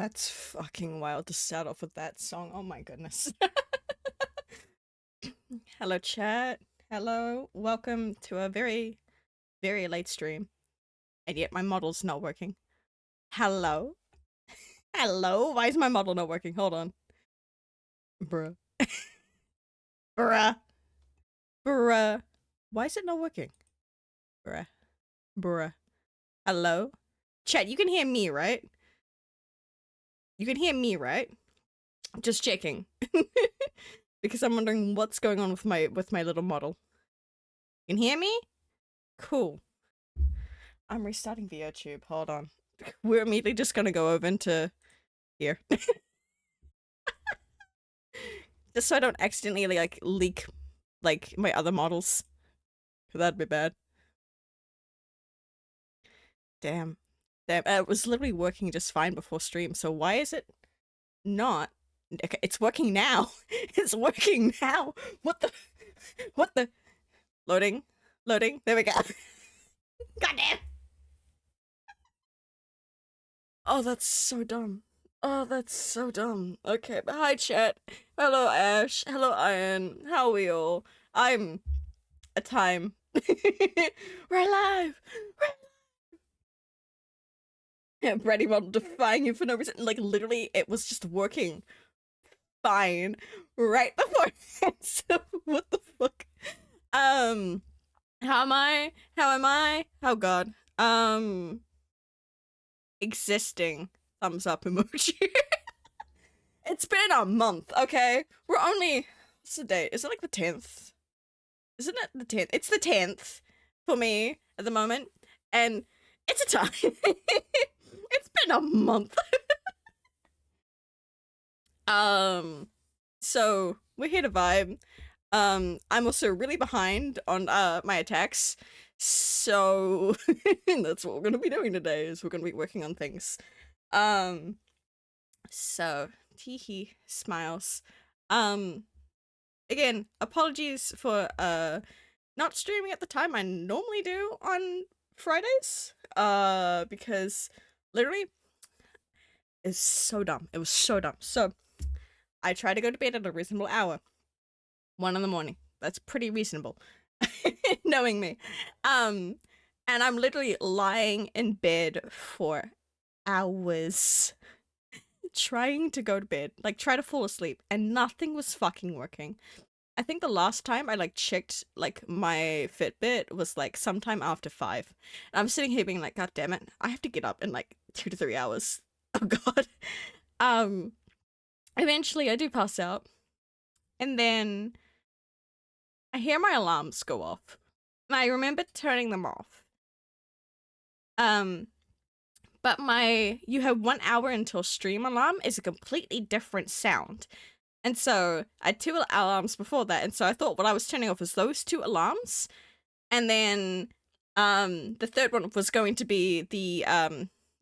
That's fucking wild to start off with that song. Oh my goodness. Hello, chat. Hello. Welcome to a very, very late stream. And yet my model's not working. Hello? Hello? Why is my model not working? Hold on. Bruh. Bruh. Bruh. Why is it not working? Bruh. Bruh. Hello? Chat, you can hear me, right? You can hear me, right? Just checking. Because I'm wondering what's going on with my little model. You can hear me? Cool. I'm restarting VOTube. Hold on. We're immediately just gonna go over into here. Just so I don't accidentally like leak like my other models. That'd be bad. Damn. Damn. It was literally working just fine before stream, so why is it not? Okay, it's working now. It's working now. What the? Loading. Loading. There we go. Goddamn. Oh, that's so dumb. Oh, that's so dumb. Okay, but hi chat. Hello Ash. Hello Iron. How are we all? I'm a time. We're alive. Yeah, Brady model defying you for no reason. Like literally, it was just working fine right before. So what the fuck? How am I? How am I? Oh god. Existing. Thumbs up emoji. It's been a month, okay? We're only... What's the date? Is it like the 10th? Isn't it the 10th? It's the 10th for me at the moment. And it's a time. It's been a month. So we're here to vibe. I'm also really behind on my attacks. So that's what we're gonna be doing today, is we're gonna be working on things. So teehee smiles. Again, apologies for not streaming at the time I normally do on Fridays. Because literally it's so dumb. It was so dumb. So I try to go to bed at a reasonable hour. 1 in the morning. That's pretty reasonable. Knowing me. And I'm literally lying in bed for hours trying to go to bed, like try to fall asleep, and nothing was fucking working. I think the last time I like checked like my Fitbit was like sometime after 5. And I'm sitting here being like, God damn it, I have to get up in like 2 to 3 hours. Oh god. Eventually I do pass out, and then I hear my alarms go off. And I remember turning them off. But my you have 1 hour until stream alarm is a completely different sound. And so I had 2 alarms before that, and so I thought what I was turning off was those 2 alarms. And then the third one was going to be the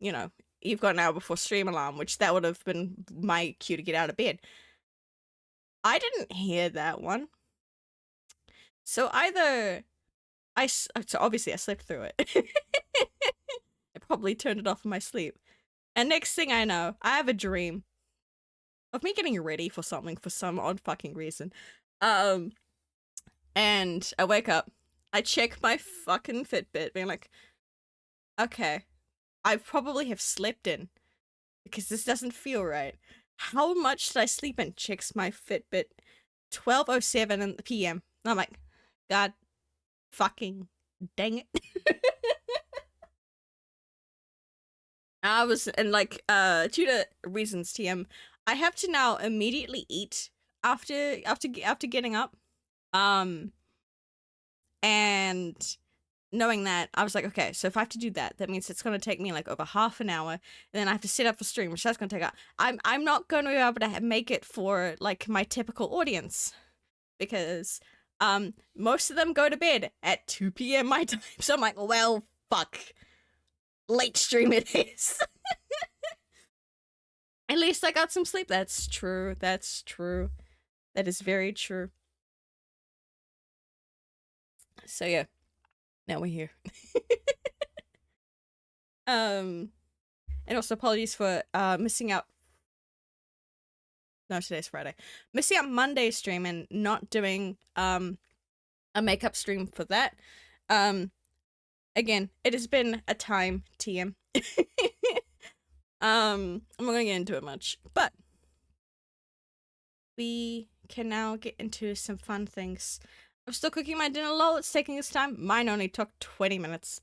you know, you've got an hour before stream alarm, which that would have been my cue to get out of bed. I didn't hear that one. So either so obviously I slept through it. I probably turned it off in my sleep. And next thing I know, I have a dream of me getting ready for something for some odd fucking reason. And I wake up, I check my fucking Fitbit, being like, okay, I probably have slept in because this doesn't feel right. How much did I sleep in? Checks my Fitbit, 12:07 p.m. I'm like, God fucking dang it. I was, and like, due to reasons, TM, I have to now immediately eat after getting up. And knowing that, I was like, okay, so if I have to do that, that means it's gonna take me like over half an hour, and then I have to sit up for stream, which that's gonna take out. I'm not gonna be able to make it for like my typical audience, because most of them go to bed at 2 p.m. my time. So I'm like, well, fuck. Late stream it is. At least I got some sleep. That's true. That's true. That is very true. So yeah, now we're here. And And also apologies for missing out. No, today's Friday. Missing out Monday's stream and not doing a makeup stream for that. Again, it has been a time, TM. I'm not gonna get into it much, but we can now get into some fun things. I'm still cooking my dinner, lol. It's taking its time. Mine only took 20 minutes.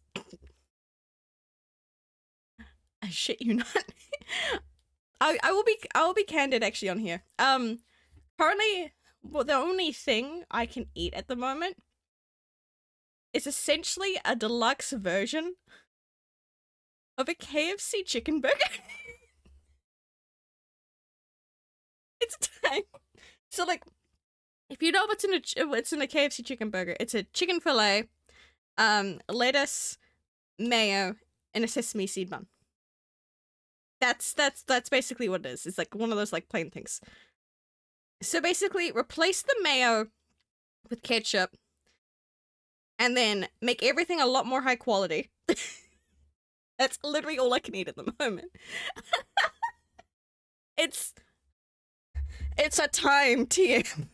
I shit you not. I will be candid actually on here. Currently, well, the only thing I can eat at the moment is essentially a deluxe version of a KFC chicken burger. It's time. So like, if you know what's in a KFC chicken burger, it's a chicken fillet, lettuce, mayo, and a sesame seed bun. That's basically what it is. It's like one of those like plain things. So basically, replace the mayo with ketchup, and then make everything a lot more high quality. That's literally all I can eat at the moment. It's a time, TM.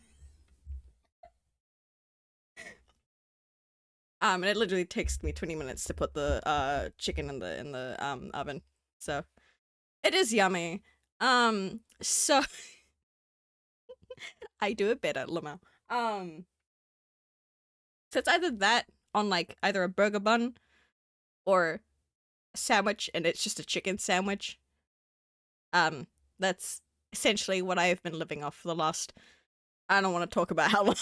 And it literally takes me 20 minutes to put the chicken in the oven. So it is yummy. So I do it better, Lamau. So it's either that on like either a burger bun or a sandwich, and it's just a chicken sandwich. That's essentially what I have been living off for the last, I don't want to talk about how long.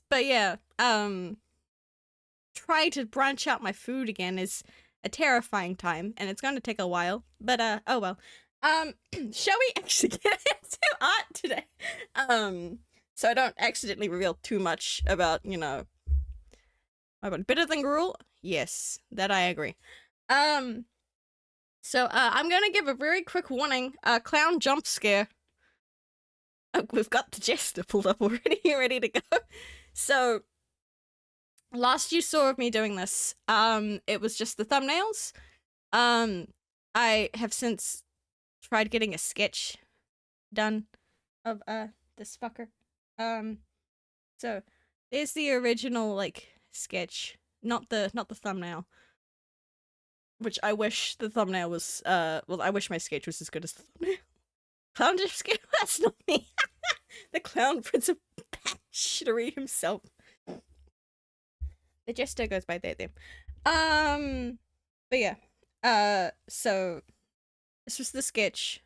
But yeah, try to branch out my food again is a terrifying time, and it's going to take a while, but oh well. Shall we actually get into art today? So I don't accidentally reveal too much about, you know, about better than Gruel? Yes, that I agree. So I'm gonna give a very quick warning. Clown jump scare. Oh, we've got the jester pulled up already, ready to go. So last you saw of me doing this, it was just the thumbnails. I have since tried getting a sketch done of this fucker. So there's the original like sketch, not the thumbnail. Which I wish the thumbnail was well, I wish my sketch was as good as the thumbnail. Clown jump scare? That's not me. The clown prince of shittery himself. The jester goes by they them. But yeah. So this was the sketch.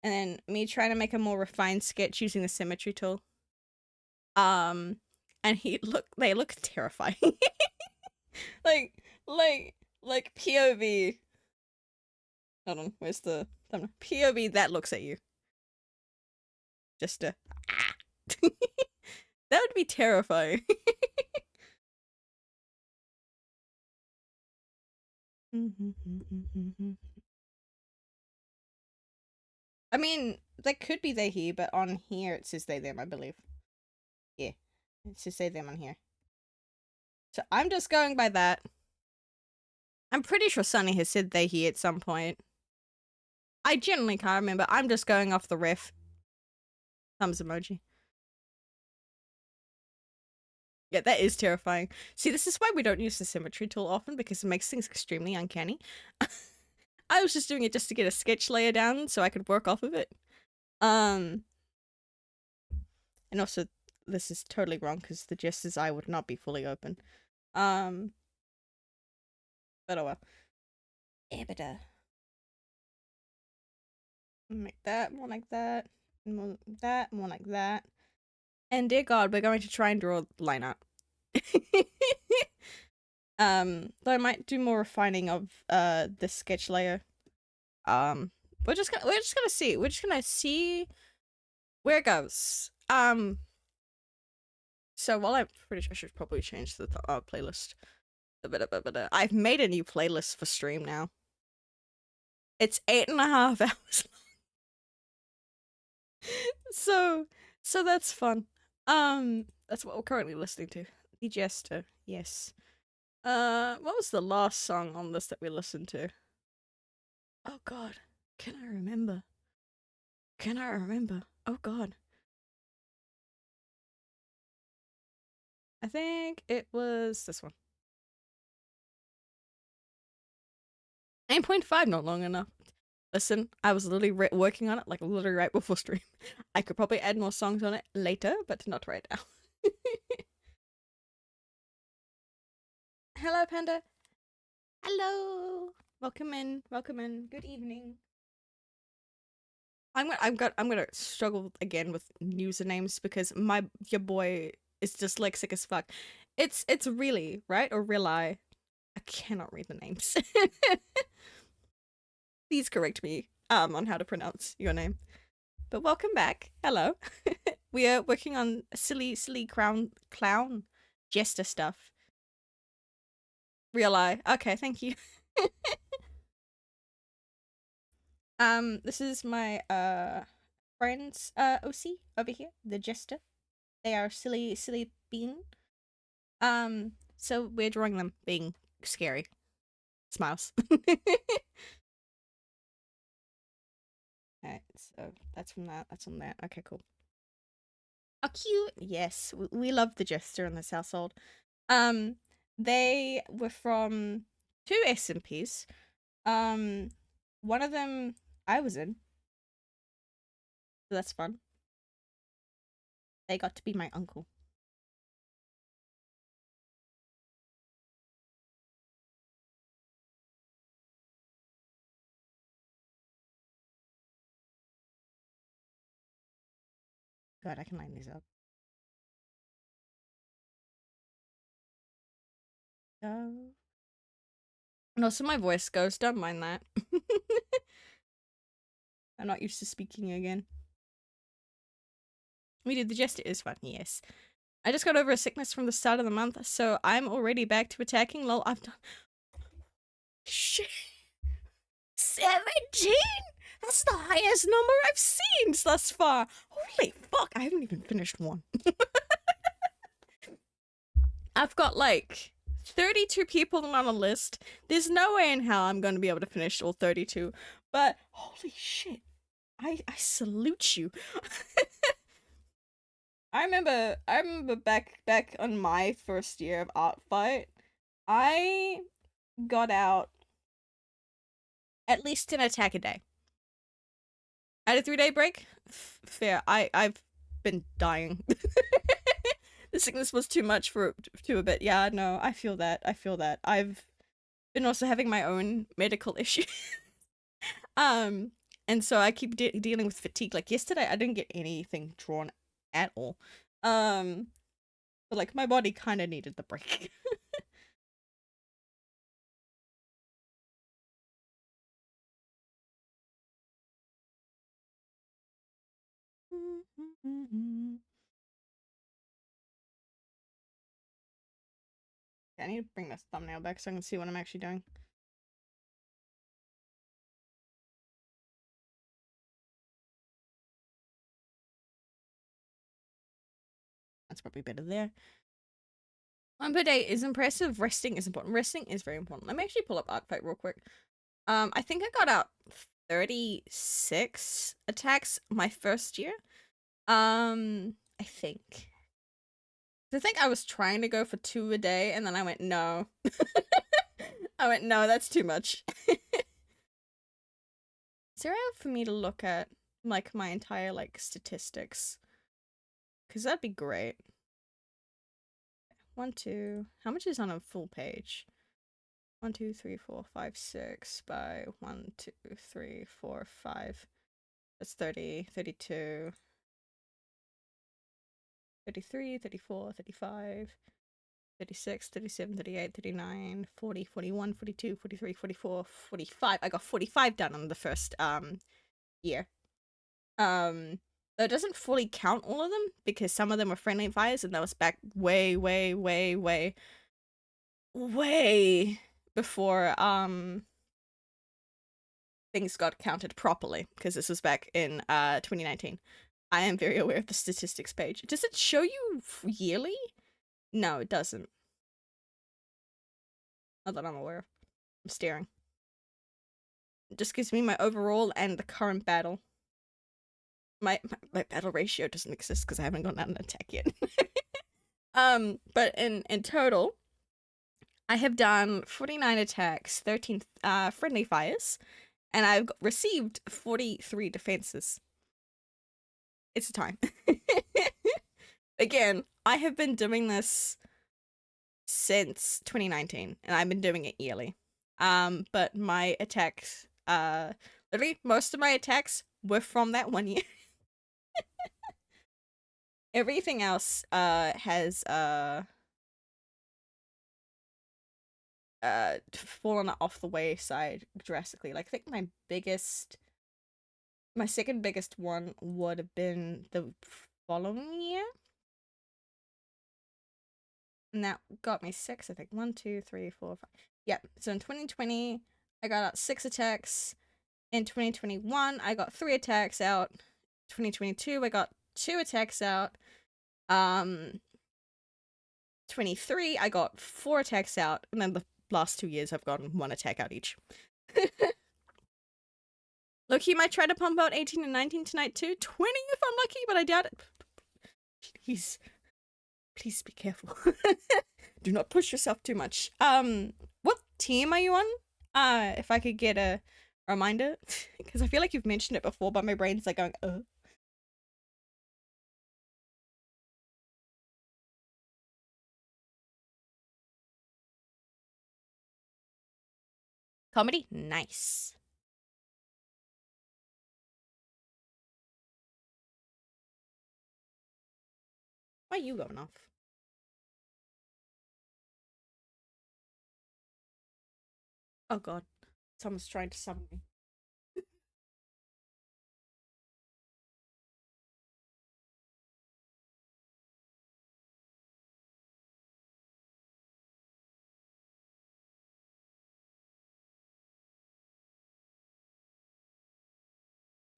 And then me trying to make a more refined sketch using the symmetry tool. And they look terrifying. like POV. Hold on, where's the thumbnail? POV that looks at you. Just a that would be terrifying. I mean, that could be they here, but on here it says they them, I believe. Yeah, it says they them on here. So I'm just going by that. I'm pretty sure Sunny has said they he at some point. I genuinely can't remember. I'm just going off the ref. Thumbs emoji. Yeah, that is terrifying. See, this is why we don't use the symmetry tool often, because it makes things extremely uncanny. I was just doing it just to get a sketch layer down so I could work off of it. And also, this is totally wrong because the jester's eye would not be fully open. But oh well. Yeah, but make that more like that, more like that, more like that. And dear God, we're going to try and draw a line art. Though I might do more refining of the sketch layer. We're just gonna see. We're just gonna see where it goes. So while I'm pretty sure I should probably change the playlist. I've made a new playlist for stream now. It's 8.5 hours long. So that's fun. That's what we're currently listening to. The Jester, yes. What was the last song on this that we listened to? Oh god, can I remember? Can I remember? Oh god. I think it was this one. 8.5, not long enough. Listen, I was literally working on it, like literally right before stream. I could probably add more songs on it later, but not right now. Hello, Panda. Hello. Welcome in. Welcome in. Good evening. I'm gonna struggle again with usernames because your boy is dyslexic as fuck. It's really right or really. I cannot read the names. Please correct me on how to pronounce your name. But welcome back. Hello. We are working on silly clown jester stuff. Real eye. Okay, thank you. This is my friends OC over here, the jester. They are silly bean. So we're drawing them being scary. Smiles. Alright, so that's from that. That's on that. Okay, cool. Oh, cute. Yes, we love the jester in this household. They were from 2 SMPs. One of them I was in, so that's fun. They got to be my uncle. God, I can line these up. And also my voice goes, don't mind that. I'm not used to speaking again. We did the jester is fun, yes. I just got over a sickness from the start of the month, so I'm already back to attacking. Lol, I've done... Shit. 17? That's the highest number I've seen thus far. Holy fuck, I haven't even finished one. I've got like 32 people on a list. There's no way in hell I'm going to be able to finish all 32. But holy shit, I salute you. I remember back on my first year of Art Fight, I got out at least an attack a day. I had a 3-day break. Fair. I've been dying. The sickness was too much for a bit. Yeah, no, I feel that. I've been also having my own medical issues. And so I keep dealing with fatigue. Like yesterday, I didn't get anything drawn at all. But like my body kind of needed the break. I need to bring this thumbnail back so I can see what I'm actually doing. That's probably better there. 1 per day is impressive. Resting is important. Resting is very important. Let me actually pull up ArtFight real quick. I think I got out 36 attacks my first year. I think. I think I was trying to go for 2 a day, and then I went, no. I went, no, that's too much. Is there a way for me to look at, like, my entire, like, statistics? Because that'd be great. 1, 2. How much is on a full page? 1, 2, 3, 4, 5, 6 by 1, 2, 3, 4, 5. That's 30, 32, 33, 34, 35, 36, 37, 38, 39, 40, 41, 42, 43, 44, 45. I got 45 done on the first year. Though it doesn't fully count all of them because some of them were friendly fires and that was back way before things got counted properly because this was back in 2019. I am very aware of the statistics page. Does it show you yearly? No, it doesn't. Not that I'm aware of. I'm staring. It just gives me my overall and the current battle. My battle ratio doesn't exist because I haven't gone out and attack yet. But in total, I have done 49 attacks, 13 friendly fires, and I've received 43 defenses. It's a time. Again, I have been doing this since 2019, and I've been doing it yearly. But my attacks, literally most of my attacks were from that 1 year. Everything else has fallen off the wayside drastically. Like, I think my second biggest one would have been the following year. And that got me 6, I think. 1, 2, 3, 4, 5. Yep. So in 2020, I got out 6 attacks. In 2021, I got 3 attacks out. 2022, I got 2 attacks out. 23, I got 4 attacks out. And then the last 2 years, I've gotten 1 attack out each. Loki might try to pump out 18 and 19 tonight too. 20 if I'm lucky, but I doubt it. Please be careful. Do not push yourself too much. What team are you on? If I could get a reminder, because I feel like you've mentioned it before, but my brain's like going, Comedy? Nice. Why are you going off? Oh god. Someone's trying to summon me.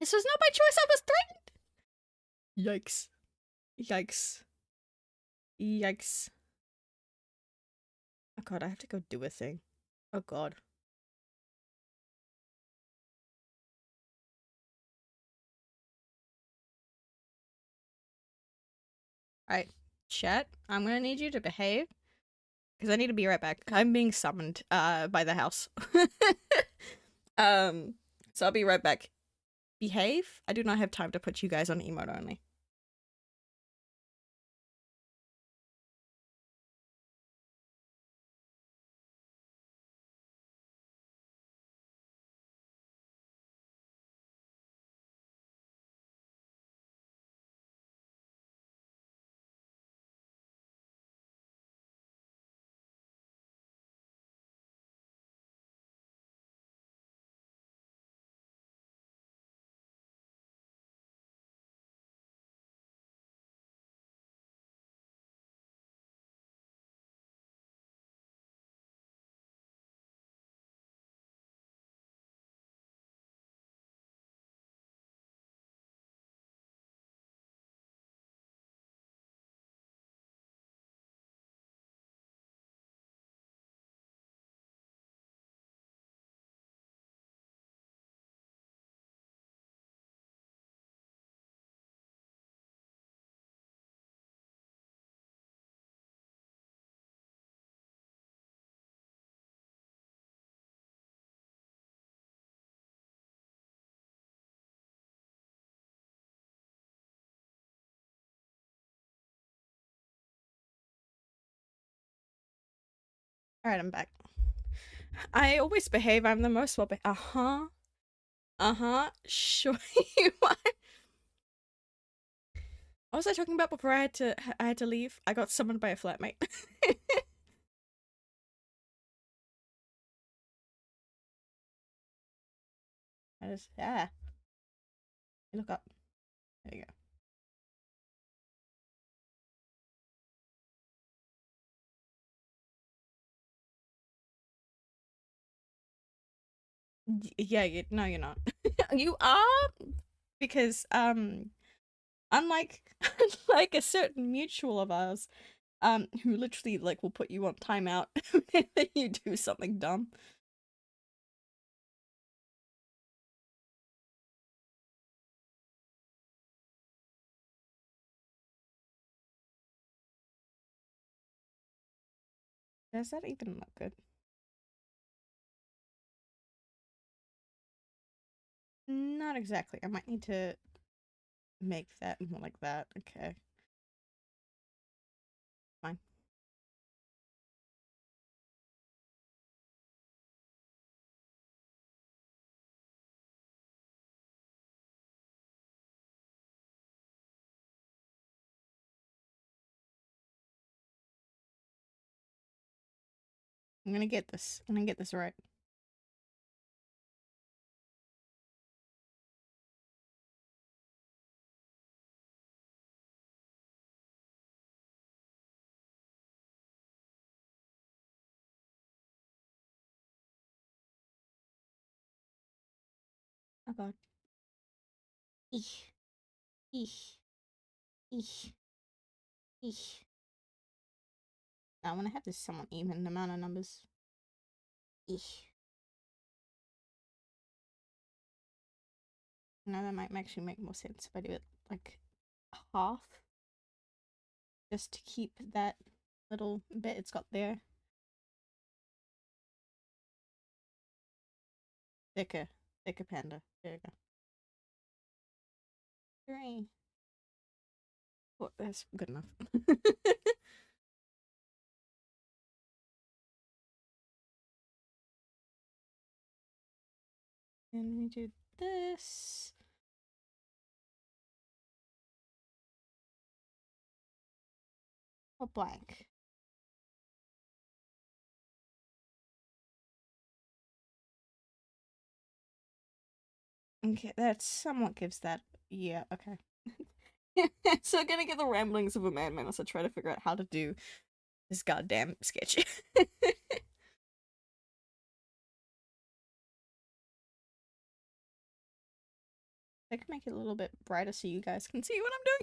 This was not my choice, I was threatened! Yikes. Yikes. Yikes. Oh god, I have to go do a thing. Oh god. Alright, chat, I'm gonna need you to behave. Because I need to be right back. I'm being summoned, by the house. So I'll be right back. Behave? I do not have time to put you guys on emote only. Alright, I'm back. I always behave. I'm the most well behaved. Sure you are. What was I talking about before I had to leave? I got summoned by a flatmate. Look up. There you go. Yeah, no, you're not. You are, because unlike unlike a certain mutual of ours, who literally like will put you on timeout if you do something dumb. Does that even look good? Not exactly. I might need to make that more like that. Okay. Fine. I'm gonna get this. I'm gonna get this right. Oh god. Eesh. Eesh. Eesh. Eesh. I want to have this somewhat even amount of numbers. Eesh. No, that might actually make more sense if I do it like half. Just to keep that little bit it's got there. Thicker. Thicker panda. There we go. 3. Oh, that's good enough. And we do this. Or blank. Okay, that somewhat gives that. Yeah, okay. So I'm gonna get the ramblings of a madman as I try to figure out how to do this goddamn sketch. I can make it a little bit brighter so you guys can see what I'm doing.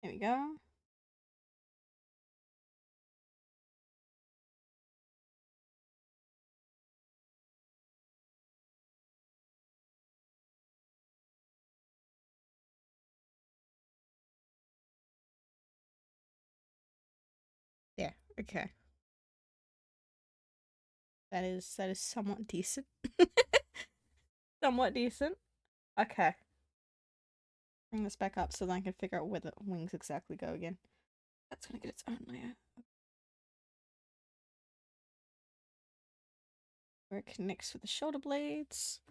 There we go. There, okay. That is somewhat decent. Somewhat decent. Okay. Bring this back up so that I can figure out where the wings exactly go again. That's gonna get its own layer. Where it connects with the shoulder blades.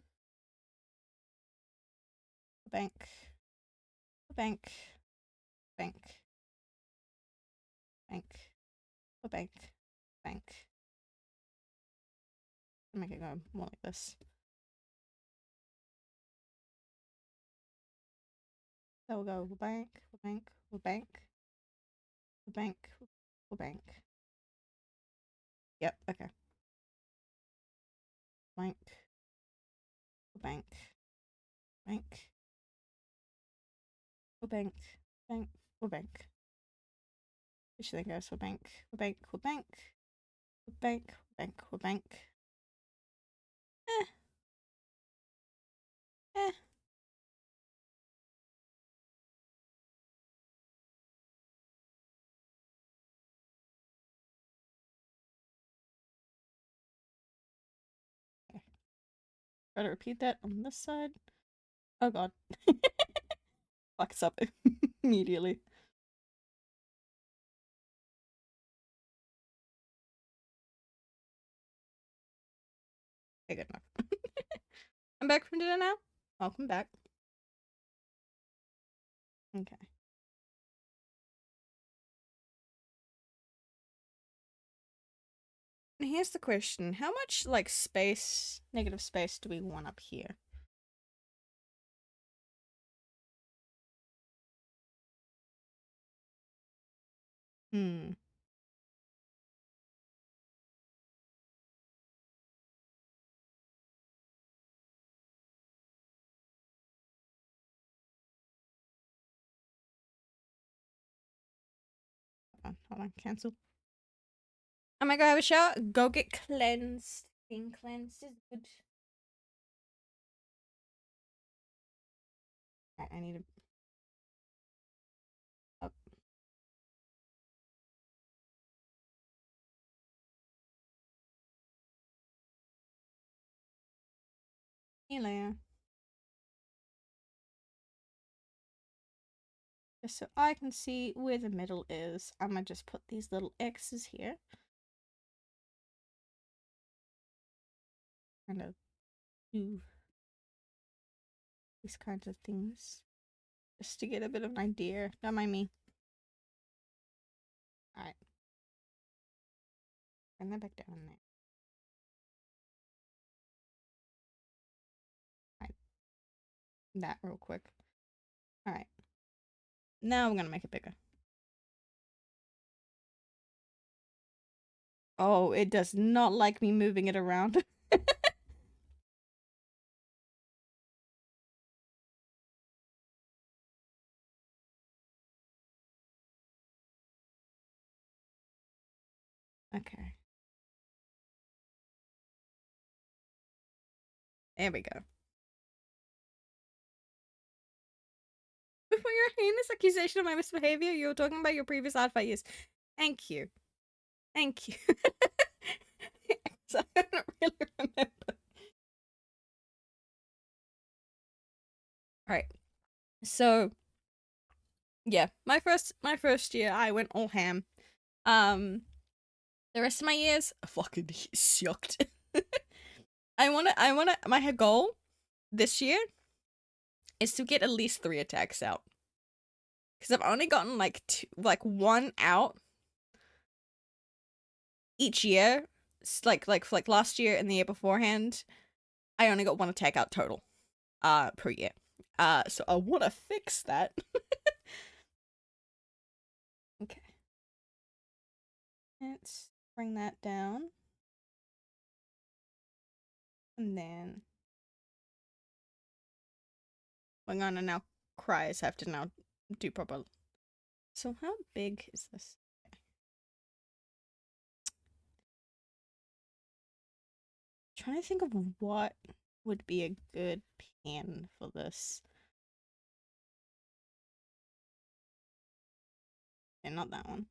Bank. Bank. Bank. Bank. Bank. Bank. Make it go more like this. So we'll go bank, bank, bank, bank, bank. Yep, okay. Bank, bank, bank, bank, bank, bank. Which then goes for bank, bank, bank, bank, bank, bank. Eh. Eh. Okay. Try to repeat that on this side. Oh god. Fucks up immediately. Okay, good enough. I'm back from dinner now. Welcome back. Okay. Here's the question. How much, like, space, negative space do we want up here? Hmm. Hold on, cancel. I'm gonna go have a shower. Go get cleansed. Being cleansed is good. Alright, I need to... Oh. See you later. Just so I can see where the middle is, I'm gonna just put these little X's here. Kind of do these kinds of things. Just to get a bit of an idea. Don't mind me. Alright. Bring that back down there. Alright. That real quick. Alright. Now I'm gonna make it bigger. Oh, it does not like me moving it around. Okay. There we go. Before your heinous accusation of my misbehavior, you were talking about your previous art fight years. Thank you. Thank you. I don't really remember. Alright. So yeah, my first year I went all ham. The rest of my years I fucking sucked. My goal this year is to get at least 3 attacks out. Because I've only gotten like one out each year. Like last year and the year beforehand, I only got 1 attack out total per year. So I want to fix that. Okay. Let's bring that down. And then we're gonna now cries have to now do proper. So how big is this? Okay. Trying to think of what would be a good pan for this. Okay, not that one.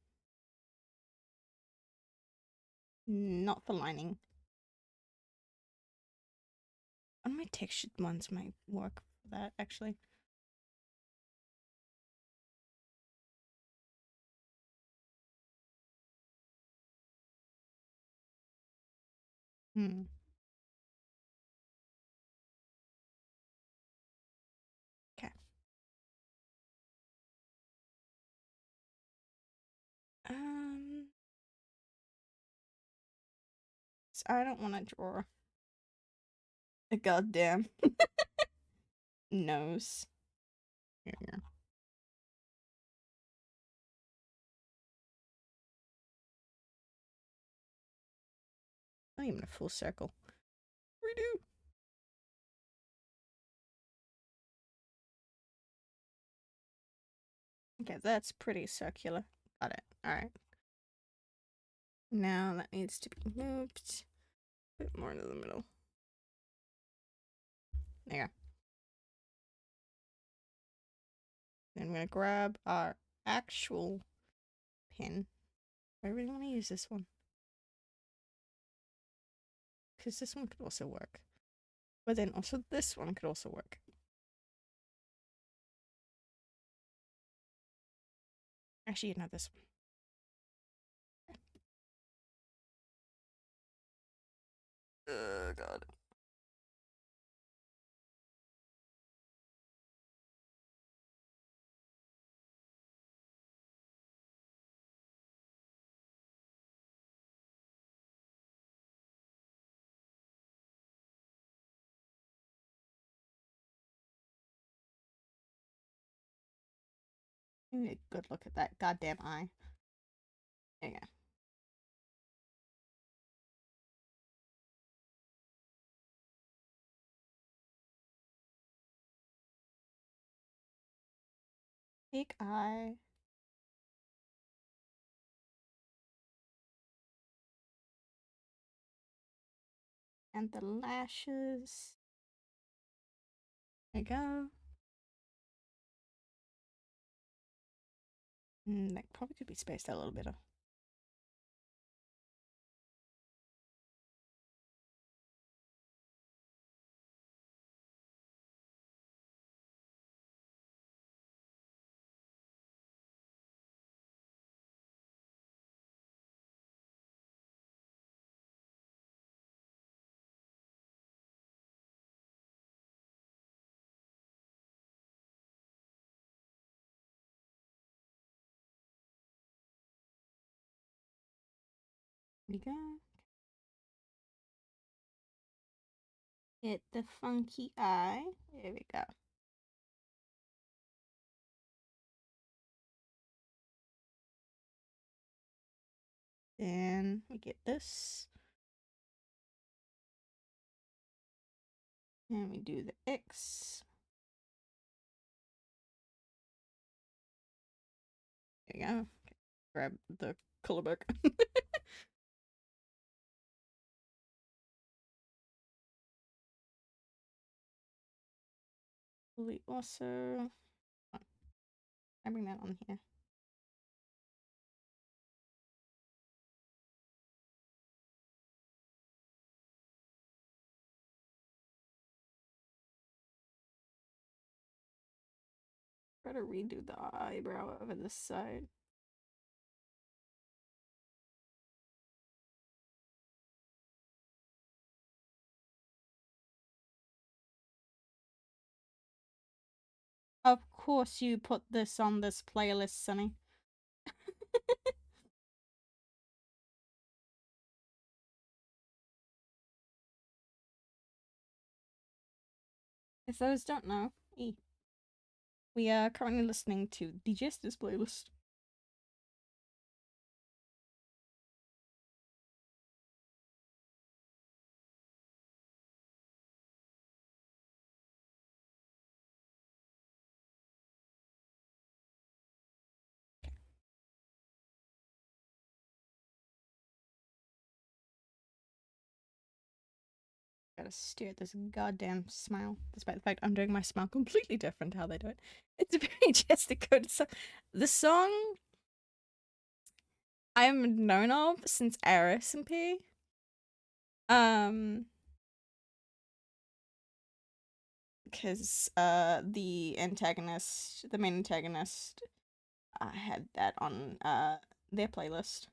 Not for lining. One of my textured ones might work for that, actually. Hmm. Okay. So I don't want to draw a goddamn nose. Here. Not even a full circle. Redo. Okay, that's pretty circular. Got it. Alright. Now that needs to be moved a bit more into the middle. There. Then I'm gonna grab our actual pin. I really want to use this one. Because this one could also work. But then also this one could also work. Actually, not this one. Oh, God. Give me a good look at that goddamn eye. There you go. Big eye. And the lashes. There you go. That probably could be spaced out a little better. There you go. Get the funky eye. There we go. Then we get this. And we do the X. There you go. Okay. Grab the color book. We also... I bring that on here. Try to redo the eyebrow over this side. Of course you put this on this playlist, Sunny. If those don't know, we are currently listening to the Jester's playlist. Gotta stare at this goddamn smile, despite the fact I'm doing my smile completely different to how they do it. It's a very Jester coded song. The song I'm known of since ARTFIGHTING. Because the main antagonist, had that on their playlist.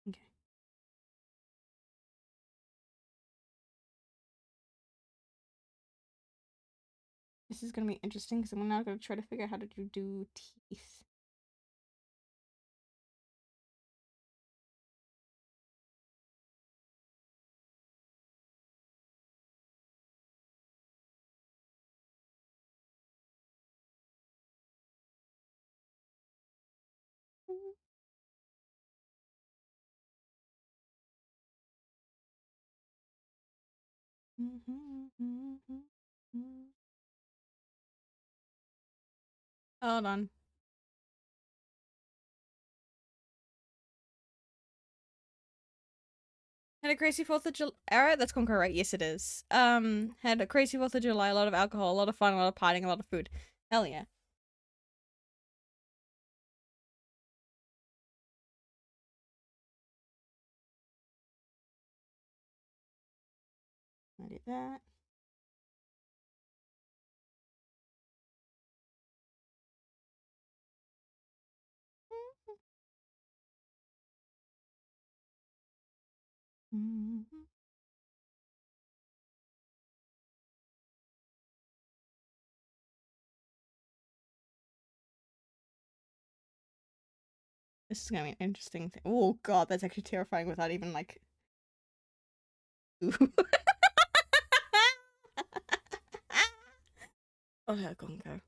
Okay. This is gonna be interesting because I'm now gonna try to figure out how to do teeth. Hold on. Had a crazy 4th of July. Alright, that's Conquer, right? Yes, it is. Had a crazy 4th of July, a lot of alcohol, a lot of fun, a lot of partying, a lot of food. Hell yeah. I did that. This is gonna be an interesting thing. Oh god, that's actually terrifying without even like. Ooh. Okay, go on, go.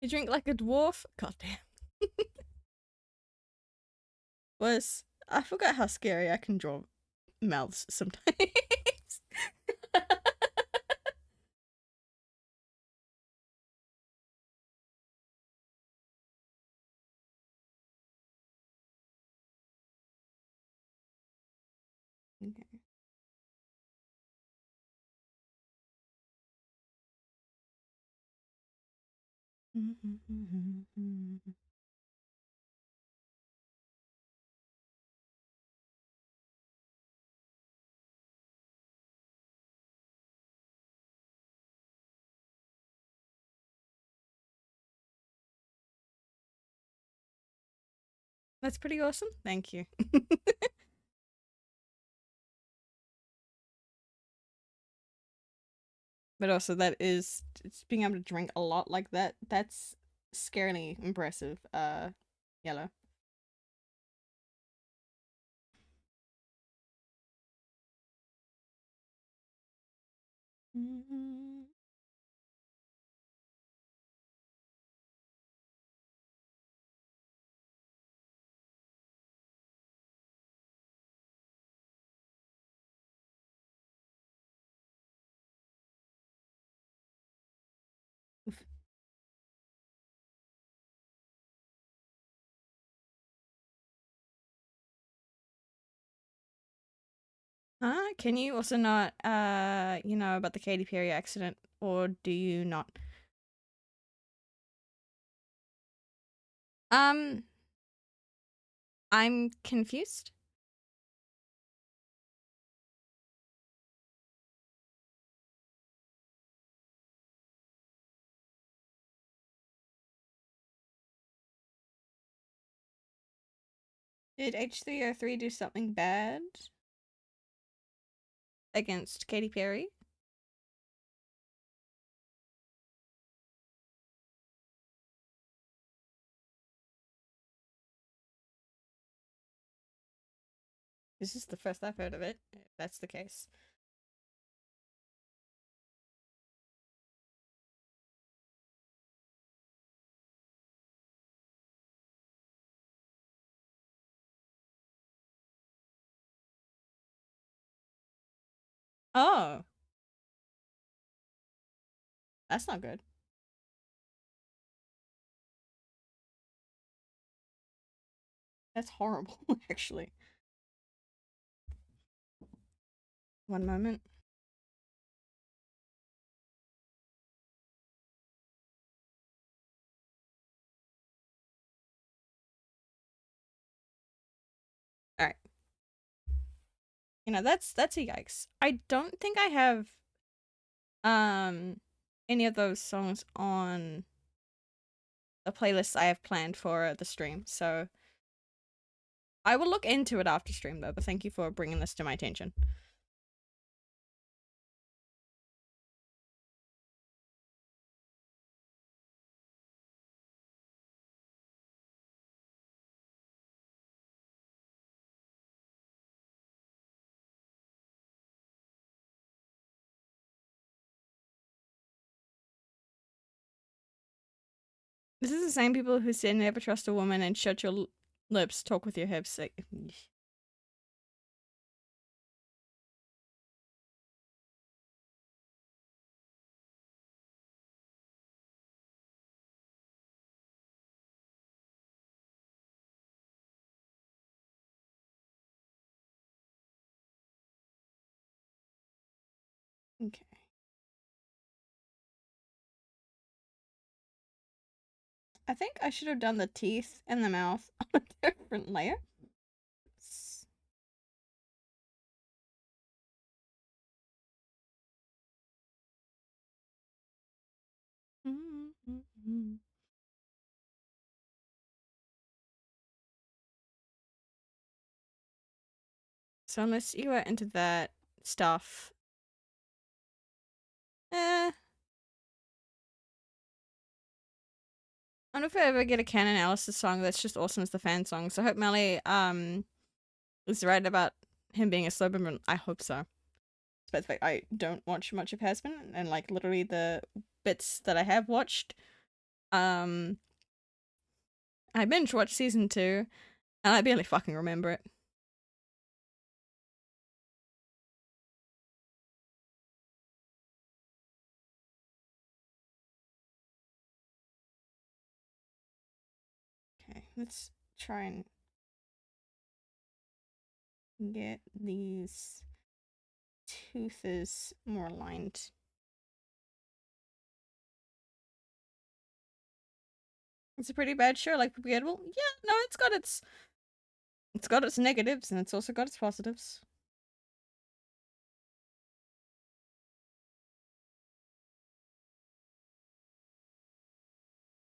You drink like a dwarf? God damn. Was I forgot how scary I can draw mouths sometimes. Okay. That's pretty awesome. Thank you. But also that is it's being able to drink a lot like that. That's scarily impressive. Yellow. Can you also not you know about the Katy Perry accident, or do you not? Um I'm confused. Did H3O3 do something bad against Katy Perry? This is the first I've heard of it, if that's the case. Oh, that's not good. That's horrible, actually. One moment. All right. You know, that's a yikes. I don't think I have any of those songs on the playlist I have planned for the stream. So I will look into it after stream though, but thank you for bringing this to my attention. This is the same people who say never trust a woman and shut your lips, talk with your hips. Like, okay. I think I should have done the teeth and the mouth on a different layer. So unless you are into that stuff, eh, wonder if I ever get a canon Alice's song that's just awesome as the fan song. So I hope Melly is right about him being a slow boomer. I hope so. But I don't watch much of Hasbin, and like literally the bits that I have watched, I binge watched season 2, and I barely fucking remember it. Okay, let's try and get these toothes more aligned. It's a pretty bad show, like forgettable. Yeah, no, it's got its negatives, and it's also got its positives.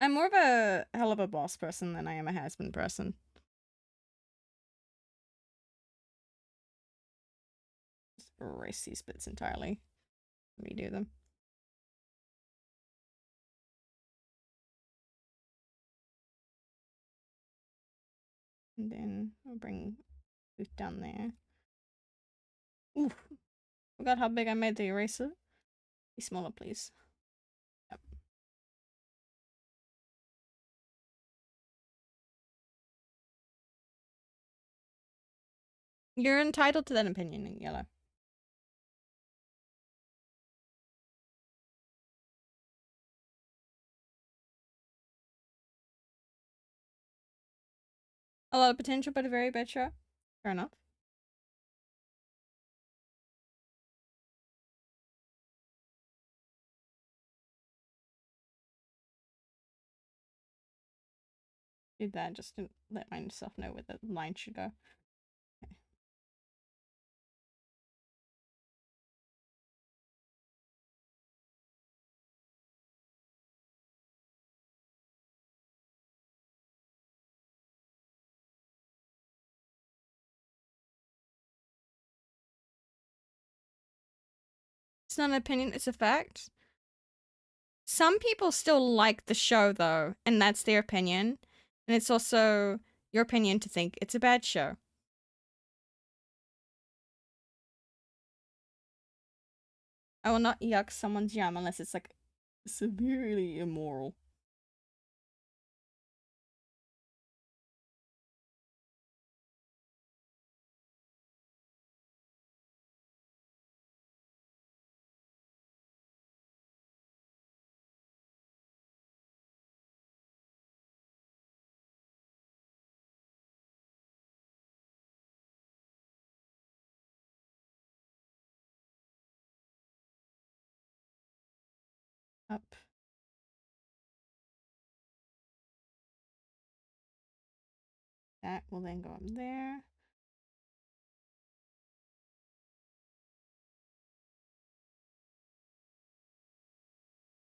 I'm more of a hell of a boss person than I am a has-been person. Just erase these bits entirely. Redo them. And then I'll bring it down there. Ooh, forgot how big I made the eraser. Be smaller, please. Yep. You're entitled to that opinion in yellow. A lot of potential, but a very bad show. Fair enough. Did that just to let myself know where the line should go. Okay. It's not an opinion, it's a fact. Some people still like the show, though, and that's their opinion. And it's also your opinion to think it's a bad show. I will not yuck someone's yum unless it's like severely immoral. Up. That will then go up there.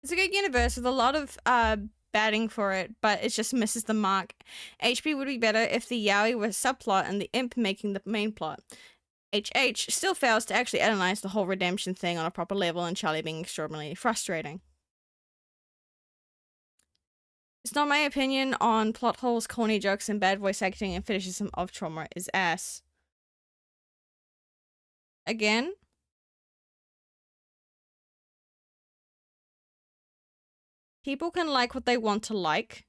It's a good universe with a lot of batting for it, but it just misses the mark. HP would be better if the Yaoi was subplot and the imp making the main plot. HH still fails to actually analyze the whole redemption thing on a proper level, and Charlie being extraordinarily frustrating. It's not my opinion on plot holes, corny jokes, and bad voice acting and fetishism of trauma is ass. Again, people can like what they want to like.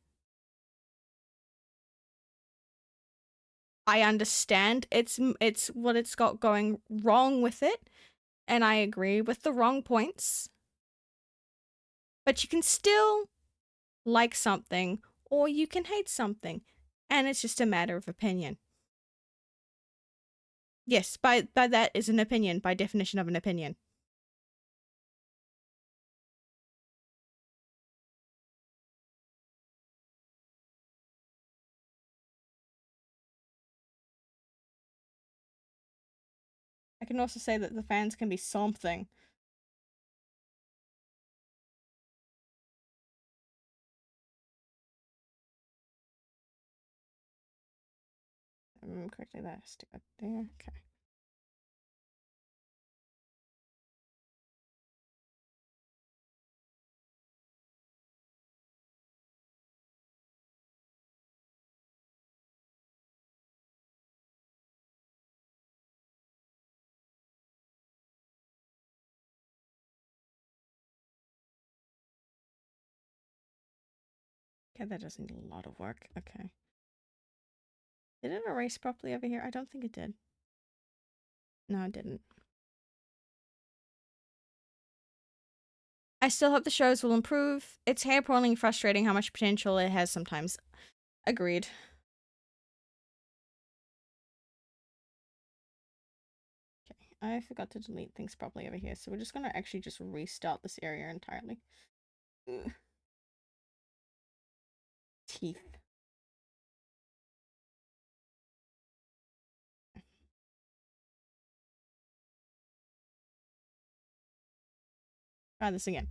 I understand it's what it's got going wrong with it, and I agree with the wrong points. But you can still like something, or you can hate something, and it's just a matter of opinion. Yes, by that is an opinion, by definition of an opinion. I can also say that the fans can be something. I remember correctly, that has to go there. Okay. Okay, that does need a lot of work. Okay. Did it erase properly over here? I don't think it did. No, it didn't. I still hope the shows will improve. It's hair-pullingly frustrating how much potential it has sometimes. Agreed. Okay, I forgot to delete things properly over here, so we're just gonna actually just restart this area entirely. Ugh. Teeth. Try this again.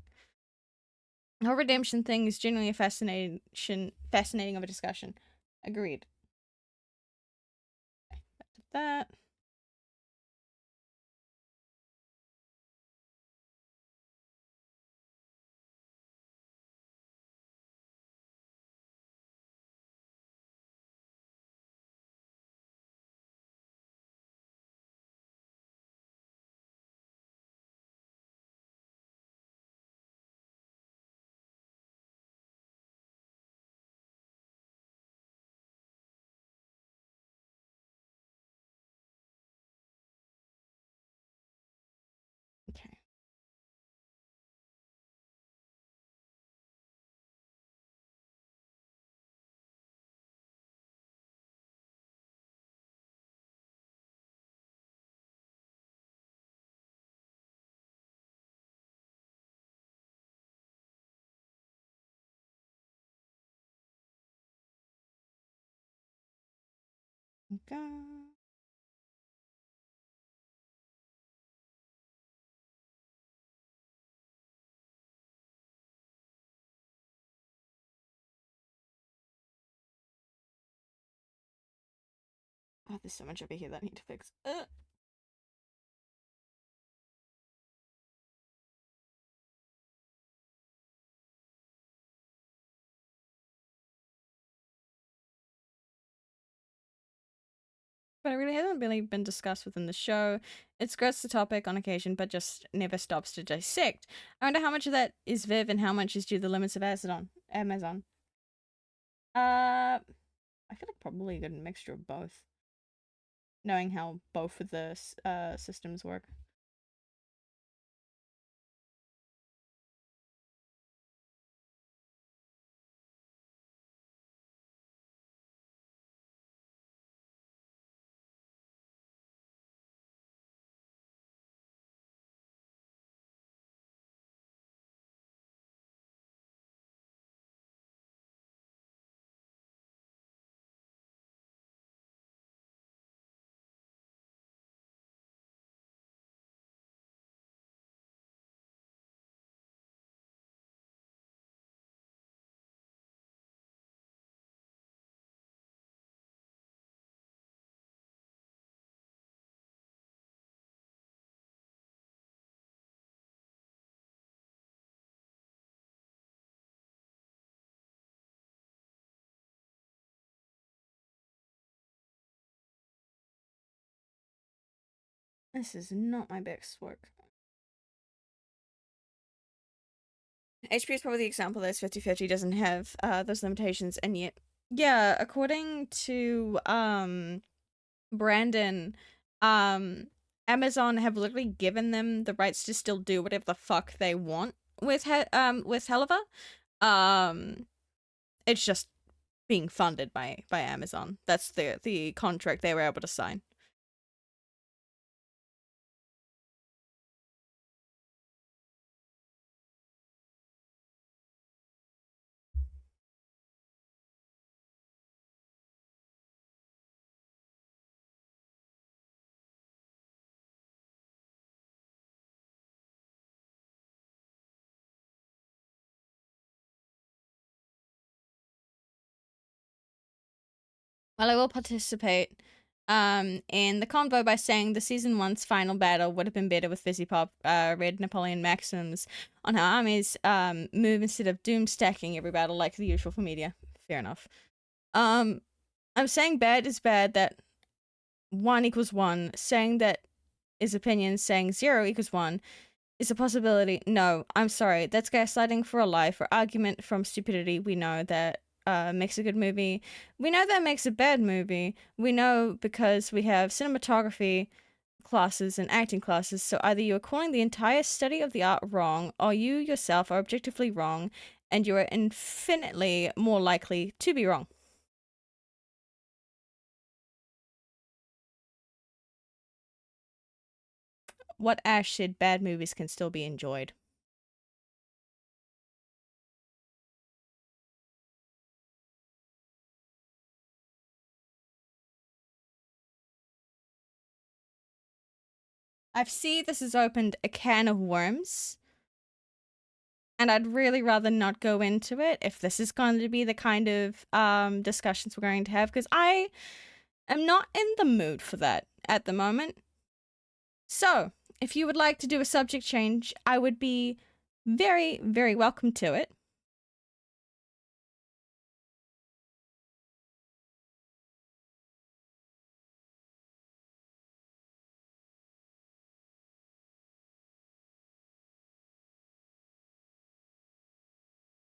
The whole redemption thing is genuinely a fascinating of a discussion. Agreed. Okay, back to that. Okay. Go. Oh, there's so much over here that I need to fix. But it really hasn't really been discussed within the show. It skirts the topic on occasion, but just never stops to dissect. I wonder how much of that is Viv and how much is due to the limits of Amazon. I feel like probably a good mixture of both. Knowing how both of the systems work. This is not my best work. HP is probably the example that 50/50 doesn't have those limitations, and yet, yeah, according to Brandon, Amazon have literally given them the rights to still do whatever the fuck they want with Helliver. It's just being funded by Amazon. That's the contract they were able to sign. Well, I will participate in the convo by saying the season 1's final battle would have been better with Fizzy Pop read Napoleon Maxims on how armies move instead of doom stacking every battle like the usual for media. Fair enough. I'm saying bad is bad, that 1 equals 1. Saying that is opinion, saying 0 equals 1 is a possibility. No, I'm sorry. That's gaslighting for a lie. For argument from stupidity, we know that makes a good movie. We know that makes a bad movie. We know because we have cinematography classes and acting classes. So either you are calling the entire study of the art wrong, or you yourself are objectively wrong, and you are infinitely more likely to be wrong. What Ash said, bad movies can still be enjoyed. I've seen this has opened a can of worms, and I'd really rather not go into it if this is going to be the kind of discussions we're going to have, because I am not in the mood for that at the moment. So, if you would like to do a subject change, I would be very, very welcome to it.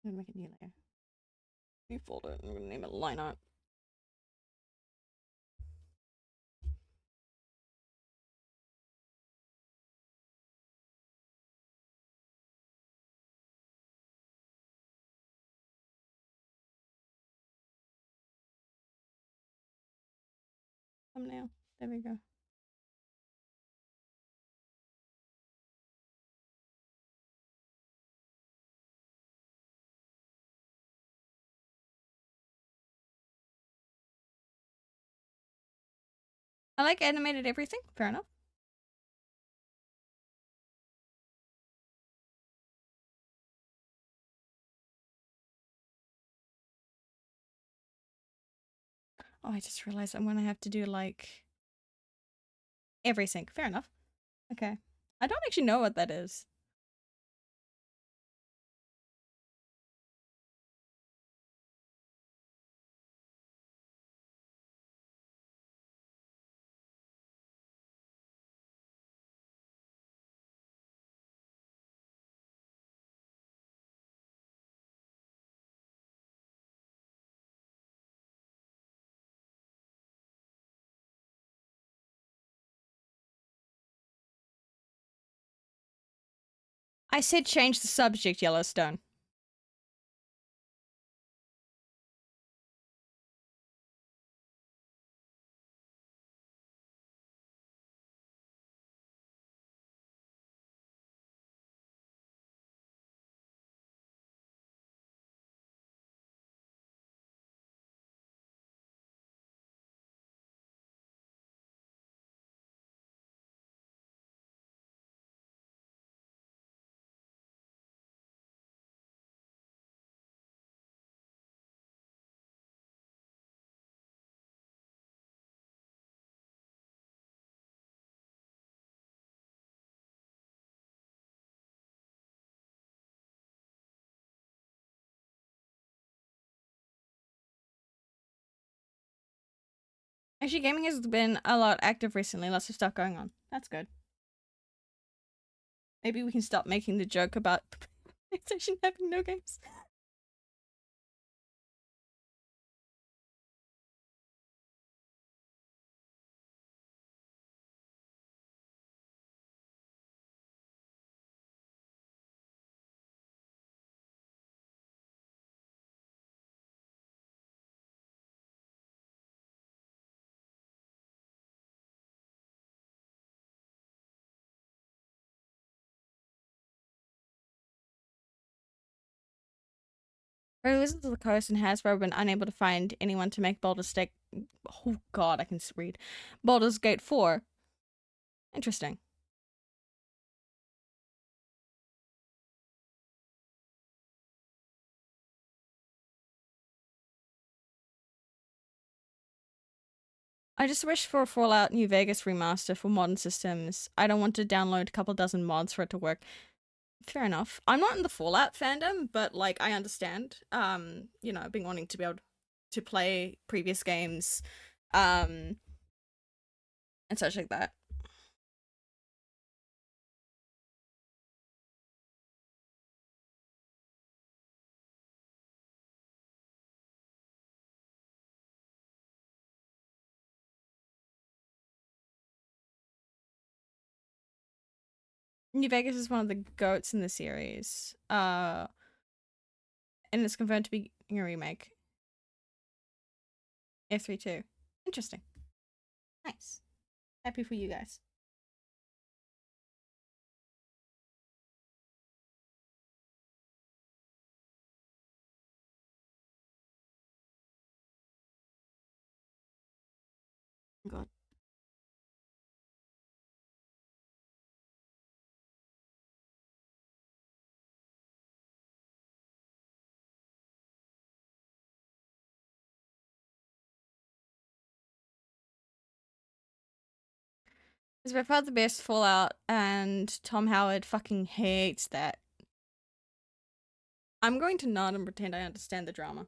I'm gonna make a new layer. New folder. I'm gonna name it line art. Thumbnail. There we go. I like animated everything. Fair enough. Oh, I just realized I'm gonna have to do like every sync. Fair enough. Okay. I don't actually know what that is. I said change the subject, Yellowstone. Actually, gaming has been a lot active recently. Lots of stuff going on. That's good. Maybe we can stop making the joke about PlayStation having no games. Releases to the coast and Hasbro have been unable to find anyone to make Baldur's Gate. Oh god, I can read. Baldur's Gate 4. Interesting. I just wish for a Fallout New Vegas remaster for modern systems. I don't want to download a couple dozen mods for it to work. Fair enough. I'm not in the Fallout fandom, but like I understand. You know, I've been wanting to be able to play previous games, and such like that. New Vegas is one of the goats in the series. And it's confirmed to be a remake. F32. Interesting. Nice. Happy for you guys. God. It's by far the best Fallout, and Tom Howard fucking hates that. I'm going to nod and pretend I understand the drama.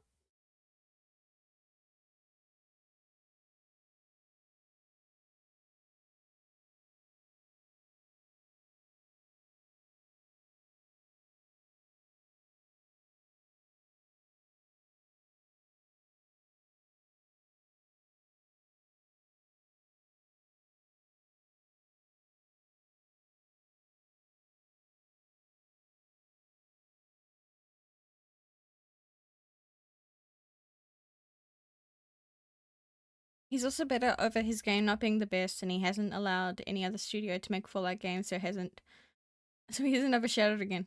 He's also better over his game not being the best, and he hasn't allowed any other studio to make Fallout games, so he isn't overshadowed again.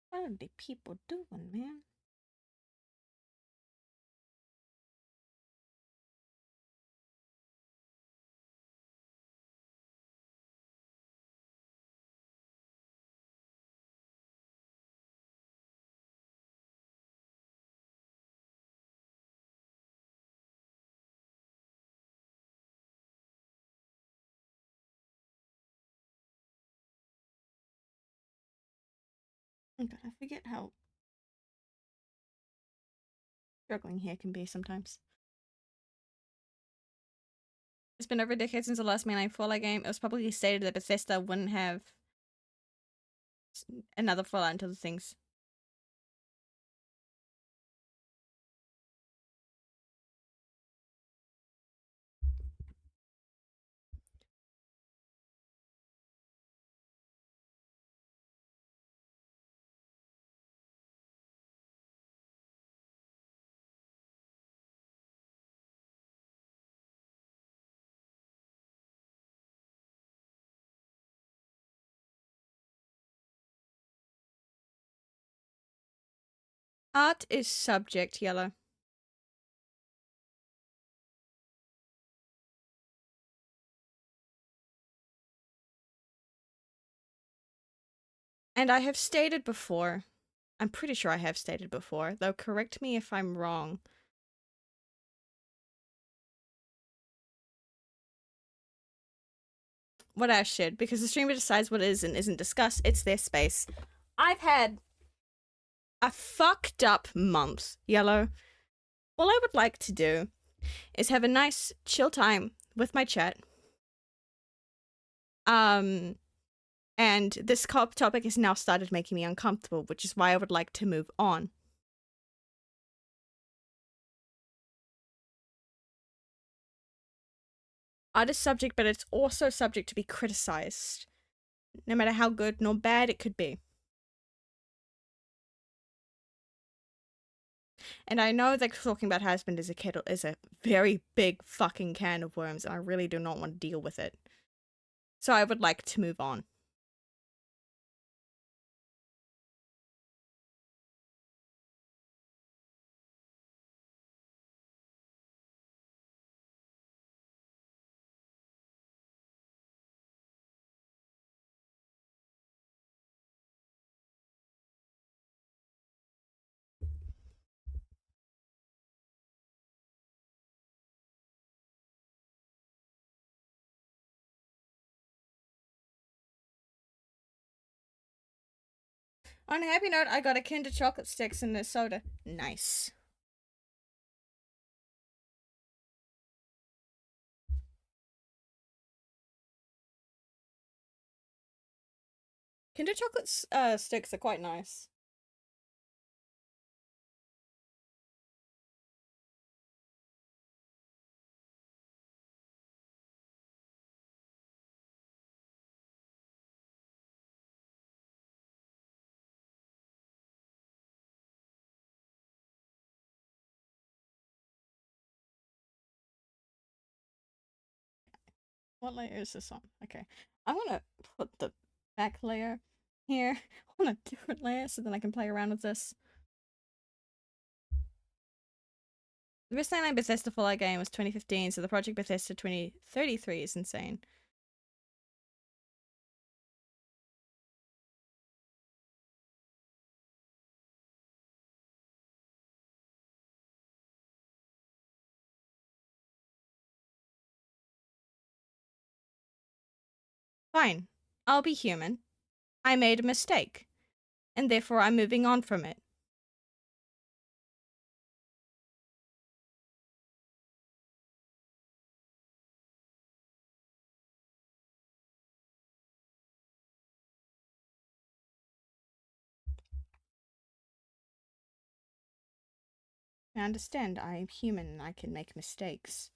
What are the people doing, man? Oh God, I forget how struggling here can be sometimes. It's been over a decade since the last mainline Fallout game. It was probably stated that Bethesda wouldn't have another Fallout until the things. Art is subject, Yellow. And I have stated before, I'm pretty sure I have stated before, though correct me if I'm wrong. What I should, because the streamer decides what is and isn't discussed, it's their space. I've had a fucked up month, Yellow. All I would like to do is have a nice chill time with my chat. And this topic has now started making me uncomfortable, which is why I would like to move on. Art is subject, but it's also subject to be criticized, no matter how good nor bad it could be. And I know that talking about husband is a very big fucking can of worms, and I really do not want to deal with it. So I would like to move on. On a happy note, I got a Kinder chocolate sticks and a soda. Nice. Kinder chocolate sticks are quite nice. What layer is this on? Okay. I'm gonna put the back layer here on a different layer so then I can play around with this. The best 99 Bethesda Fallout game was 2015, so the Project Bethesda 2033 is insane. Fine. I'll be human. I made a mistake, and therefore I'm moving on from it. I understand I'm human and I can make mistakes.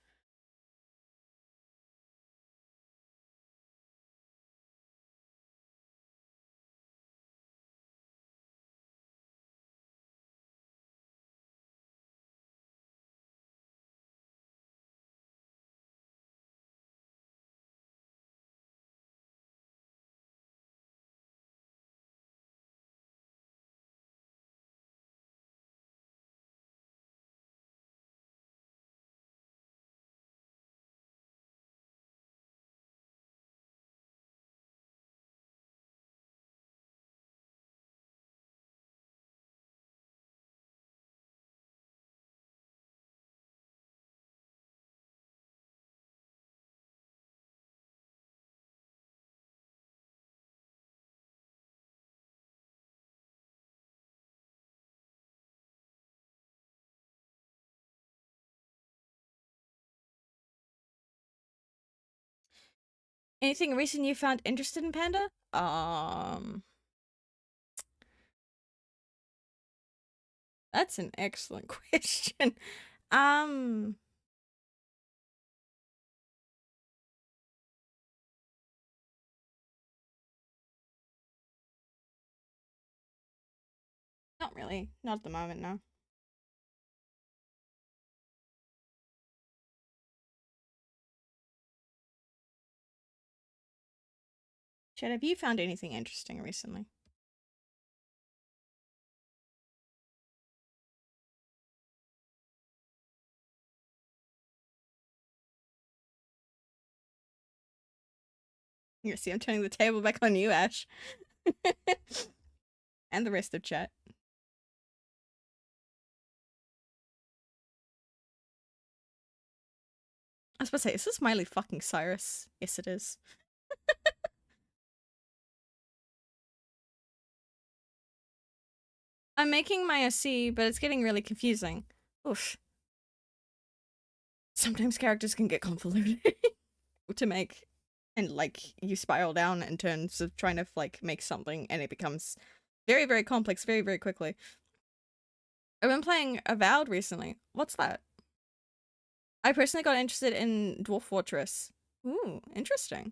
Anything recent you found interested in, Panda? That's an excellent question. Um, Not really. Not at the moment, no. Chad, have you found anything interesting recently? You see, I'm turning the table back on you, Ash. And the rest of chat. I was about to say, is this Miley fucking Cyrus? Yes, it is. I'm making my SC, but it's getting really confusing. Oof. Sometimes characters can get convoluted to make, and like you spiral down in terms of trying to like make something, and it becomes very, very complex very, very quickly. I've been playing Avowed recently. What's that? I personally got interested in Dwarf Fortress. Ooh, interesting.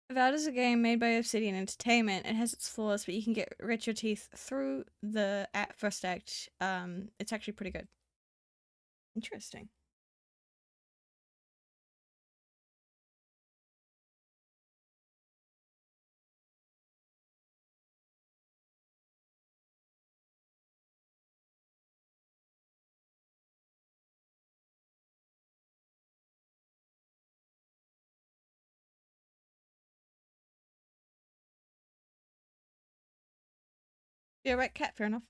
Avowed is a game made by Obsidian Entertainment. It has its flaws, but you can get rich your teeth through the first act. It's actually pretty good. Interesting. Yeah, right, cat, fair enough.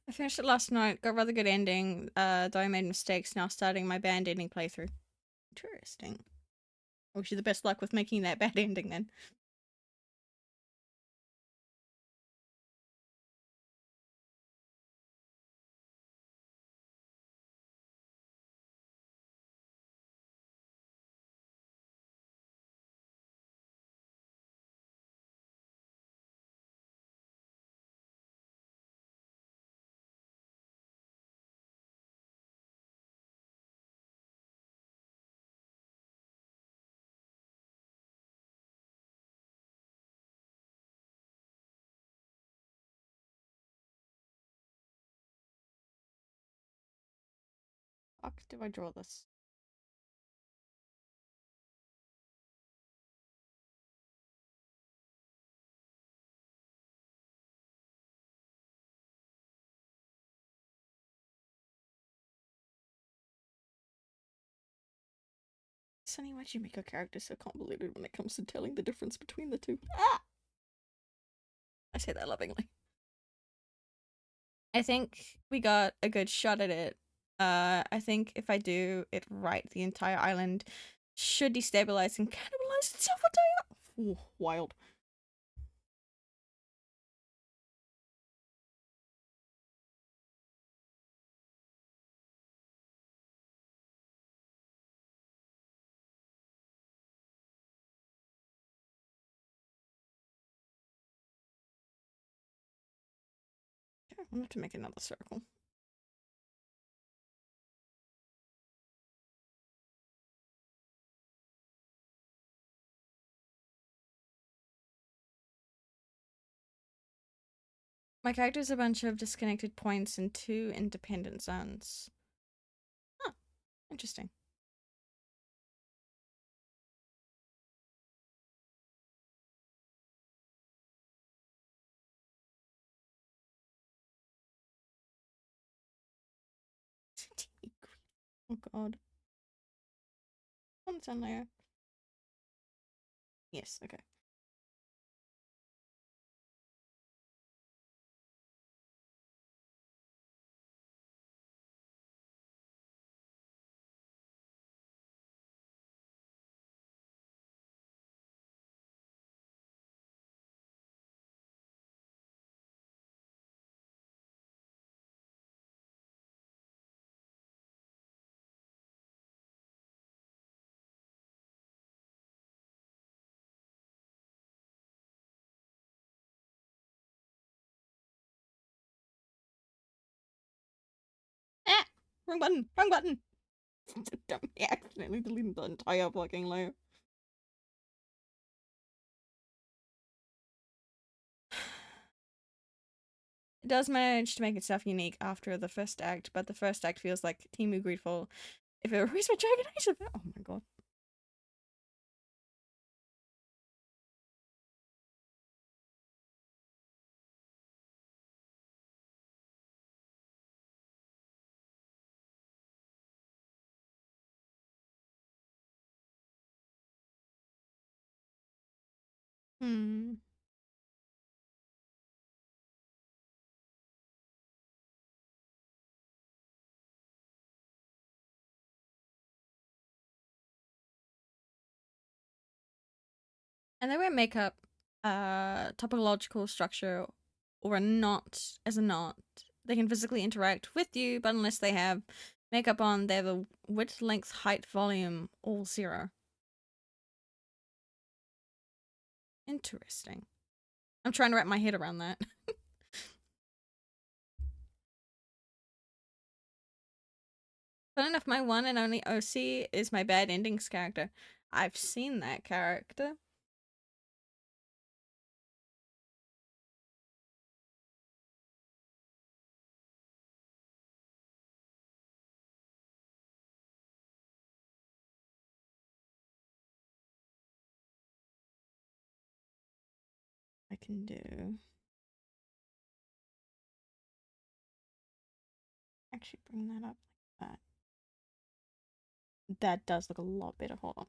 I finished it last night, got a rather good ending, though I made mistakes, now starting my bad ending playthrough. Interesting. I wish you the best luck with making that bad ending then. Fuck, do I draw this? Sunny, why'd you make your character so convoluted when it comes to telling the difference between the two? Ah! I say that lovingly. I think we got a good shot at it. I think if I do it right, the entire island should destabilize and cannibalize itself or die out. Ooh, wild. Okay, I'm gonna have to make another circle. My character's a bunch of disconnected points and 2 independent zones. Huh, interesting. Oh god. What's on there? Yes, okay. Ah! Wrong button! Wrong button! Dumb, I accidentally deleted the entire fucking layer. It does manage to make itself unique after the first act, but the first act feels like Timu Greedful. If it were my Dragon Age of oh my god. Hmm. And they wear makeup, topological structure, or a knot as a knot. They can physically interact with you, but unless they have makeup on, they have a width, length, height, volume, all 0. Interesting. I'm trying to wrap my head around that. Fun enough, my one and only OC is my bad endings character. I've seen that character. can do. Actually, bring that up like that. That does look a lot better. Hold on.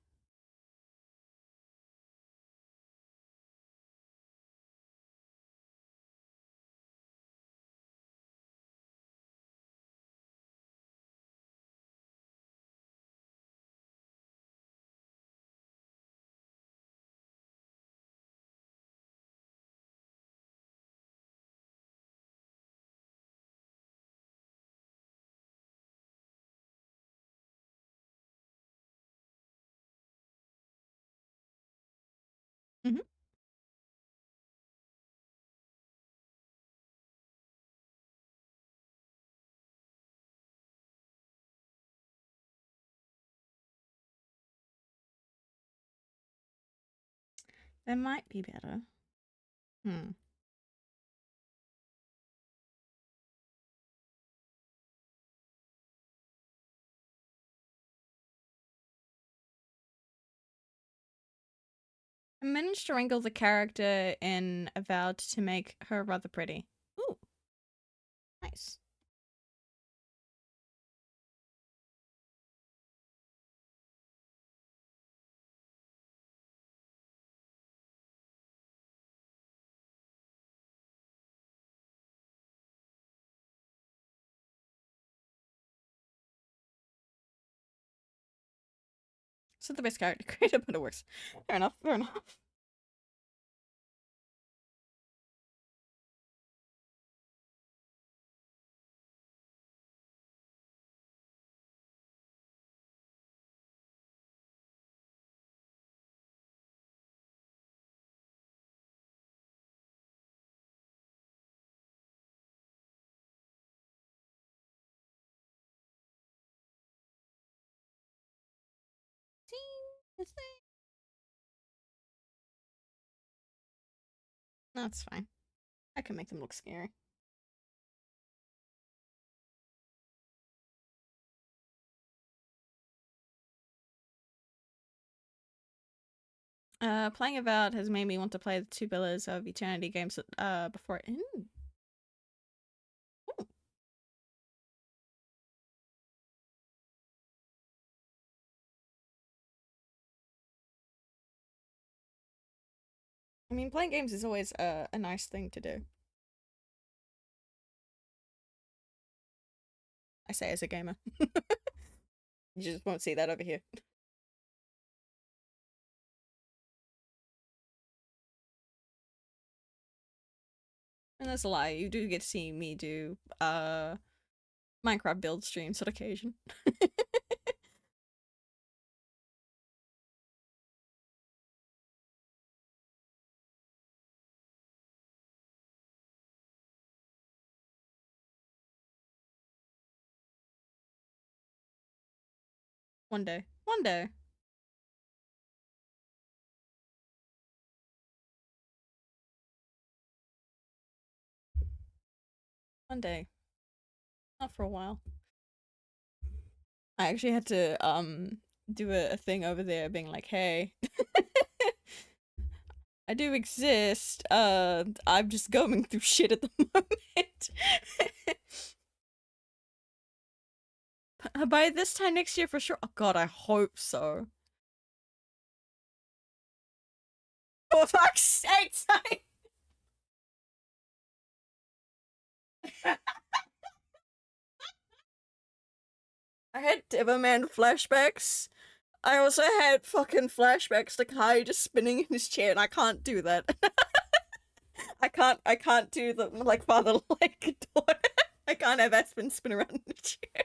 Mm-hmm. That might be better. Hmm. I managed to wrangle the character in Avowed to make her rather pretty. Ooh, nice. It's not the best character created, but it works. Fair enough, fair enough. No, it's fine. I can make them look scary. Playing Avowed has made me want to play the Two Pillars of Eternity games before it. Ooh. Ooh. I mean, playing games is always a nice thing to do. I say as a gamer. You just won't see that over here. And that's a lie. You do get to see me do Minecraft build streams on occasion. One day. One day. One day. Not for a while. I actually had to do a thing over there being like, hey, I do exist. I'm just going through shit at the moment. By this time next year for sure. Oh god, I hope so. For fuck's sake, I had Devilman flashbacks. I also had fucking flashbacks to Kai just spinning in his chair, and I can't do that. I can't do the like father like daughter. I can't have Aspen spin around in the chair.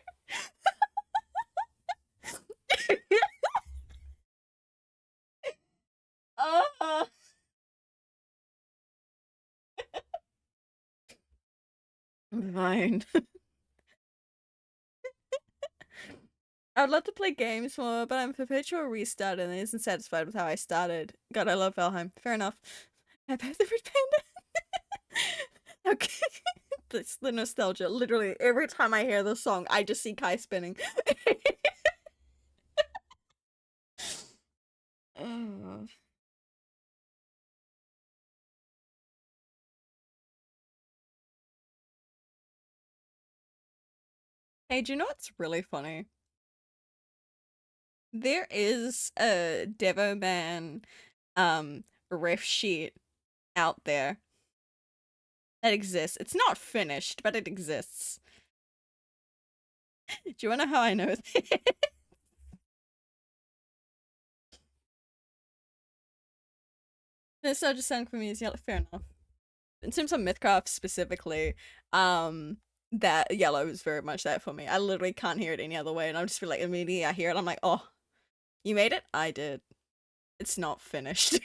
uh, Fine. I'd love to play games more, but I'm a perpetual restart and isn't satisfied with how I started. God, I love Valheim. Fair enough. I bet the Red Panda. Okay. It's the nostalgia. Literally, every time I hear the song, I just see Kai spinning. Oh. Hey, do you know what's really funny? There is a Devoman ref sheet out there that exists. It's not finished, but it exists. Do you wanna know how I know that? This so just sound for me is yellow. Fair enough. In terms of Mythcraft specifically, that yellow is very much that for me. I literally can't hear it any other way, and I'll just be like, immediately I hear it, I'm like, oh, you made it? I did. It's not finished.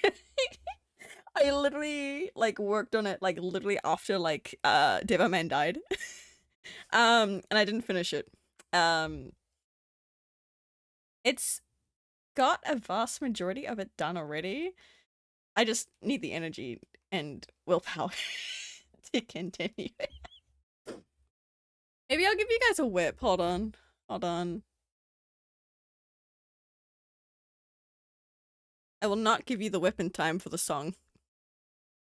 I literally like worked on it like literally after like Devaman died. And I didn't finish it. Um it's got a vast majority of it done already. I just need the energy and willpower to continue. Maybe I'll give you guys a whip. Hold on. Hold on. I will not give you the whip in time for the song.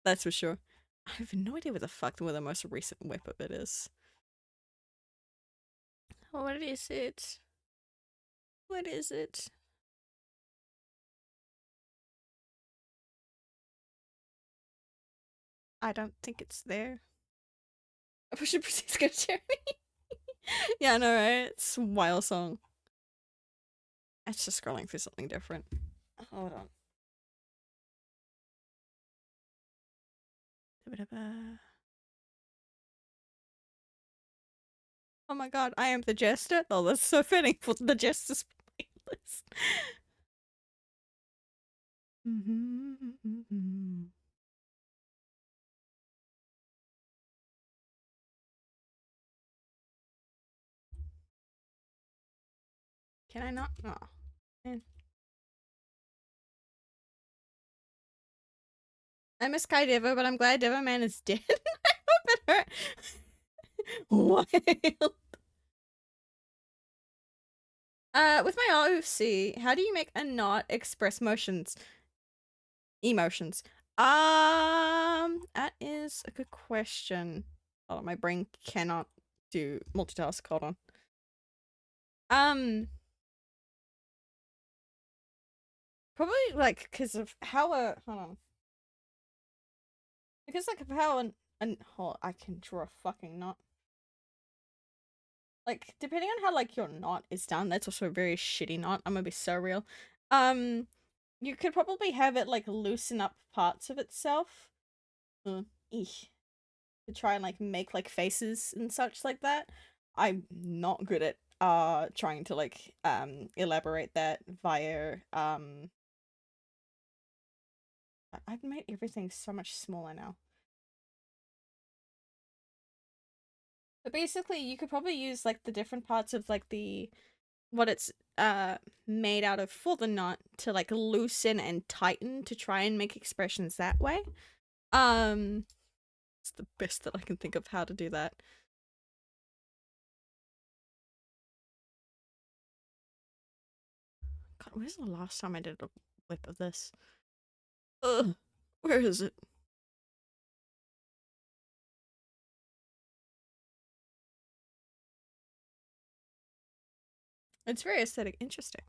That's for sure. I have no idea where the most recent whip of it is. What is it? What is it? I don't think it's there. I wish it was gonna share me. Yeah, I know, right? It's a wild song. It's just scrolling through something different. Hold on. Oh my god, I am the jester. Oh, that's so fitting for the jester's playlist. Can I not? Oh, man. I miss Kai Devo, but I'm glad Devo Man is dead. I hope it hurt. Wild. With my OC, how do you make a not express motions? Emotions. That is a good question. Oh, my brain cannot do multitask. Hold on. Probably like because of how hold on. Because like of how an oh, I can draw a fucking knot. Like depending on how like your knot is done, that's also a very shitty knot. I'm gonna be so real. You could probably have it like loosen up parts of itself. Eesh. To try and like make like faces and such like that. I'm not good at trying to like elaborate that via I've made everything so much smaller now. But basically you could probably use like the different parts of like the what it's made out of for the knot to like loosen and tighten to try and make expressions that way. It's the best that I can think of how to do that. God, where's the last time I did a whip of this? Ugh, where is it? It's very aesthetic, interesting.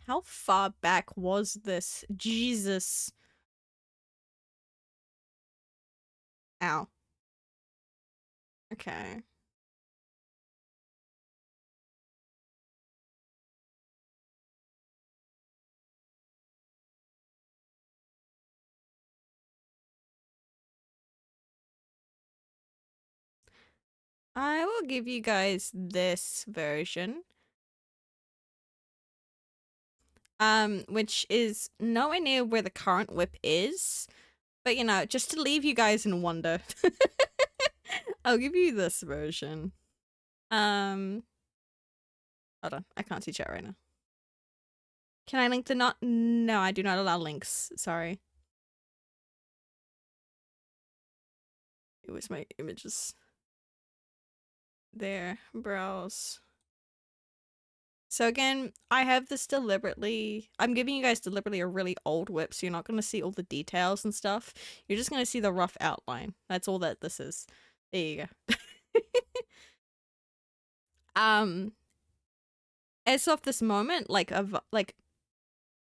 How far back was this? Jesus. Ow. Okay. I will give you guys this version. Which is nowhere near where the current whip is. But you know, just to leave you guys in wonder. I'll give you this version. Hold on, I can't see chat right now. Can I link the knot? No, I do not allow links. Sorry. It was my images. There, browse. So again, I have this deliberately, I'm giving you guys deliberately a really old whip, so you're not going to see all the details and stuff. You're just going to see the rough outline. That's all that this is. There you go. um, as of this moment, like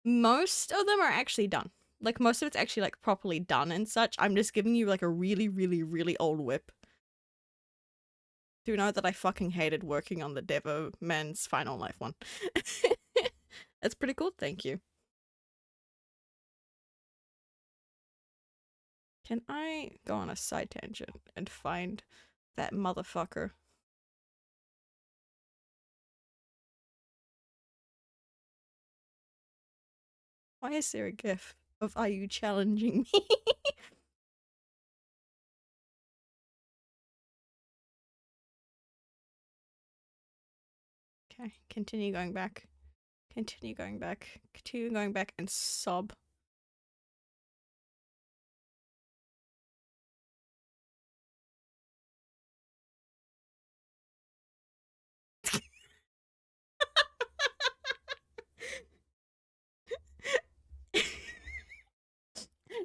most of them are actually done. Like most of it's actually like properly done and such. I'm just giving you like a really, really, really old whip. Do you know that I fucking hated working on the Devo Man's Final Life one? That's pretty cool, thank you. Can I go on a side tangent and find that motherfucker? Why is there a gif of are you challenging me? Okay, continue going back. Continue going back. Continue going back and sob.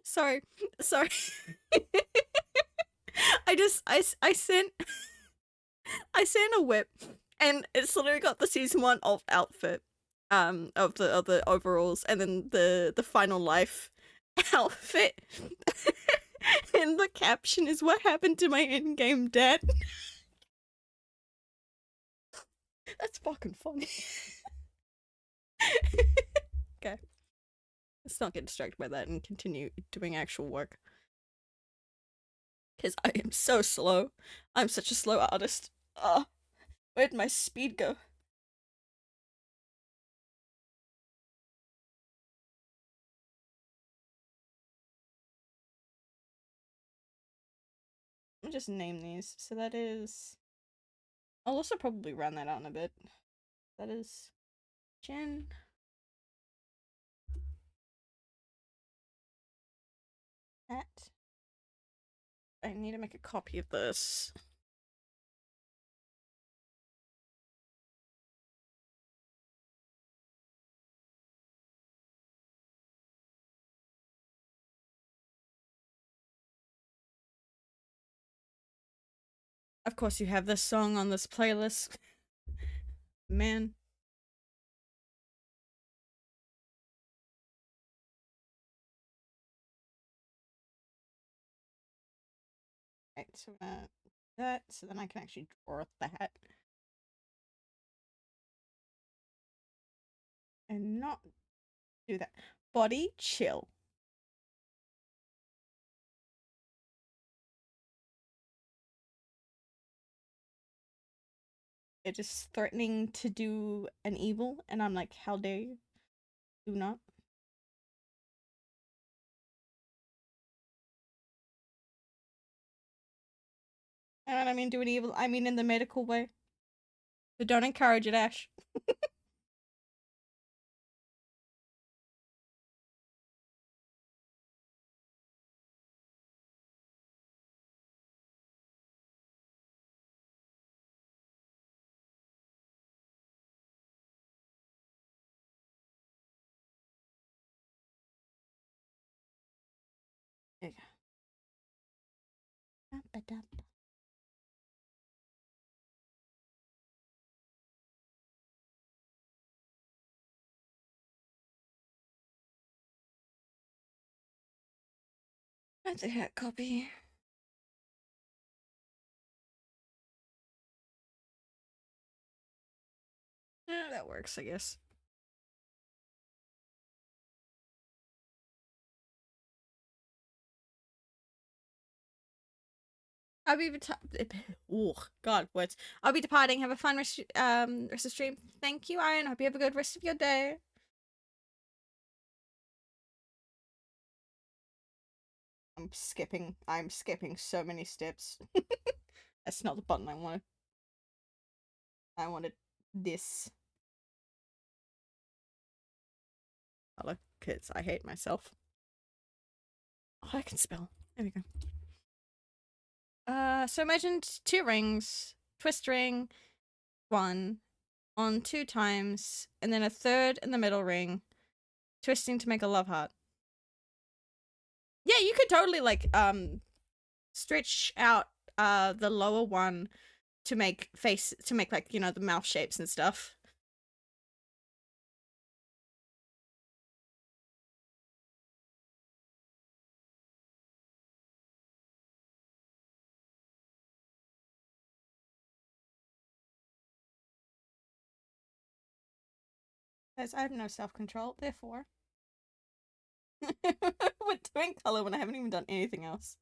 Sorry. Sorry. I sent a whip and it's literally got the season 1 of outfit of the overalls and then the final life outfit. And the caption is what happened to my in-game dad. That's fucking funny. Okay. Let's not get distracted by that and continue doing actual work. Because I am so slow. I'm such a slow artist. Where'd my speed go? Let me just name these. So that is... I'll also probably round that out in a bit. That is... Jen... At... I need to make a copy of this. Of course you have this song on this playlist. Man. Right, so that, so then I can actually draw that. And not do that. Body chill. It is threatening to do an evil, and I'm like, how dare you? Do not. And when I mean do an evil, I mean in the medical way. So don't encourage it, Ash. There you go. That's a hat copy. Yeah, that works, I guess. I'll be oh god, what? I'll be departing. Have a fun rest of stream. Thank you, Iron. Hope you have a good rest of your day. I'm skipping so many steps. That's not the button I wanted. I wanted this. Hello, kids. I hate myself. Oh, I can spell. There we go. So I mentioned 2 rings, twist ring, 1, on 2 times, and then a third in the middle ring, twisting to make a love heart. Yeah, you could totally like stretch out the lower one to make like, you know, the mouth shapes and stuff. Guys, I have no self-control, therefore we're doing color when I haven't even done anything else.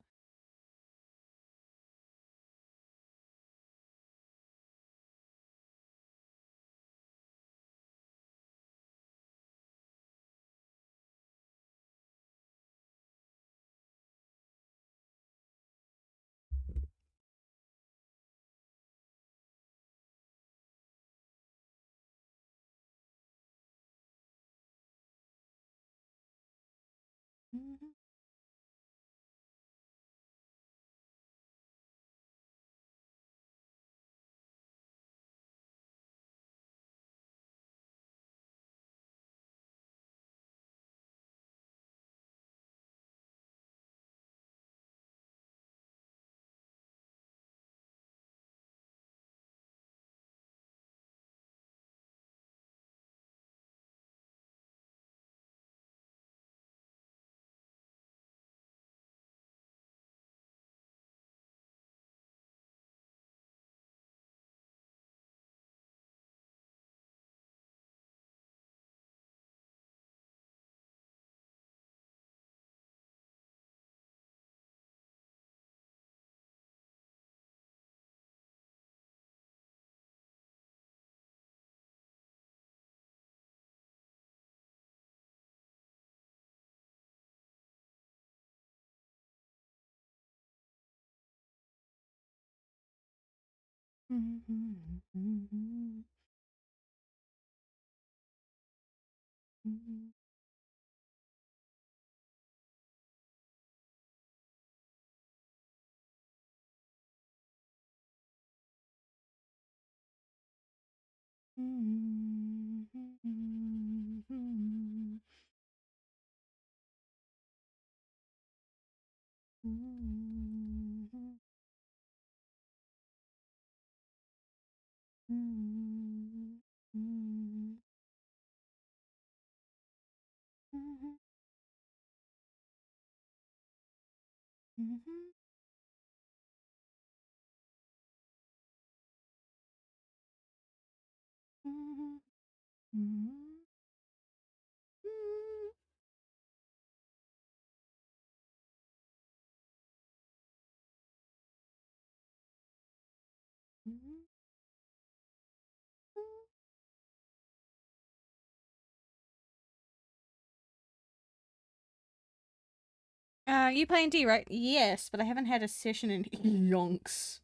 You playing D, right? Yes, but I haven't had a session in yonks.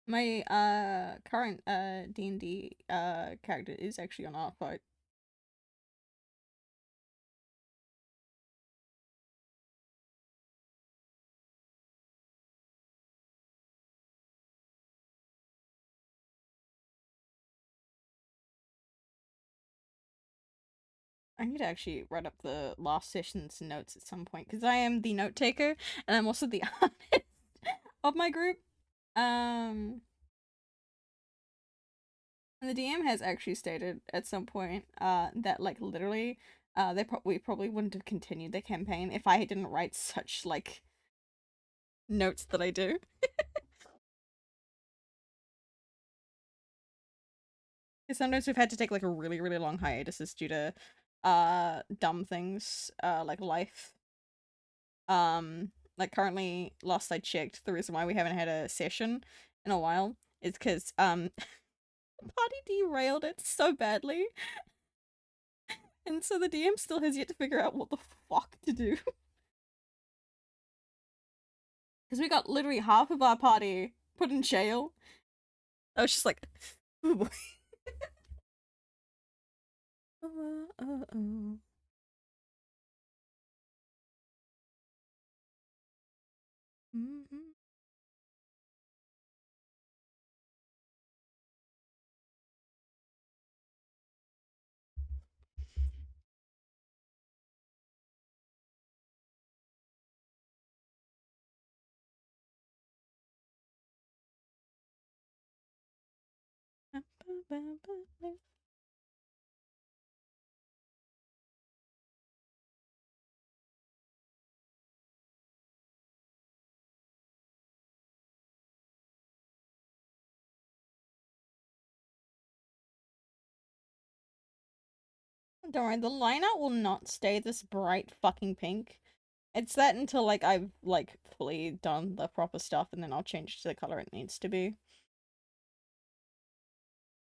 My current D&D character is actually on ARTFIGHT. I need to actually write up the last session's notes at some point, because I am the note taker and I'm also the artist of my group. And the DM has actually stated at some point that like literally we probably wouldn't have continued the campaign if I didn't write such like notes that I do. Because sometimes we've had to take like a really, really long hiatuses due to dumb things like life. Like currently, last I checked, the reason why we haven't had a session in a while is because party derailed it so badly. And so the DM still has yet to figure out what the fuck to do. Because we got literally half of our party put in jail. I was just like, oh boy. Don't worry, the line art will not stay this bright fucking pink. It's that until like I've like fully done the proper stuff, and then I'll change it to the color it needs to be.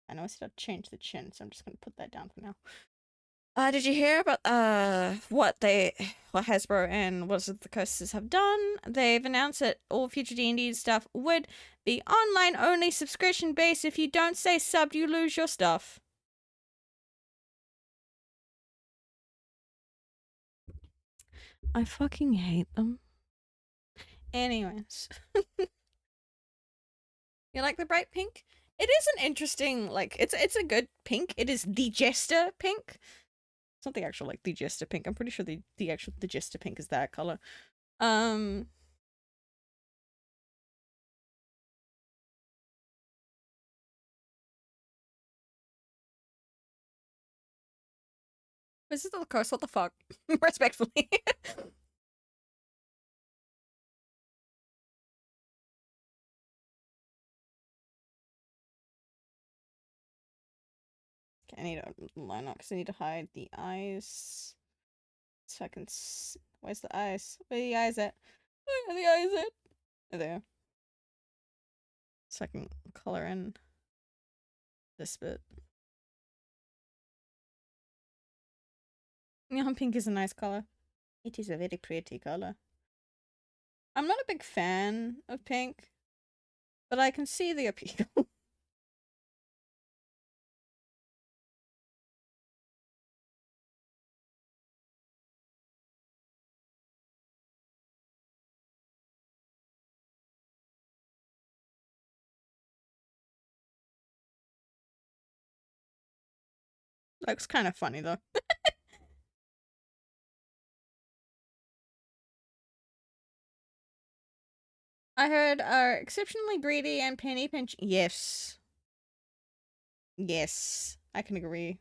I know I said I'd change the chin, so I'm just gonna put that down for now. Did you hear about what Hasbro and Wizards of the Coast have done? They've announced that all future D&D stuff would be online only, subscription based. If you don't stay subbed, you lose your stuff. I fucking hate them. Anyways. You like the bright pink? It is an interesting, like, it's a good pink. It is the Jester pink. It's not the actual, like, the Jester pink. I'm pretty sure the Jester pink is that color. This is the coast, what the fuck? Respectfully. Okay, I need to line up because I need to hide the eyes. So I can where's the eyes? Where are the eyes at? Where are the eyes at? Oh, there. So I can color in this bit. Neon pink is a nice color. It is a very pretty color. I'm not a big fan of pink, but I can see the appeal. Looks kind of funny though. I heard are exceptionally greedy and penny pinch. Yes. Yes. I can agree.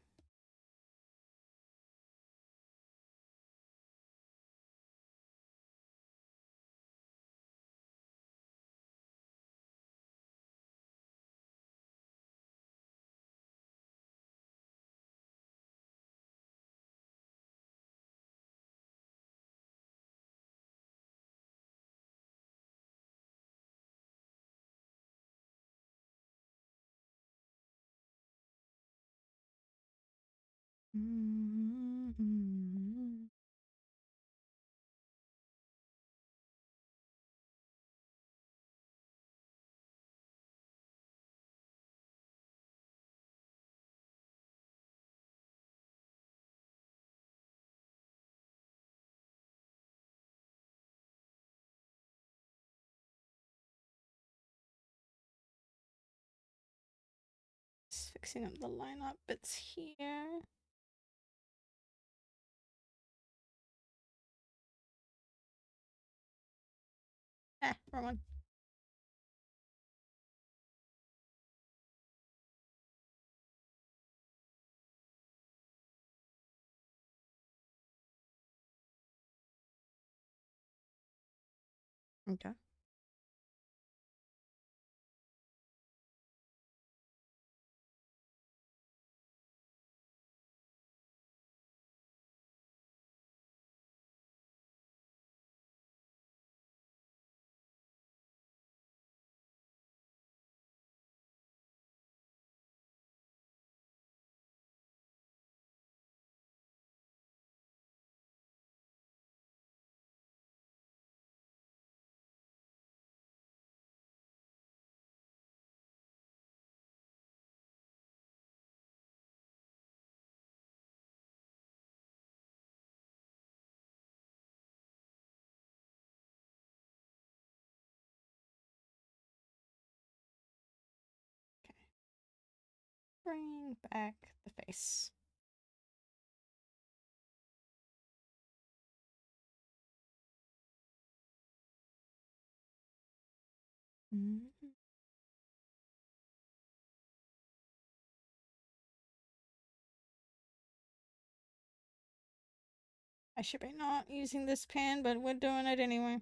Just fixing up the lineup bits here. Wrong one. Okay. Bring back the face. I should be not using this pen, but we're doing it anyway.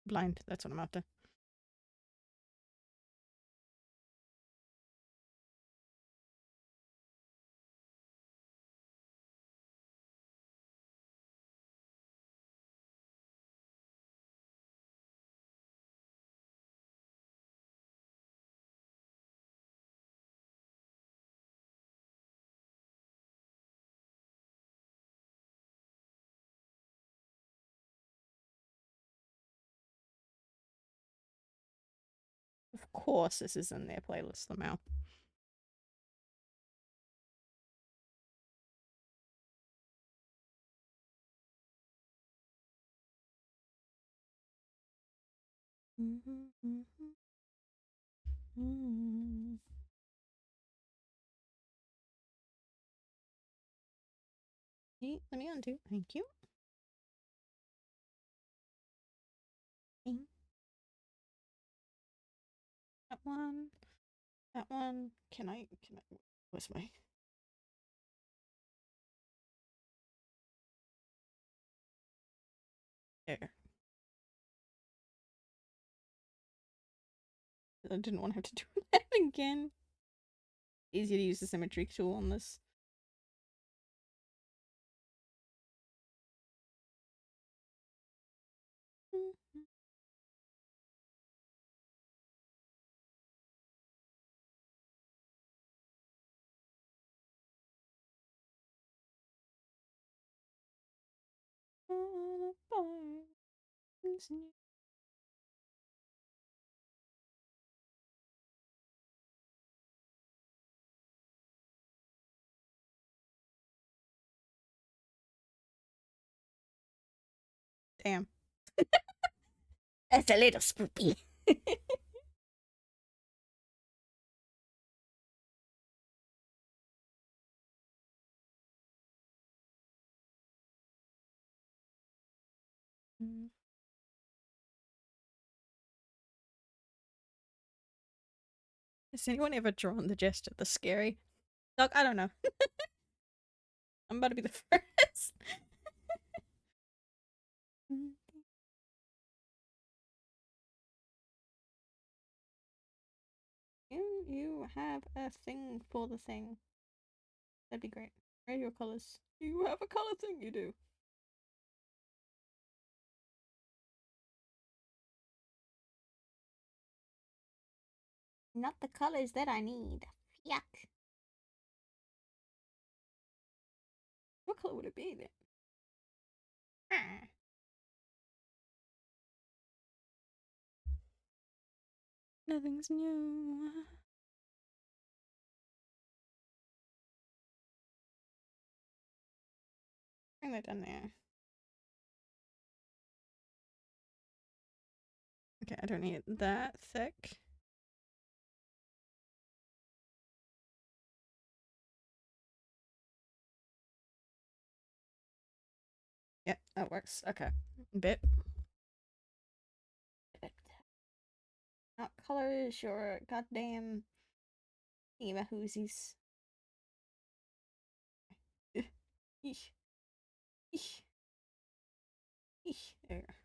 Blind, that's what I'm after. Of course this is in their playlist somehow. Hey, let me undo. Thank you. That one. That one. Can I where's my there? I didn't want to have to do that again. Easier to use the symmetry tool on this. Damn. That's a little spooky. Has anyone ever drawn the Jester the Scary? Doc, I don't know. I'm about to be the first. You have a thing for the thing. That'd be great. Where are your colors? You have a color thing, you do. Not the colors that I need. Yuck. What color would it be then? Ah. Nothing's new. Bring that down there. Okay, I don't need it that thick. Yep, that works. Okay. Bit. What color is your goddamn thingamahoozies? Eesh. Eesh. Eesh. There.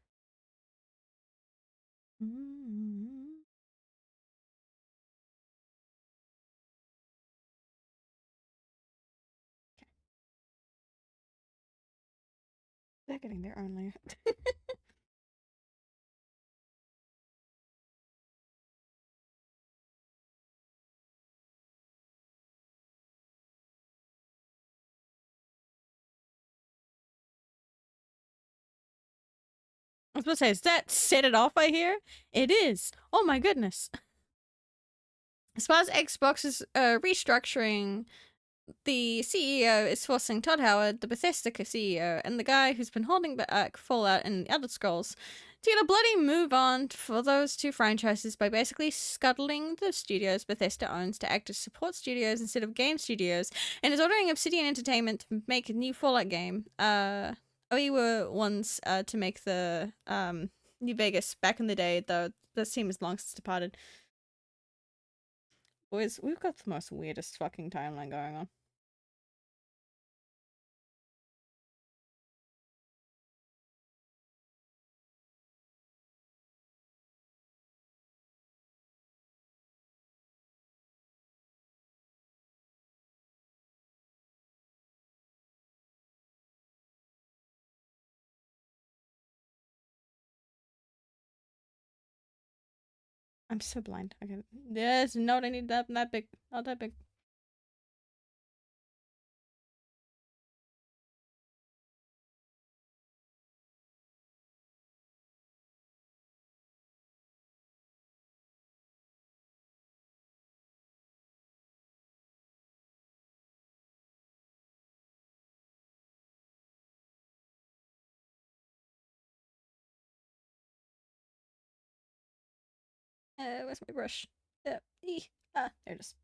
They're getting their own layer. I was supposed to say, is that set it off I hear? It is. Oh my goodness. As far as Xbox is restructuring, the CEO is forcing Todd Howard, the Bethesda CEO, and the guy who's been holding back Fallout and Elder Scrolls to get a bloody move on for those two franchises by basically scuttling the studios Bethesda owns to act as support studios instead of game studios, and is ordering Obsidian Entertainment to make a new Fallout game. We were ones to make the New Vegas back in the day, though this team has long since departed. Boys, we've got the most weirdest fucking timeline going on. I'm so blind. Okay. Yes, no, I need that big. Not that big. Where's my brush? There it is.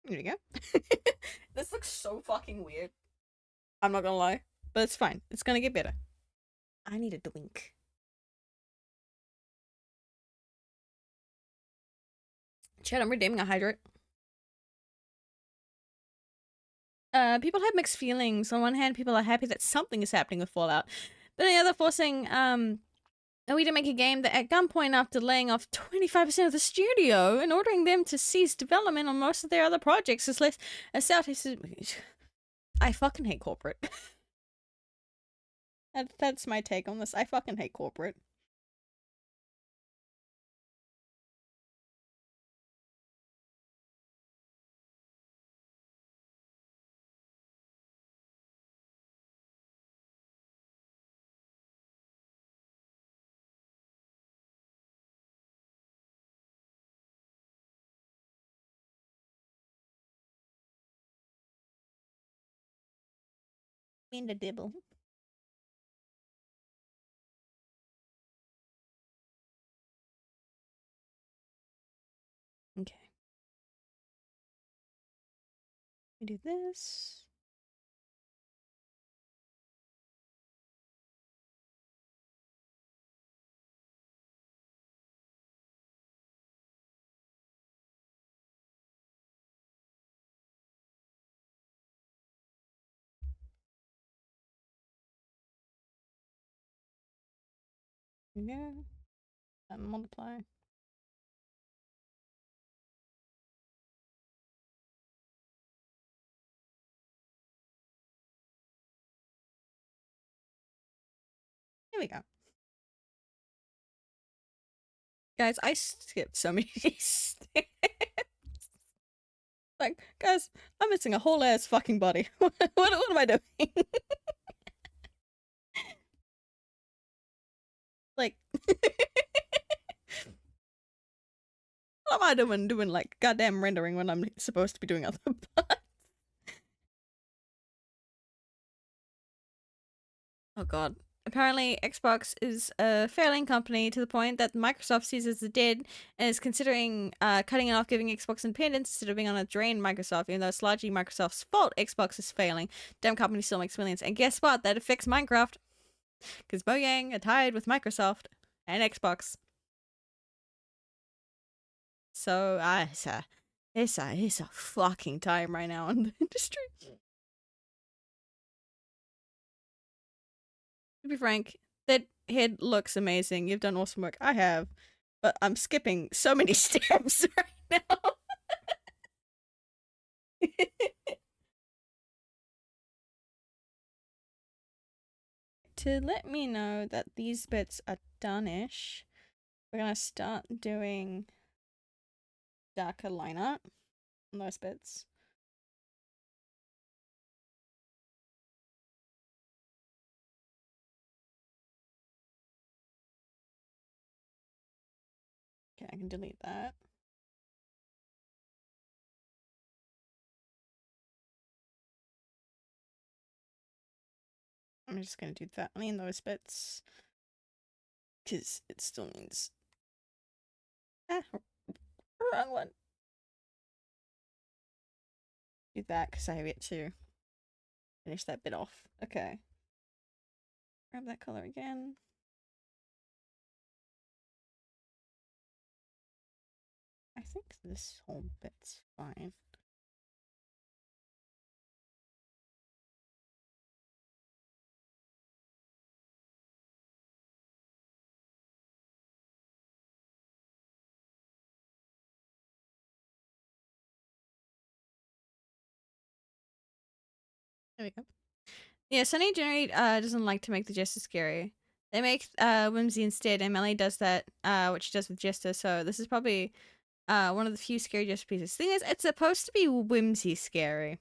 There you go. This looks so fucking weird. I'm not gonna lie. But it's fine. It's gonna get better. I need a drink. Chat, I'm redeeming a hydrate. People have mixed feelings. On one hand, people are happy that something is happening with Fallout. But on the other, forcing we to make a game that at gunpoint after laying off 25% of the studio and ordering them to cease development on most of their other projects is less a South. I fucking hate corporate. That's my take on this. I fucking hate corporate. Mean the dibble. Okay. We do this. Yeah. And multiply. Here we go. Guys, I skipped so many steps. Like, guys, I'm missing a whole ass fucking body. what am I doing? Like, what am I doing like goddamn rendering when I'm supposed to be doing other parts? Oh god. Apparently, Xbox is a failing company to the point that Microsoft sees as dead and is considering cutting it off, giving Xbox independence instead of being on a drain Microsoft, even though it's largely Microsoft's fault Xbox is failing. Damn company still makes millions. And guess what? That affects Minecraft. Because Mojang are tied with Microsoft and Xbox. So, it's a fucking time right now in the industry. To be frank, that head looks amazing. You've done awesome work. I have. But I'm skipping so many steps right now. To let me know that these bits are done-ish, we're gonna start doing darker line art on those bits. Okay, I can delete that. I'm just gonna do that only in those bits. Because it still means... Ah, wrong one. Do that because I have yet to finish that bit off. Okay. Grab that color again. I think this whole bit's fine. There we go. Yeah, Sunny generally doesn't like to make the Jester scary. They make Whimsy instead, and Melly does that, what she does with Jester, so this is probably one of the few scary Jester pieces. Thing is, it's supposed to be Whimsy scary.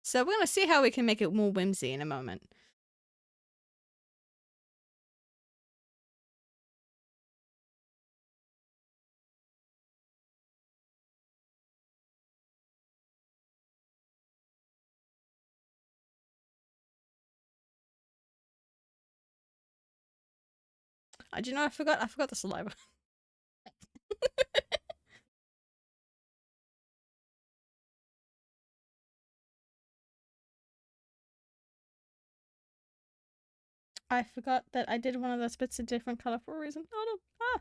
So we're gonna see how we can make it more Whimsy in a moment. Do you know, I forgot the saliva. I forgot that I did one of those bits a different color for a reason. Oh no! Ah!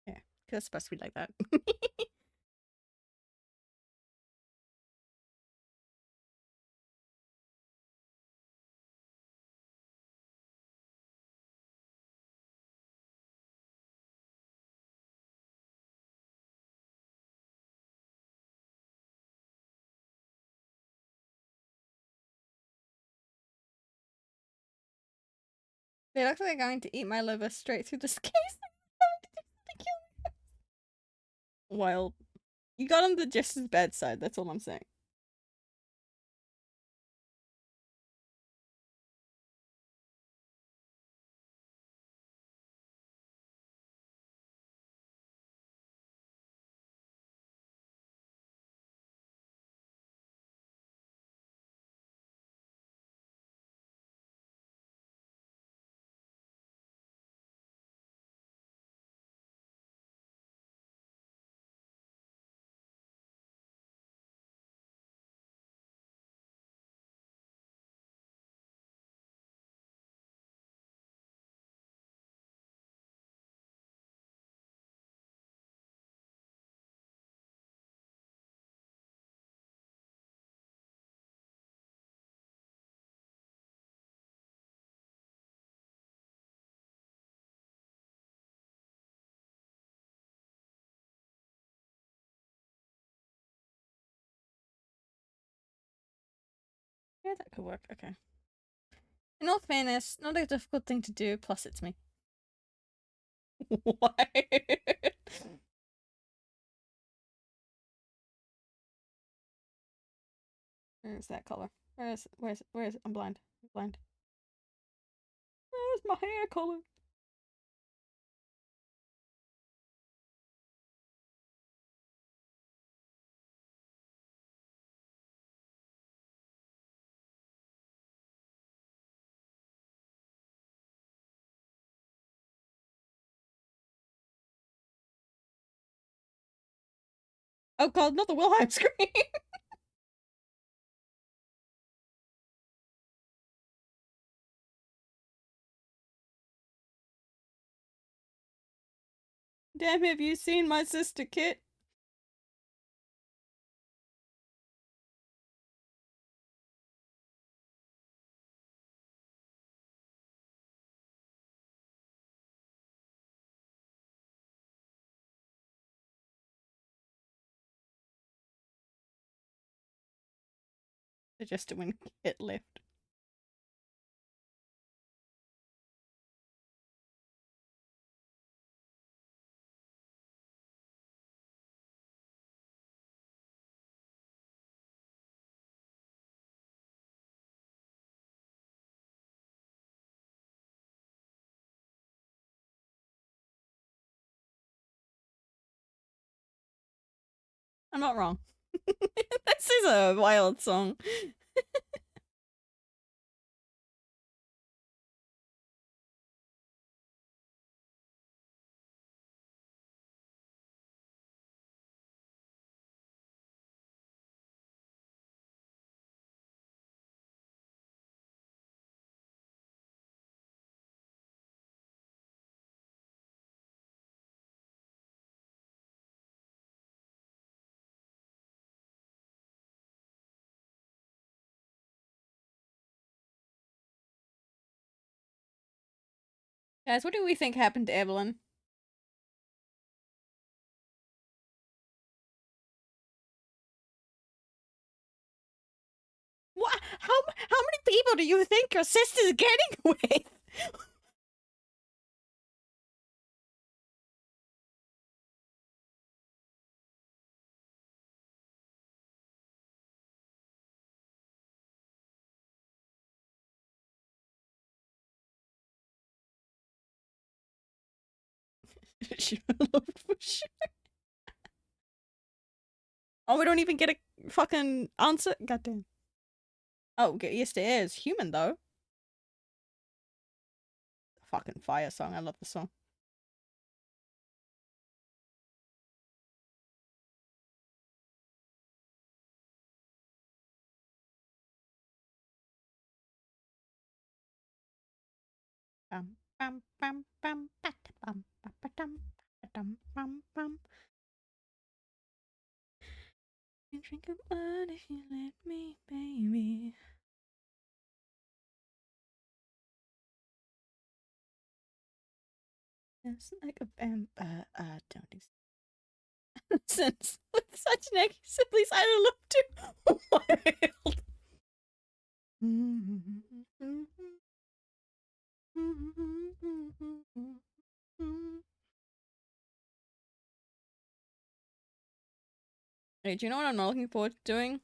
Yeah, because it's supposed to be like that. They look like they're going to eat my liver straight through this case. Wild. You got on the Jester's bad side, that's all I'm saying. Yeah, that could work. Okay. In all fairness, not a difficult thing to do, plus it's me. Why? Where's that color? Where's I'm blind. I'm blind. Where's my hair color? Oh god, not the Wilhelm scream! Damn, have you seen my sister Kit? Just when Kit left. I'm not wrong. This is a wild song. Guys, what do we think happened to Evelyn? What? How many people do you think your sister's getting with? For sure. Oh, we don't even get a fucking answer. Goddamn. Oh, okay, yes, there is. Human though. Fucking fire song. I love the song. Bum bum bum bum bum bum bum bum bum. Drink of blood if you let me, baby. It's like a vampire. Don't exist. With such necky siblings, I look too wild. Hey, do you know what I'm not looking forward to doing?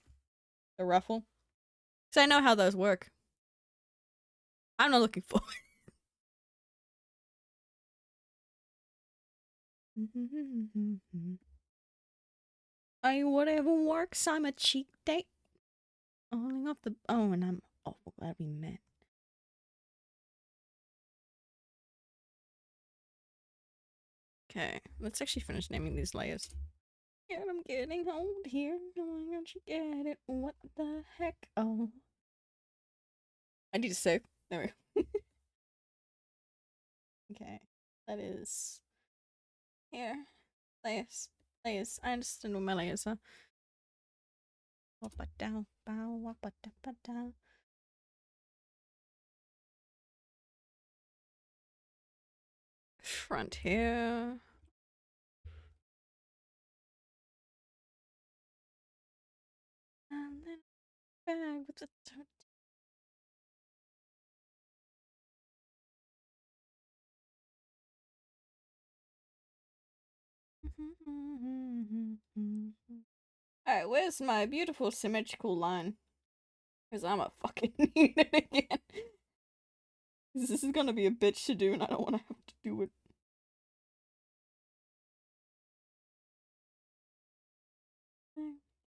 The ruffle. Because I know how those work. I'm not looking forward. I whatever works, I'm a cheap date. Falling off the and I'm awful glad we met. Okay, let's actually finish naming these layers. And I'm getting old here. Don't you get it? What the heck? Oh. I need to save. There we go. Okay. That is here. Layers. Layers. I understand what my layers are. Front here. And then bag with the Alright, where's my beautiful symmetrical line? Because I'm a fucking need it again. This is gonna be a bitch to do and I don't want to have to do it.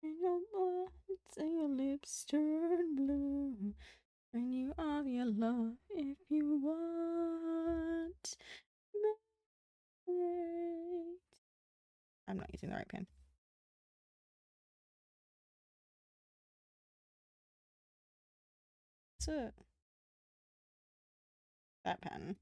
Your blood and your lips turn blue when you are your love if you want. I'm not using the right pen. What's it? That pen.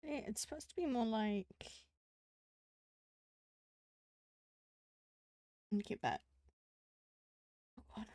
It's supposed to be more like... Let me get that. Oh god.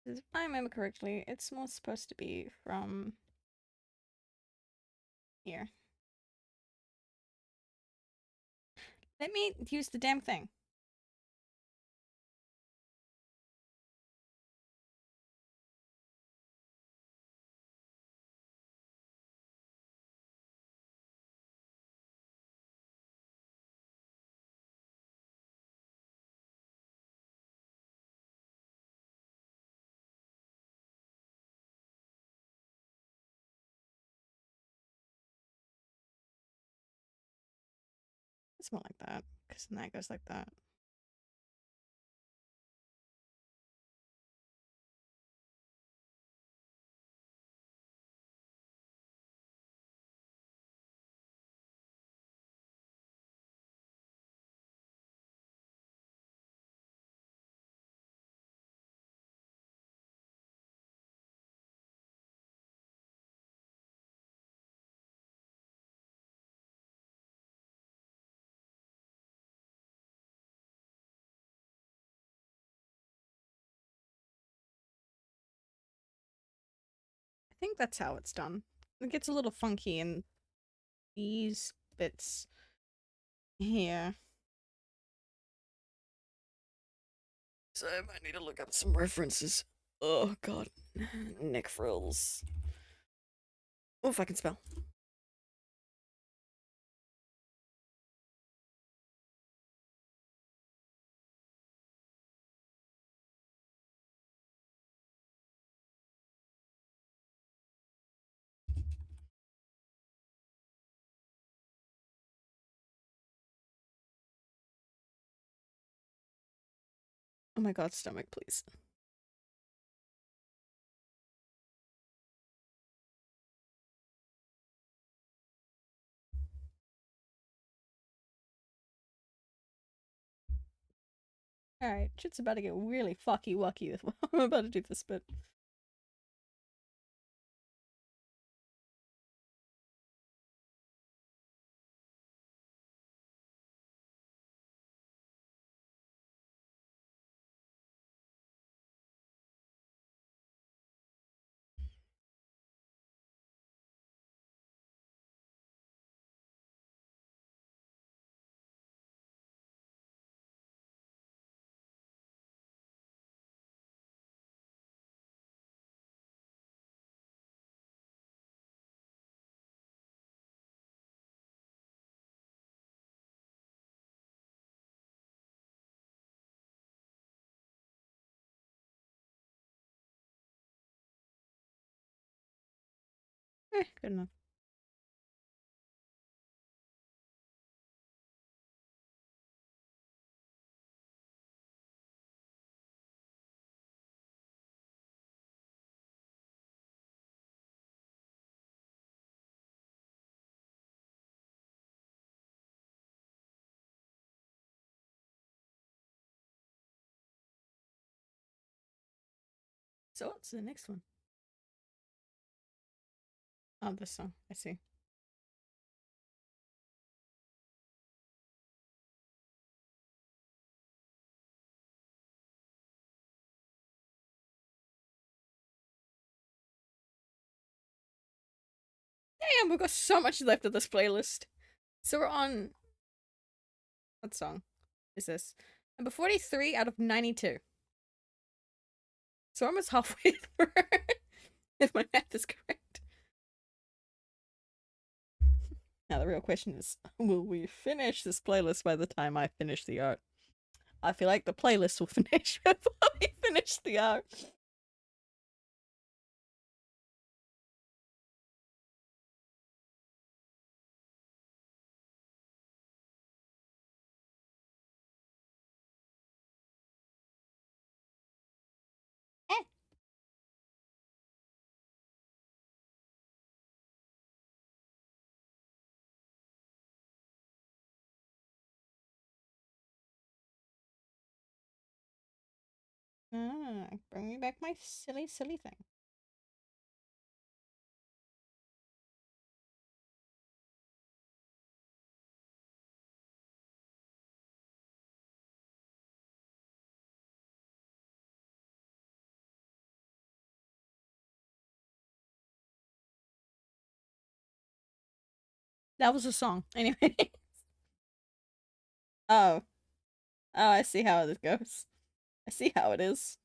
If I remember correctly, it's more supposed to be from here. Let me use the damn thing. It's more like that, because then that goes like that. I think that's how it's done. It gets a little funky in these bits here. So I might need to look up some references. Oh god. Neck frills. Oh, if I can spell. Oh my god, stomach, please. Alright, shit's about to get really fucky wucky with what I'm about to do this bit. Good enough. So what's the next one? Oh, this song. I see. Damn, we've got so much left of this playlist. So we're on... What song is this? Number 43 out of 92. So we're almost halfway through, if my math is correct. Now the real question is, will we finish this playlist by the time I finish the art? I feel like the playlist will finish before we finish the art. Ah, bring me back my silly, silly thing. That was a song. Anyway. Oh. Oh, I see how this goes. I see how it is.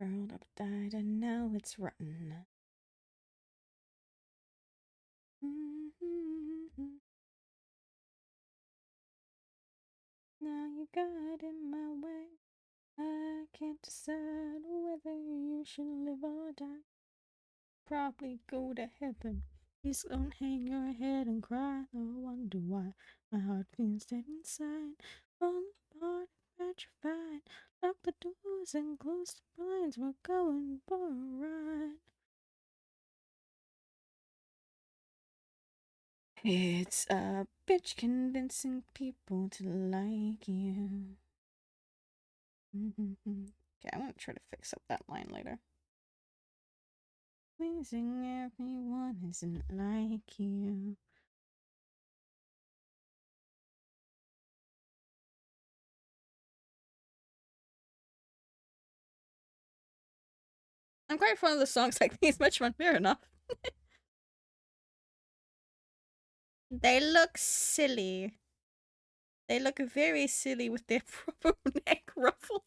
World up died and now it's rotten. Now you got in my way. I can't decide whether you should live or die. Probably go to heaven. Please don't hang your head and cry or wonder why my heart feels dead inside. Falling apart, petrified. Lock the doors and close the blinds. We're going for a ride. It's a bitch convincing people to like you. Okay, I want to try to fix up that line later. Pleasing everyone isn't like you. I'm quite fond of the songs like these, much fun, fair enough. They look silly. They look very silly with their proper neck ruffle.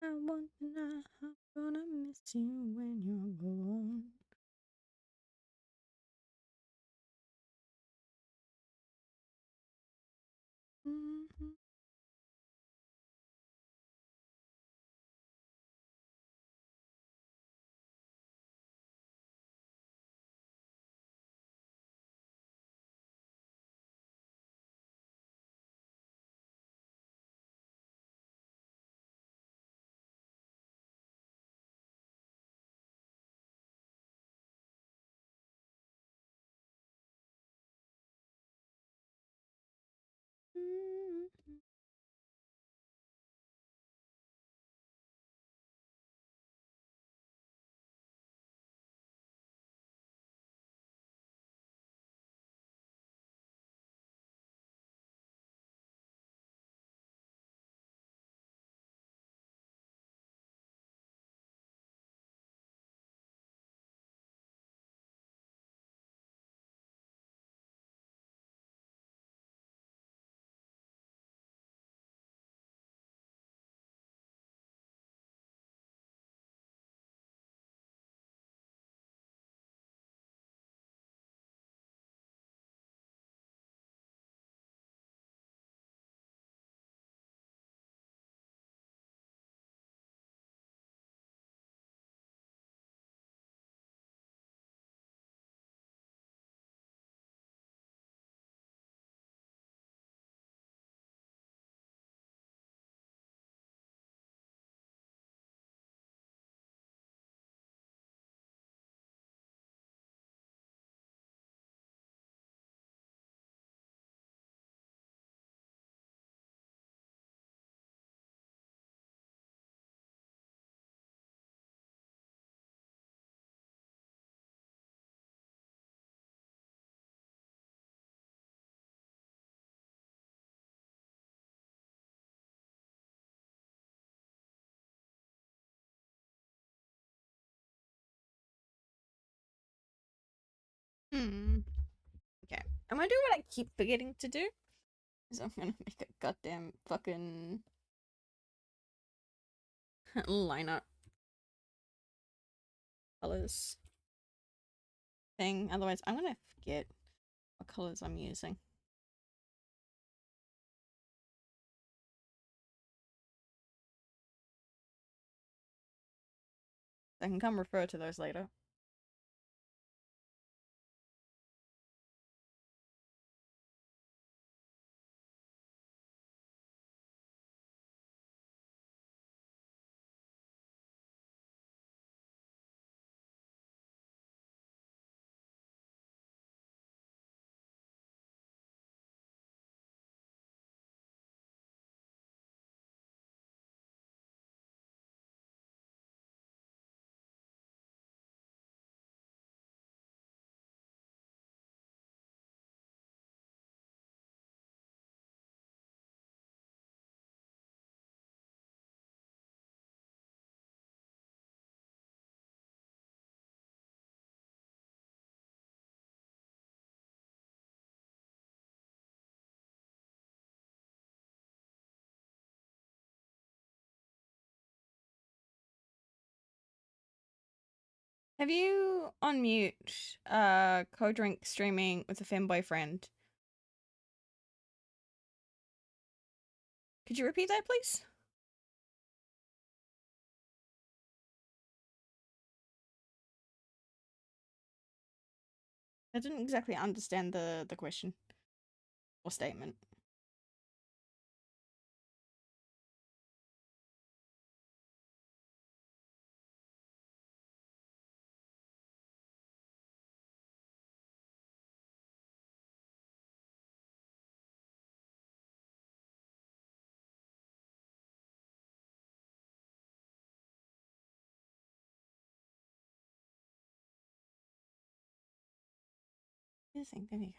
I wonder how I'm gonna miss you when you're gone. Okay. I'm gonna do what I keep forgetting to do. Is I'm gonna make a goddamn fucking lineup colors thing. Otherwise, I'm gonna forget what colors I'm using. I can come refer to those later. Have you on mute co-drink streaming with a femboyfriend? Could you repeat that, please? I didn't exactly understand the question or statement. There you go.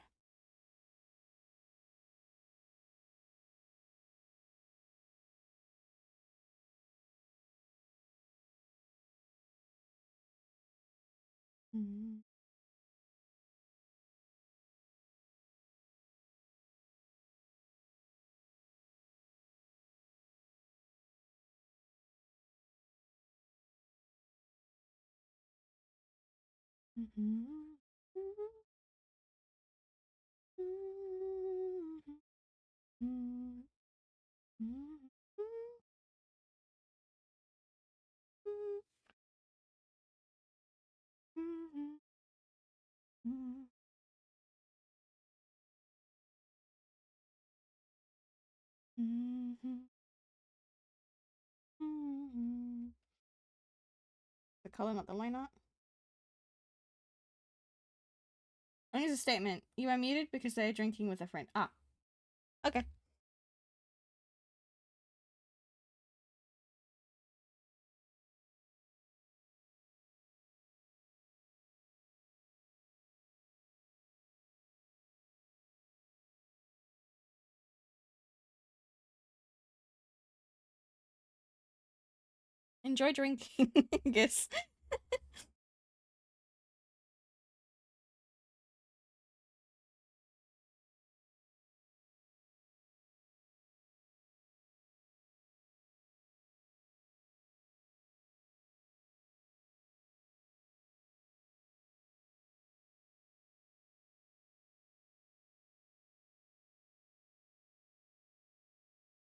Mm-hmm. Mm-hmm. The color, not the line art. Only a statement. You are muted because they are drinking with a friend. Ah. Okay. Enjoy drinking, I guess.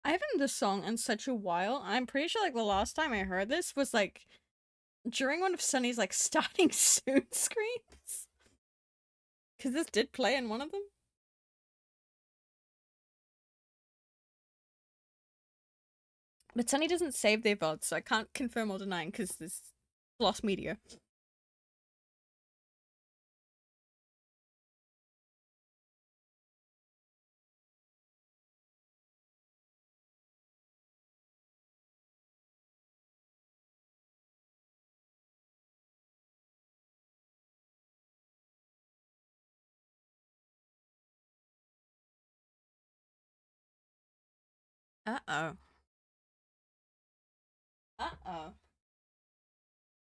I haven't heard this song in such a while. I'm pretty sure like the last time I heard this was like during one of Sunny's like starting soon screams. Because this did play in one of them. But Sunny doesn't save their VODs, so I can't confirm or deny because this lost media. Uh-oh. Uh-oh.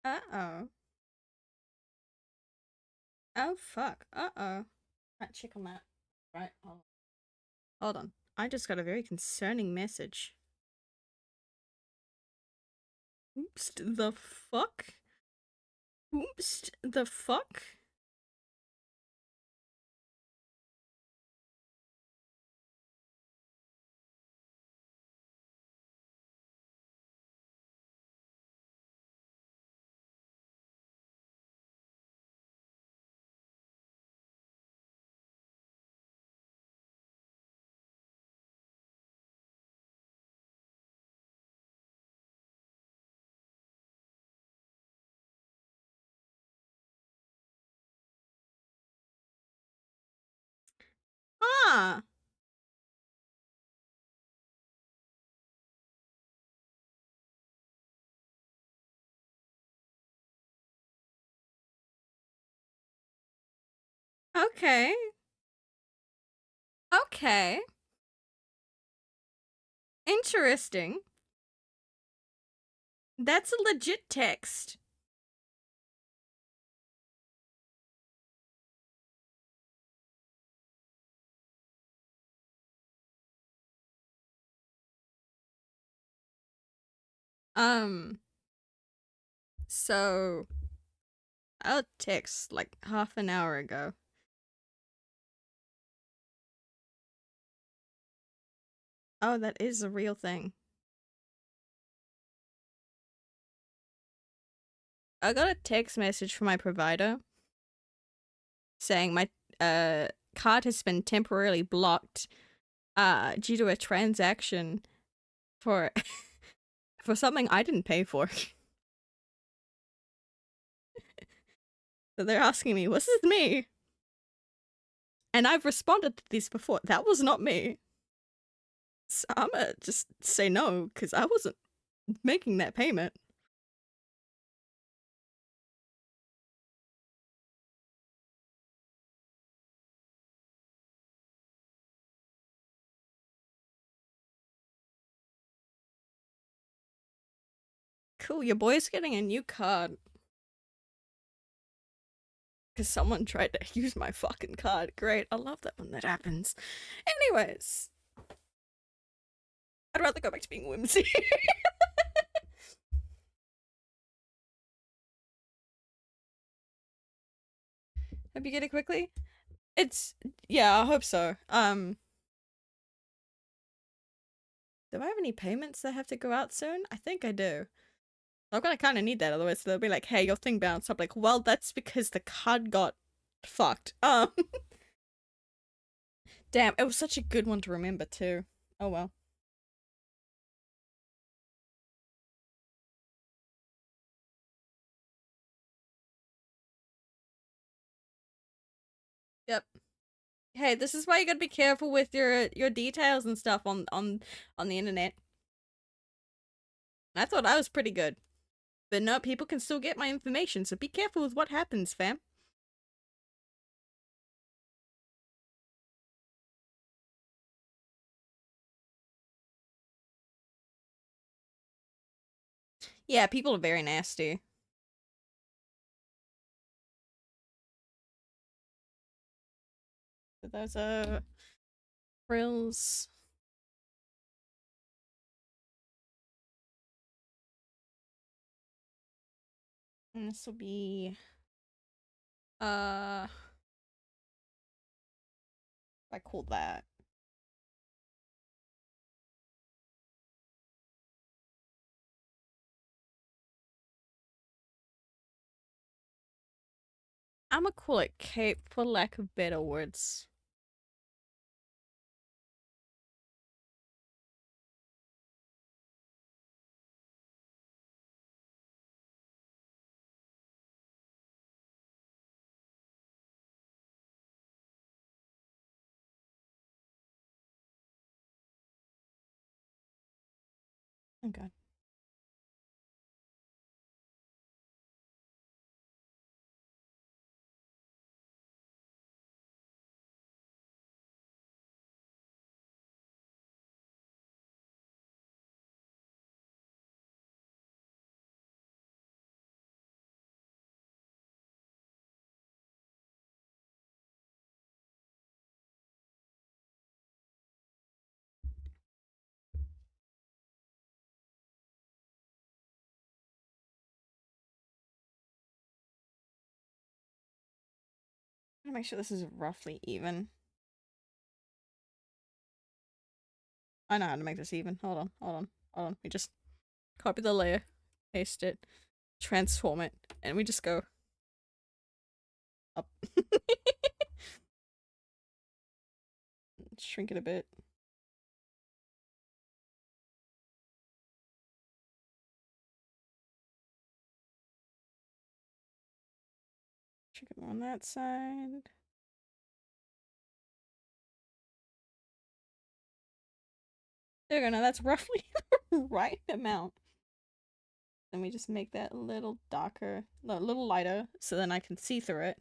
Uh-oh. Oh, fuck. Uh-oh. Right, check on that. Right, hold on. I just got a very concerning message. Oops, the fuck? Oops, the fuck? Huh. Okay. Okay. Interesting. That's a legit text. Um, so I'll text like half an hour ago. Oh, that is a real thing. I got a text message from my provider saying my card has been temporarily blocked due to a transaction for for something I didn't pay for. So they're asking me, was this me? And I've responded to these before. That was not me. So I'm gonna just say no, because I wasn't making that payment. Cool, your boy's getting a new card. Because someone tried to use my fucking card. Great, I love that when that happens. Anyways, I'd rather go back to being whimsy. Hope you get it quickly. It's yeah, I hope so. Do I have any payments that have to go out soon? I think I do. I'm gonna kind of need that, otherwise they'll be like, "Hey, your thing bounced." I'm like, "Well, that's because the card got fucked." Damn, it was such a good one to remember too. Oh well. Yep. Hey, this is why you gotta be careful with your details and stuff on the internet. I thought I was pretty good, but no, people can still get my information, so be careful with what happens, fam. Yeah, people are very nasty. So those are frills. And this will be uh I call that. I'ma call it cape for lack of better words. Oh god. I'm gonna make sure this is roughly even. I know how to make this even. Hold on, hold on, hold on. We just copy the layer, paste it, transform it, and we just go up. Shrink it a bit. Shrink it more on that side. There you go. Now that's roughly the right amount. Let me just make that a little darker, a little lighter, so then I can see through it.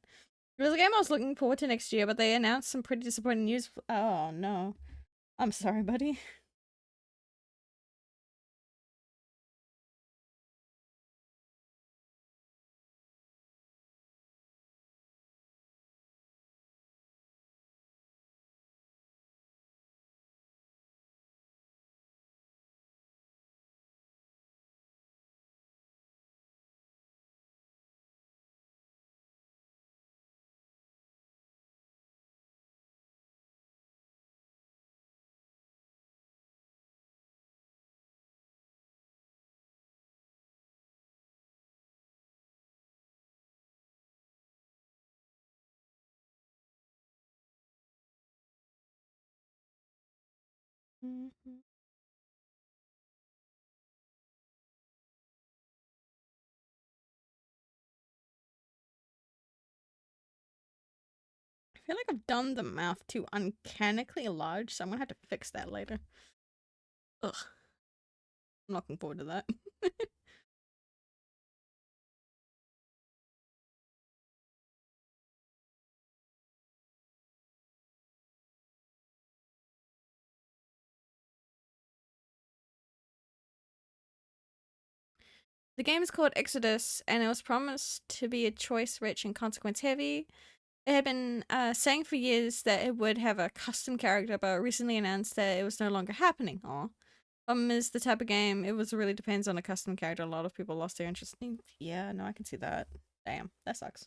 It was a game I was looking forward to next year, but they announced some pretty disappointing news. Oh no. I'm sorry, buddy. Mhm. I feel like I've done the mouth too uncanny large, so I'm gonna have to fix that later. Ugh. I'm looking forward to that. The game is called Exodus, and it was promised to be a choice rich and consequence heavy. It had been saying for years that it would have a custom character, but recently announced that it was no longer happening. Aw. Is the type of game it was really depends on a custom character. A lot of people lost their interest in. Yeah, no, I can see that. Damn, that sucks.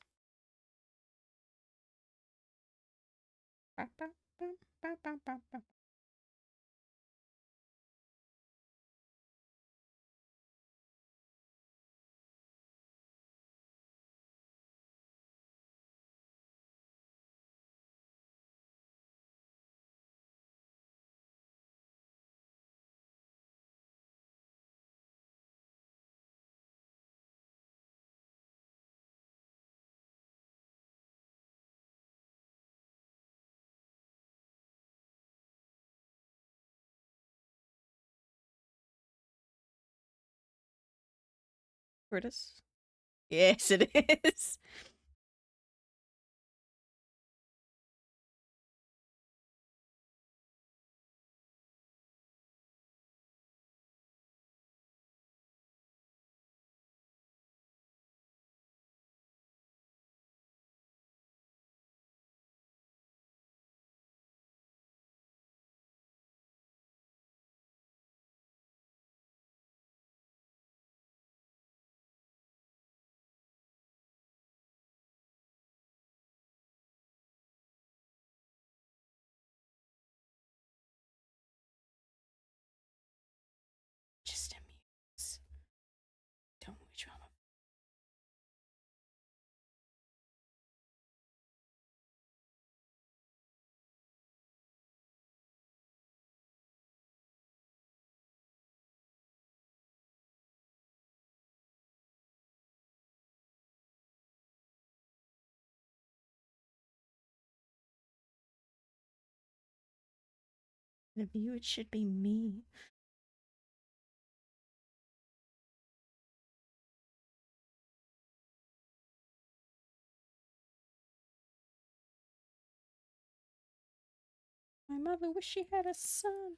Brutus. Yes, it is. Just amuse. Don't we drama? The view, it should be me. My mother wished she had a son.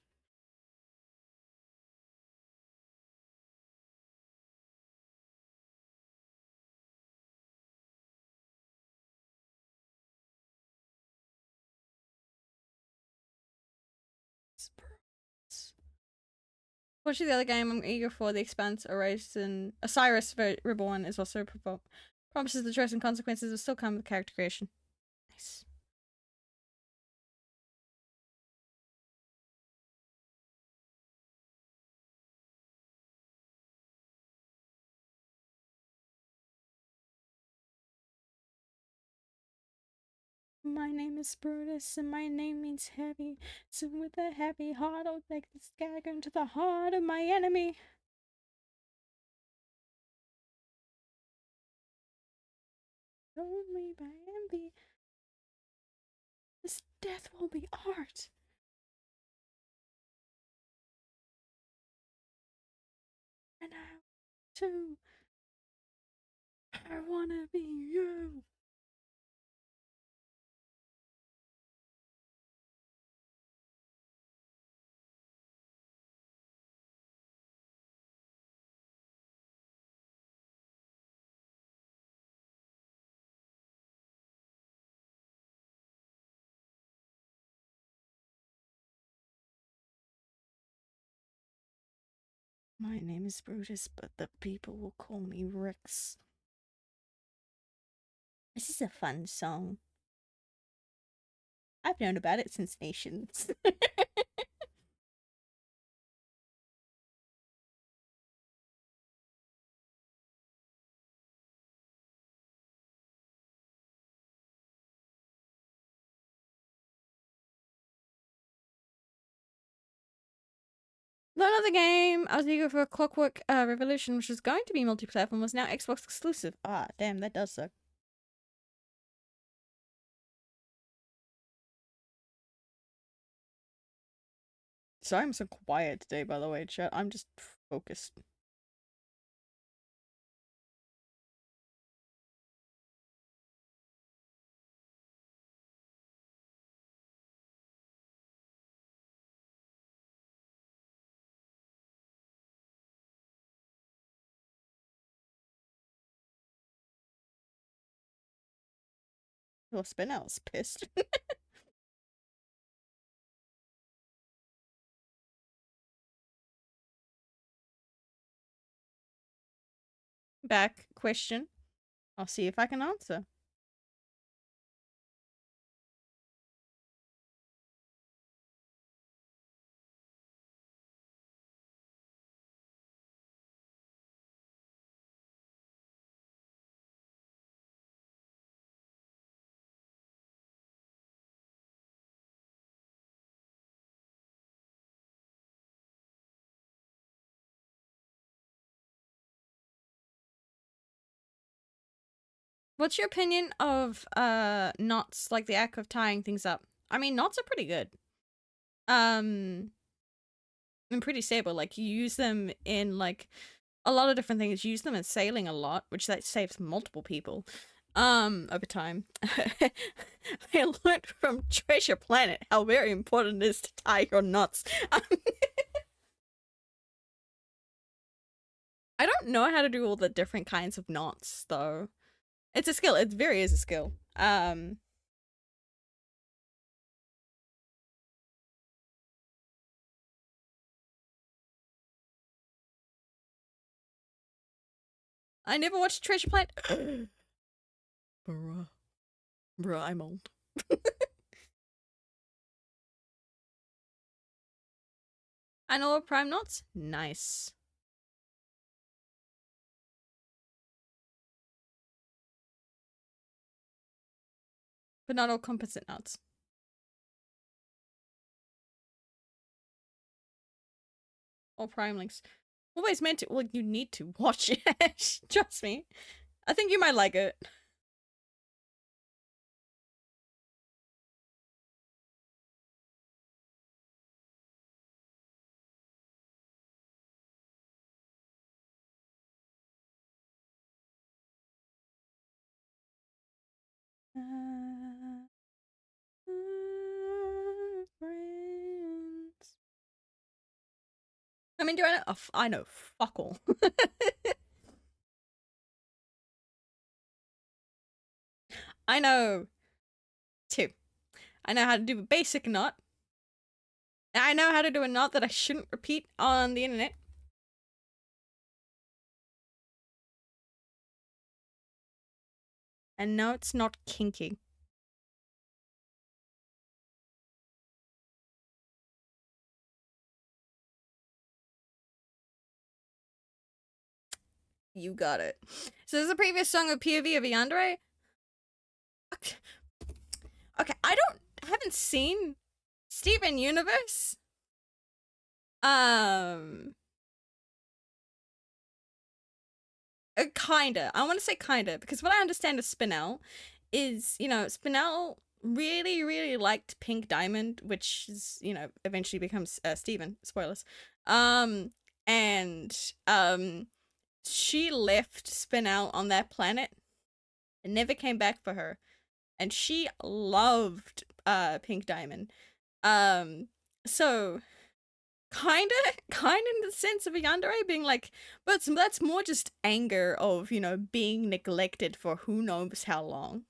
Fortunately, the other game I'm eager for, The Expanse, Osiris Reborn, is also promises the choice and consequences will still come with character creation. Nice. My name is Brutus, and my name means heavy. So with a heavy heart, I'll take this dagger into the heart of my enemy. Only by envy, this death will be art. too. I wanna be you. My name is Brutus, but the people will call me Rex. This is a fun song. I've known about it since Nations. Another game I was eager for Clockwork Revolution, which was going to be multi-platform, was now Xbox exclusive. Ah, damn, that does suck. Sorry I'm so quiet today, by the way, chat. I'm just focused. Well, Spinel's pissed. Back question. I'll see if I can answer. What's your opinion of knots, like the act of tying things up? I mean, knots are pretty good. And pretty stable. Like, you use them in, like, a lot of different things. You use them in sailing a lot, which that saves multiple people over time. I learned from Treasure Planet how very important it is to tie your knots. I don't know how to do all the different kinds of knots, though. It's a skill. It very is a skill. I never watched Treasure Planet. Bruh. Bruh, I'm old. I know prime knots. Nice. But not all composite knots. Or prime links. Always meant to. Well, you need to watch it. Trust me. I think you might like it. Friends. I mean, do I know? Oh, I know fuck all. I know two. I know how to do a basic knot. I know how to do a knot that I shouldn't repeat on the internet. And no, it's not kinky. You got it. So there's a previous song of POV of Yandere. Okay, I haven't seen Steven Universe. Kinda. I want to say kinda, because what I understand of Spinel is, you know, Spinel really, really liked Pink Diamond, which is, you know, eventually becomes Steven. Spoilers. And she left Spinel on that planet and never came back for her. And she loved Pink Diamond. Um, so kind in the sense of a yandere being like, but that's more just anger of, you know, being neglected for who knows how long.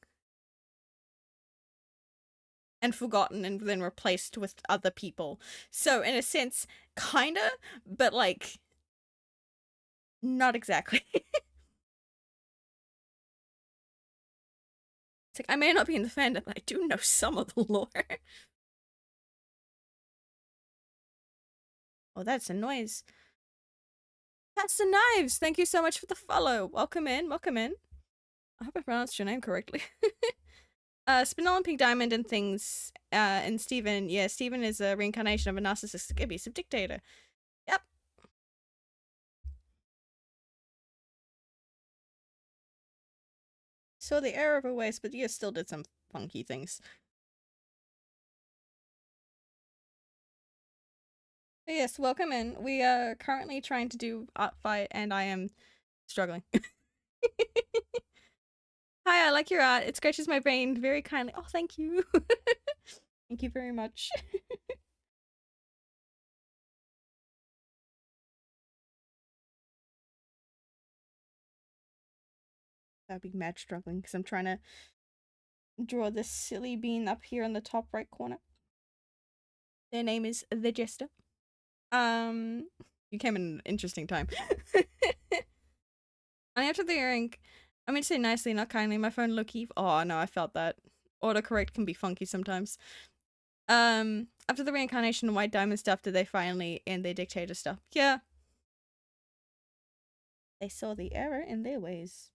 And forgotten and then replaced with other people. So in a sense, kinda, but like not exactly. It's like I may not be in the fandom, but I do know some of the lore. Oh, that's a noise. That's the knives. Thank you so much for the follow. Welcome in, welcome in. I hope I pronounced your name correctly. Spinel and Pink Diamond and things, and Steven. Yeah, Steven is a reincarnation of a narcissistic abusive dictator. Yep. So the error of her ways, but yeah, still did some funky things. But yes, welcome in. We are currently trying to do art fight, and I am struggling. Hi, I like your art. It scratches my brain very kindly. Oh, thank you. Thank you very much. I'd be mad struggling because I'm trying to draw this silly bean up here in the top right corner. Their name is The Jester. You came in an interesting time. After the earring, I mean to say nicely, not kindly. My phone look evil. Oh no, I felt that. Autocorrect can be funky sometimes. After the reincarnation and white diamond stuff, did they finally end their dictator stuff? Yeah. They saw the error in their ways.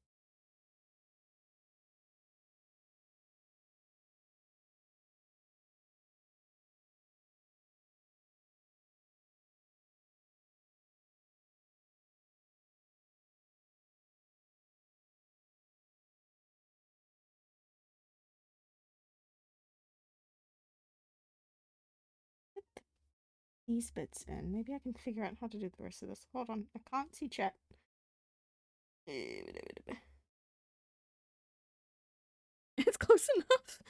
These bits in. Maybe I can figure out how to do the rest of this. Hold on, I can't see chat. It's close enough.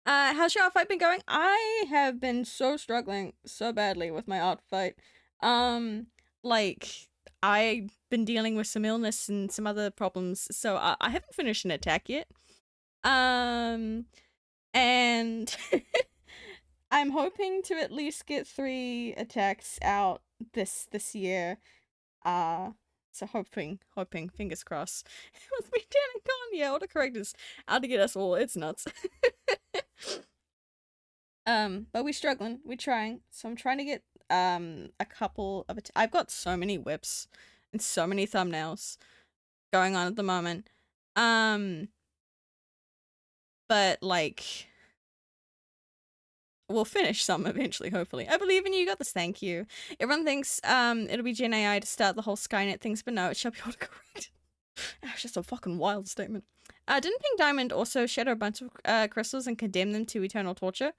How's your art fight been going? I have been so struggling so badly with my art fight. Like I've been dealing with some illness and some other problems, so I haven't finished an attack yet. And I'm hoping to at least get 3 attacks out this year. So hoping, fingers crossed. With me turning on, yeah, autocorrect is out to get us all. It's nuts. But we're struggling. We're trying. So I'm trying to get a couple of I've got so many whips and so many thumbnails going on at the moment. But like we'll finish some eventually, hopefully. I believe in you. You got this. Thank you. Everyone thinks it'll be Gen AI to start the whole Skynet things, but no, it shall be autocorrect. That's just a fucking wild statement. Didn't Pink Diamond also shatter a bunch of crystals and condemn them to eternal torture?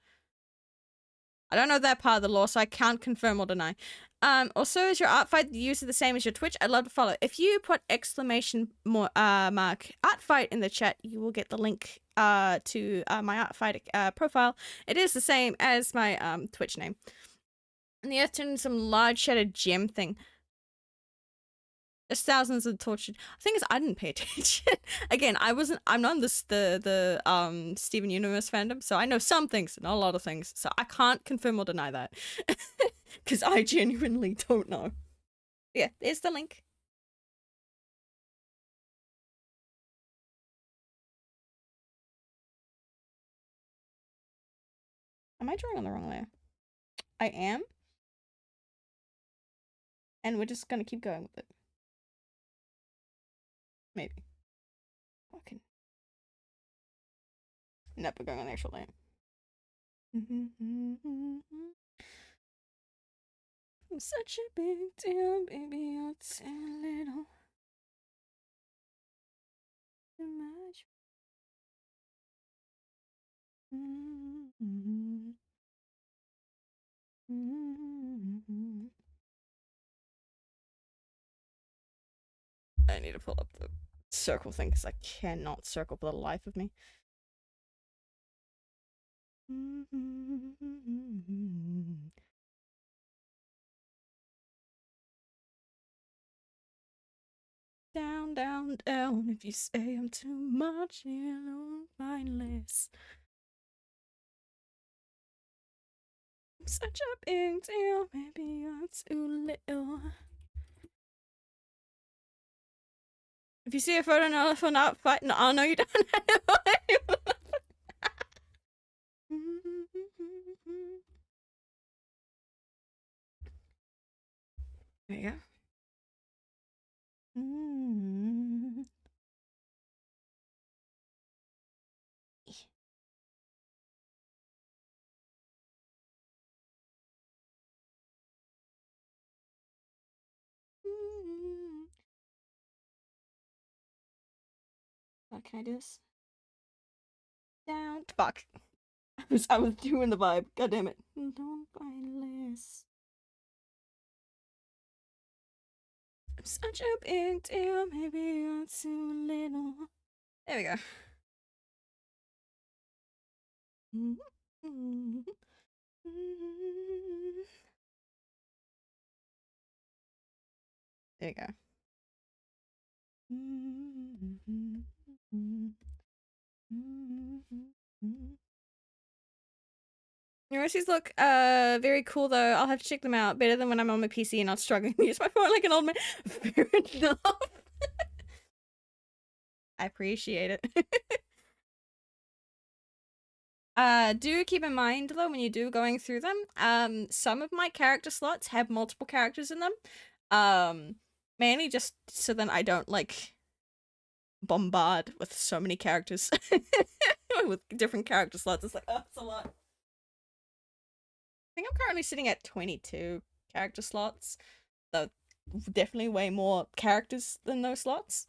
I don't know that part of the law, so I can't confirm or deny. Also, is your art fight usually the same as your Twitch? I'd love to follow. If you put exclamation mark art fight in the chat, you will get the link to my art fight profile. It is the same as my Twitch name. And the earth turned into some large shattered gem thing. There's thousands of tortured. The thing is, I didn't pay attention. Again, I'm not in the Steven Universe fandom, so I know some things, not a lot of things. So I can't confirm or deny that. Because I genuinely don't know. Yeah, there's the link. Am I drawing on the wrong layer? I am. And we're just gonna keep going with it. Maybe. Okay. Nope, we're going on the actual layer. I'm such a big deal, baby, you're too little. Too much. I need to pull up the circle thing because I cannot circle for the life of me. Down, down, down. If you say I'm too much, you'll find less. I'm such a big deal. Maybe you're too little. If you see a photo of an elephant out fighting, oh no, you don't. There you go. Can I do this? Down. Fuck. I was doing the vibe. God damn it. Don't find less. I'm such a big deal. Maybe you're too little. There we go. There you go. Neuroses look very cool though. I'll have to check them out. Better than when I'm on my PC and not struggling to use my phone like an old man. Fair enough. I appreciate it. Do keep in mind though when you do going through them, some of my character slots have multiple characters in them. Mainly just so then I don't like bombard with so many characters with different character slots. It's like, oh, it's a lot. I think I'm currently sitting at 22 character slots, though definitely way more characters than those slots.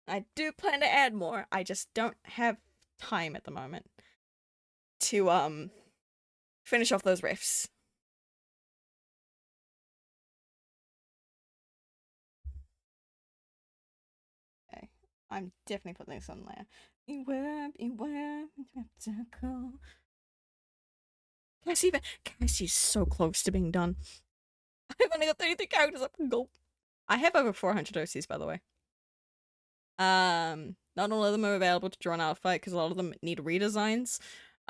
I do plan to add more. I just don't have time at the moment to finish off those riffs. Okay, I'm definitely putting this on there. Beware, spectacle. Cassie's so close to being done. I've only got 33 characters up. Go. I have over 400 OCs, by the way. Not all of them are available to draw an outfit because a lot of them need redesigns.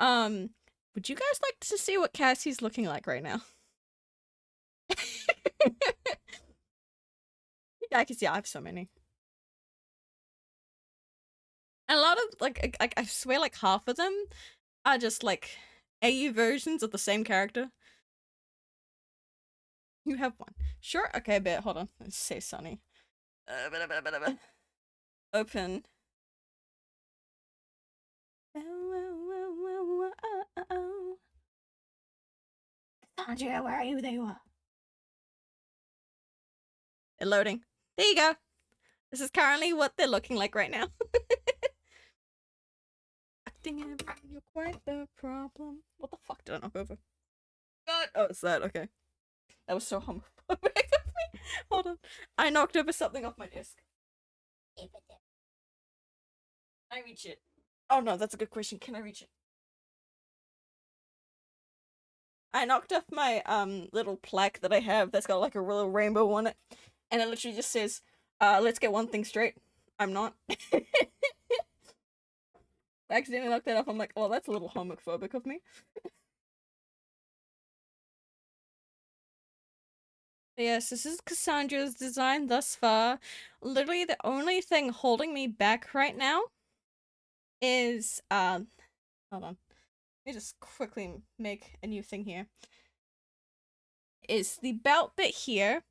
Would you guys like to see what Cassie's looking like right now? Yeah, I can see I have so many. And a lot of like I swear like half of them are just like AU versions of the same character. You have one. Sure, okay, bet. Hold on. Let's say Sunny. Open. Sandra, where are you? There you are. They're loading. There you go. This is currently what they're looking like right now. Acting you're quite the problem. What the fuck did I knock over? God. Oh, it's that. Okay. That was so homophobic of me. Hold on. I knocked over something off my desk. Can I reach it? Oh no, that's a good question. Can I reach it? I knocked off my little plaque that I have that's got like a little rainbow on it. And it literally just says, let's get one thing straight. I'm not. I accidentally knocked that off. I'm like, oh, that's a little homophobic of me. Yes, this is Cassandra's design thus far. Literally the only thing holding me back right now is, hold on. Let me just quickly make a new thing here. Is the belt bit here.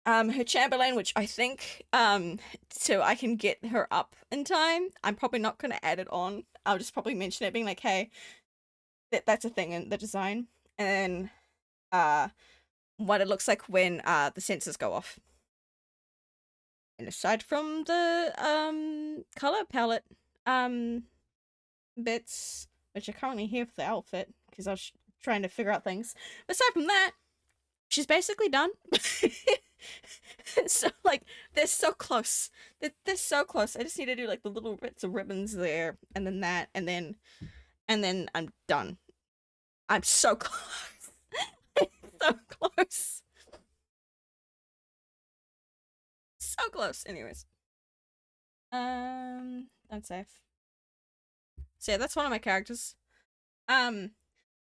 Her Chamberlain, which I think, so I can get her up in time. I'm probably not going to add it on. I'll just probably mention it being like, hey, that's a thing in the design. And then, what it looks like when, the sensors go off. And aside from the, color palette, bits, which are currently here for the outfit, because I was trying to figure out things. Aside from that, she's basically done. So like they're so close. They're so close. I just need to do like the little bits of ribbons there, and then that, and then I'm done. I'm so close. So close. So close. Anyways. That's safe. So yeah, that's one of my characters. Um,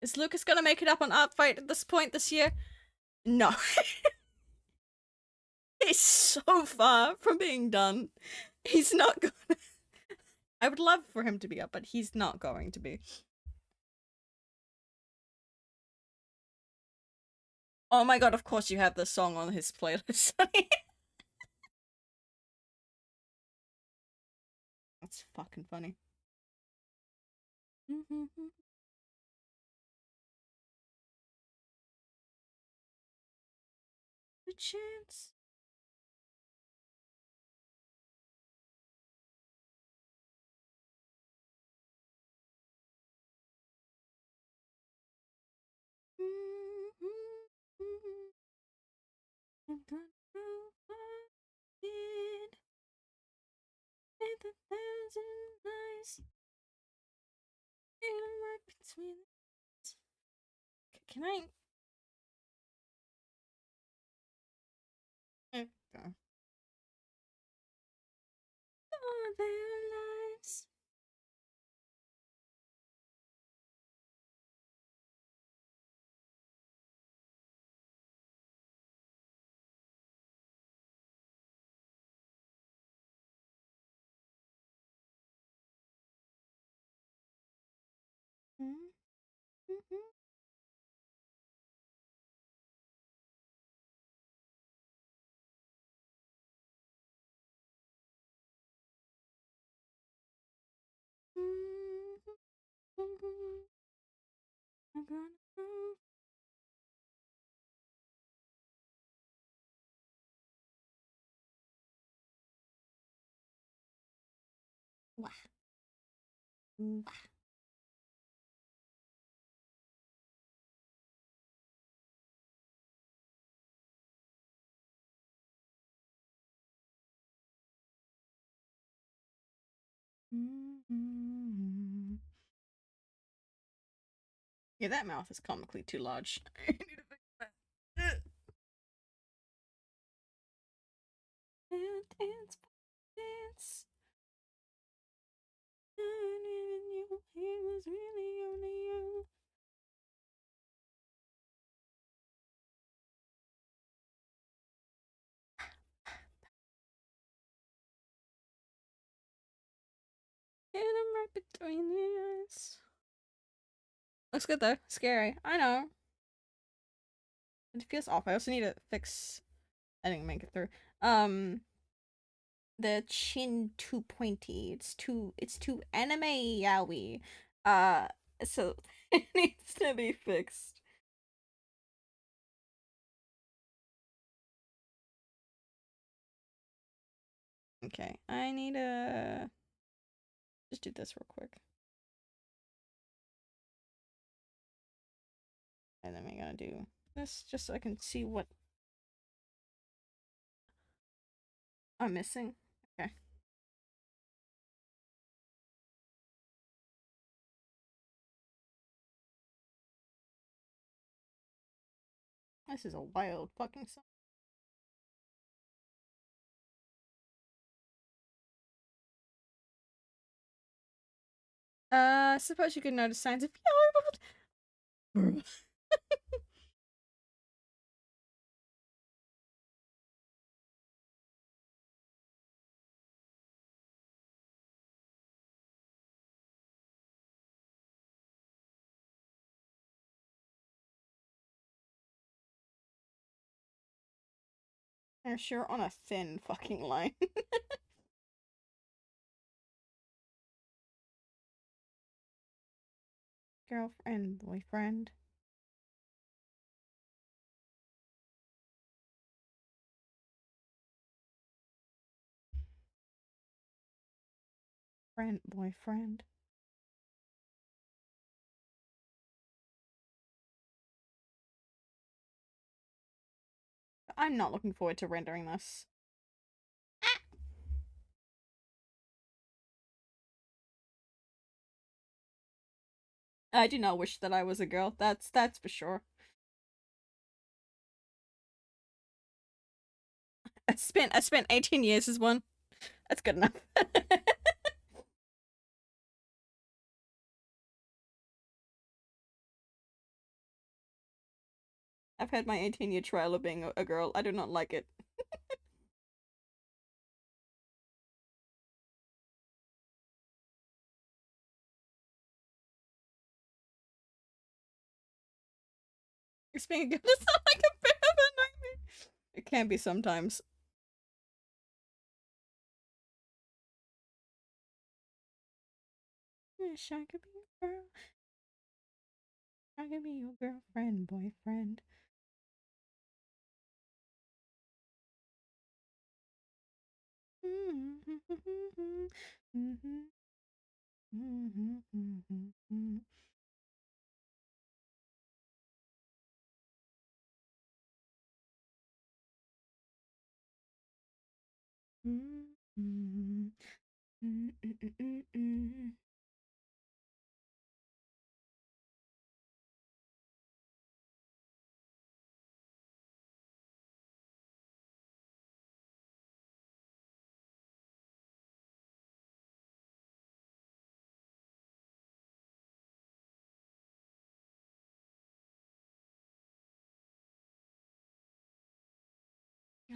is Lucas gonna make it up on Art Fight at this point this year? No. He's so far from being done. He's not gonna. I would love for him to be up, but he's not going to be. Oh my god, of course you have the song on his playlist. That's fucking funny. The chance. I'm gonna go find it in 1,000 eyes. Right between. Can I? Okay. All their lives. I'm gonna go. Wah. Wah. Yeah, that mouth is comically too large. I need to fix that. Dance, dance. You, it was really only you. And I'm right between the eyes. Looks good though. Scary. I know. It feels off. I also need to fix. I didn't make it through. The chin too pointy. It's too anime yaoi. Uh so it needs to be fixed. Okay, I need to just do this real quick. And then we're gonna do this just so I can see what I'm missing. Okay. This is a wild fucking song. I suppose you could notice signs of yellow. They're sure on a thin fucking line. Girlfriend, boyfriend. Friend, boyfriend. I'm not looking forward to rendering this. I do not wish that I was a girl. That's for sure. I spent 18 years as one. That's good enough. I've had my 18-year trial of being a girl. I do not like it. It's being a girl does not like a bit of a nightmare. It can be sometimes. Wish I could be a girl. I could be your girlfriend, boyfriend.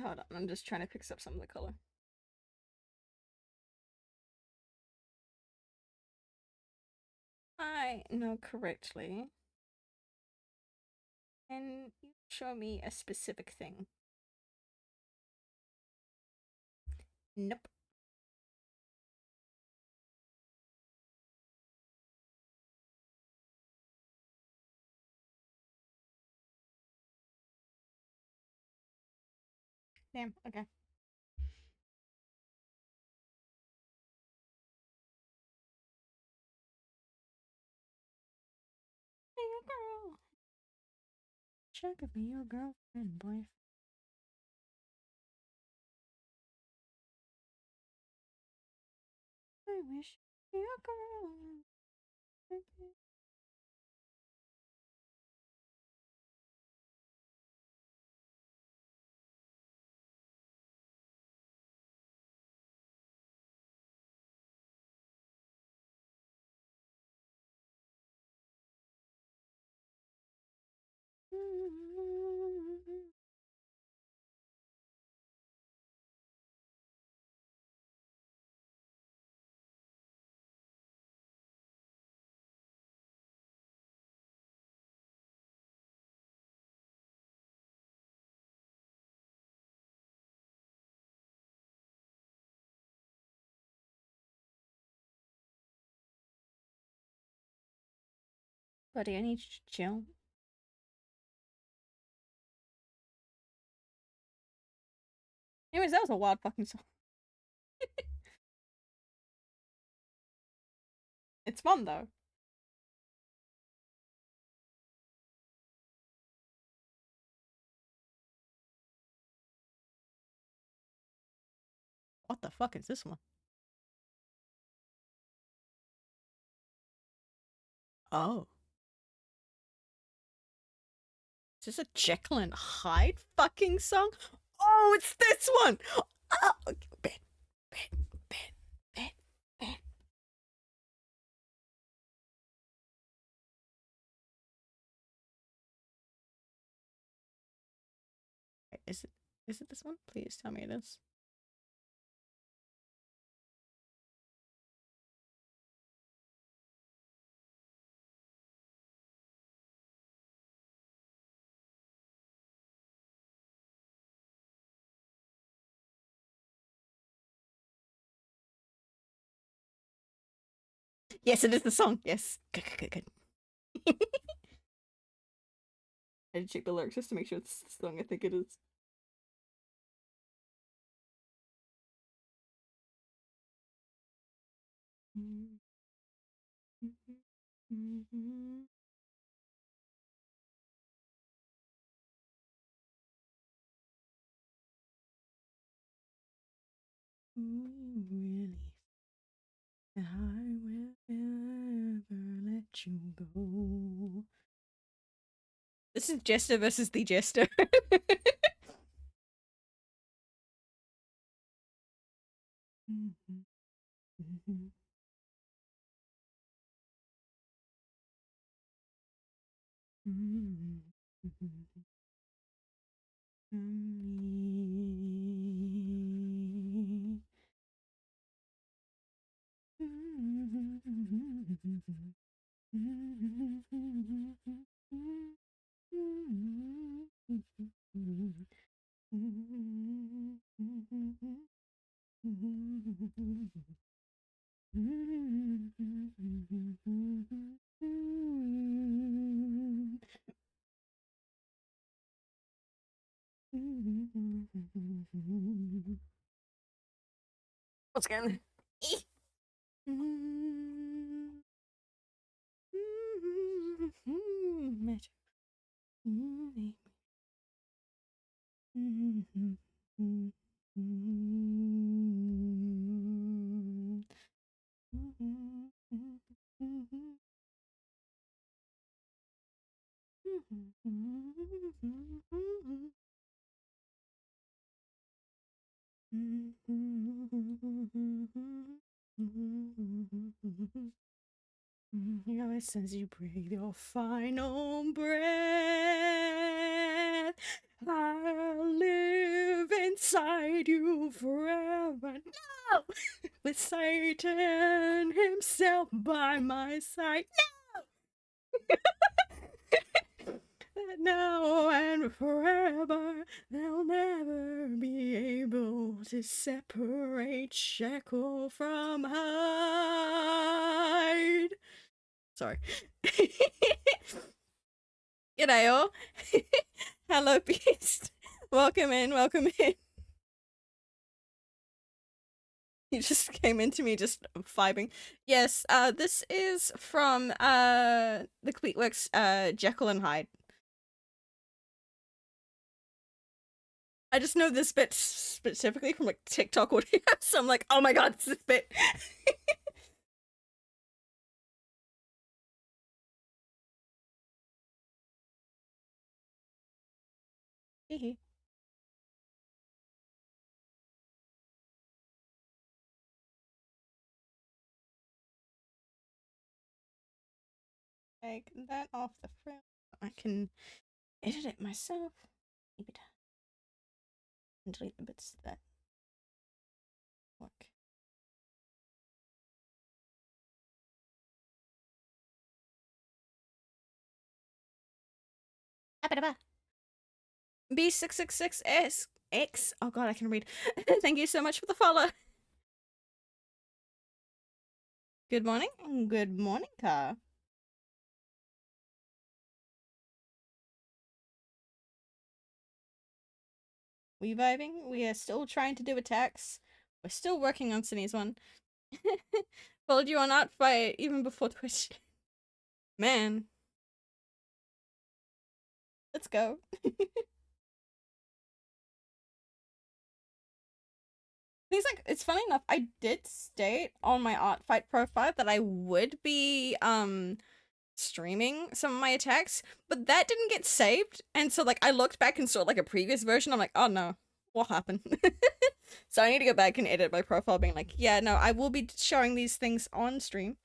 Hold on, I'm just trying to fix up some of the color. I know correctly. Can you show me a specific thing? Nope. Damn, okay. Be a girl. Sure could be your girlfriend, boyfriend. I wish be a girl. Buddy, I need you to chill. Anyways, that was a wild fucking song. It's fun though. What the fuck is this one? Oh. Is this a Jekyll and Hyde fucking song? Oh, it's this one! Oh, okay. Ben, Ben, Ben, Ben, Ben. Is it this one? Please tell me it is. Yes, it is the song. Yes. Good, good, good, good. I had to check the lyrics just to make sure it's the song I think it is. Really, I will never let you go. This is Jester versus the Jester. What's going He always says you breathe your final breath. I'll live inside you forever. No! With Satan himself by my side. That now and forever they'll never be able to separate Shekel from Hyde. Sorry. G'day all. Hello, Beast. Welcome in, welcome in. You just came into me just vibing. Yes, this is from the Completeworks Jekyll and Hyde. I just know this bit specifically from like TikTok audio, so I'm like, oh my god, it's this bit. Hehe. Take that off the front. I can edit it myself. Keep it. And delete the bits that work. B666X. Oh god, I can read. Thank you so much for the follow. Good morning. Good morning, Car. We vibing? We are still trying to do attacks. We're still working on Sydney's one. Followed you on ARTFIGHT even before Twitch. Man. Let's go. It's funny enough, I did state on my ARTFIGHT profile that I would be streaming some of my attacks, but that didn't get saved, and so like I looked back and saw like a previous version. I'm like, oh no, what happened? So I need to go back and edit my profile being like, yeah, no, I will be showing these things on stream.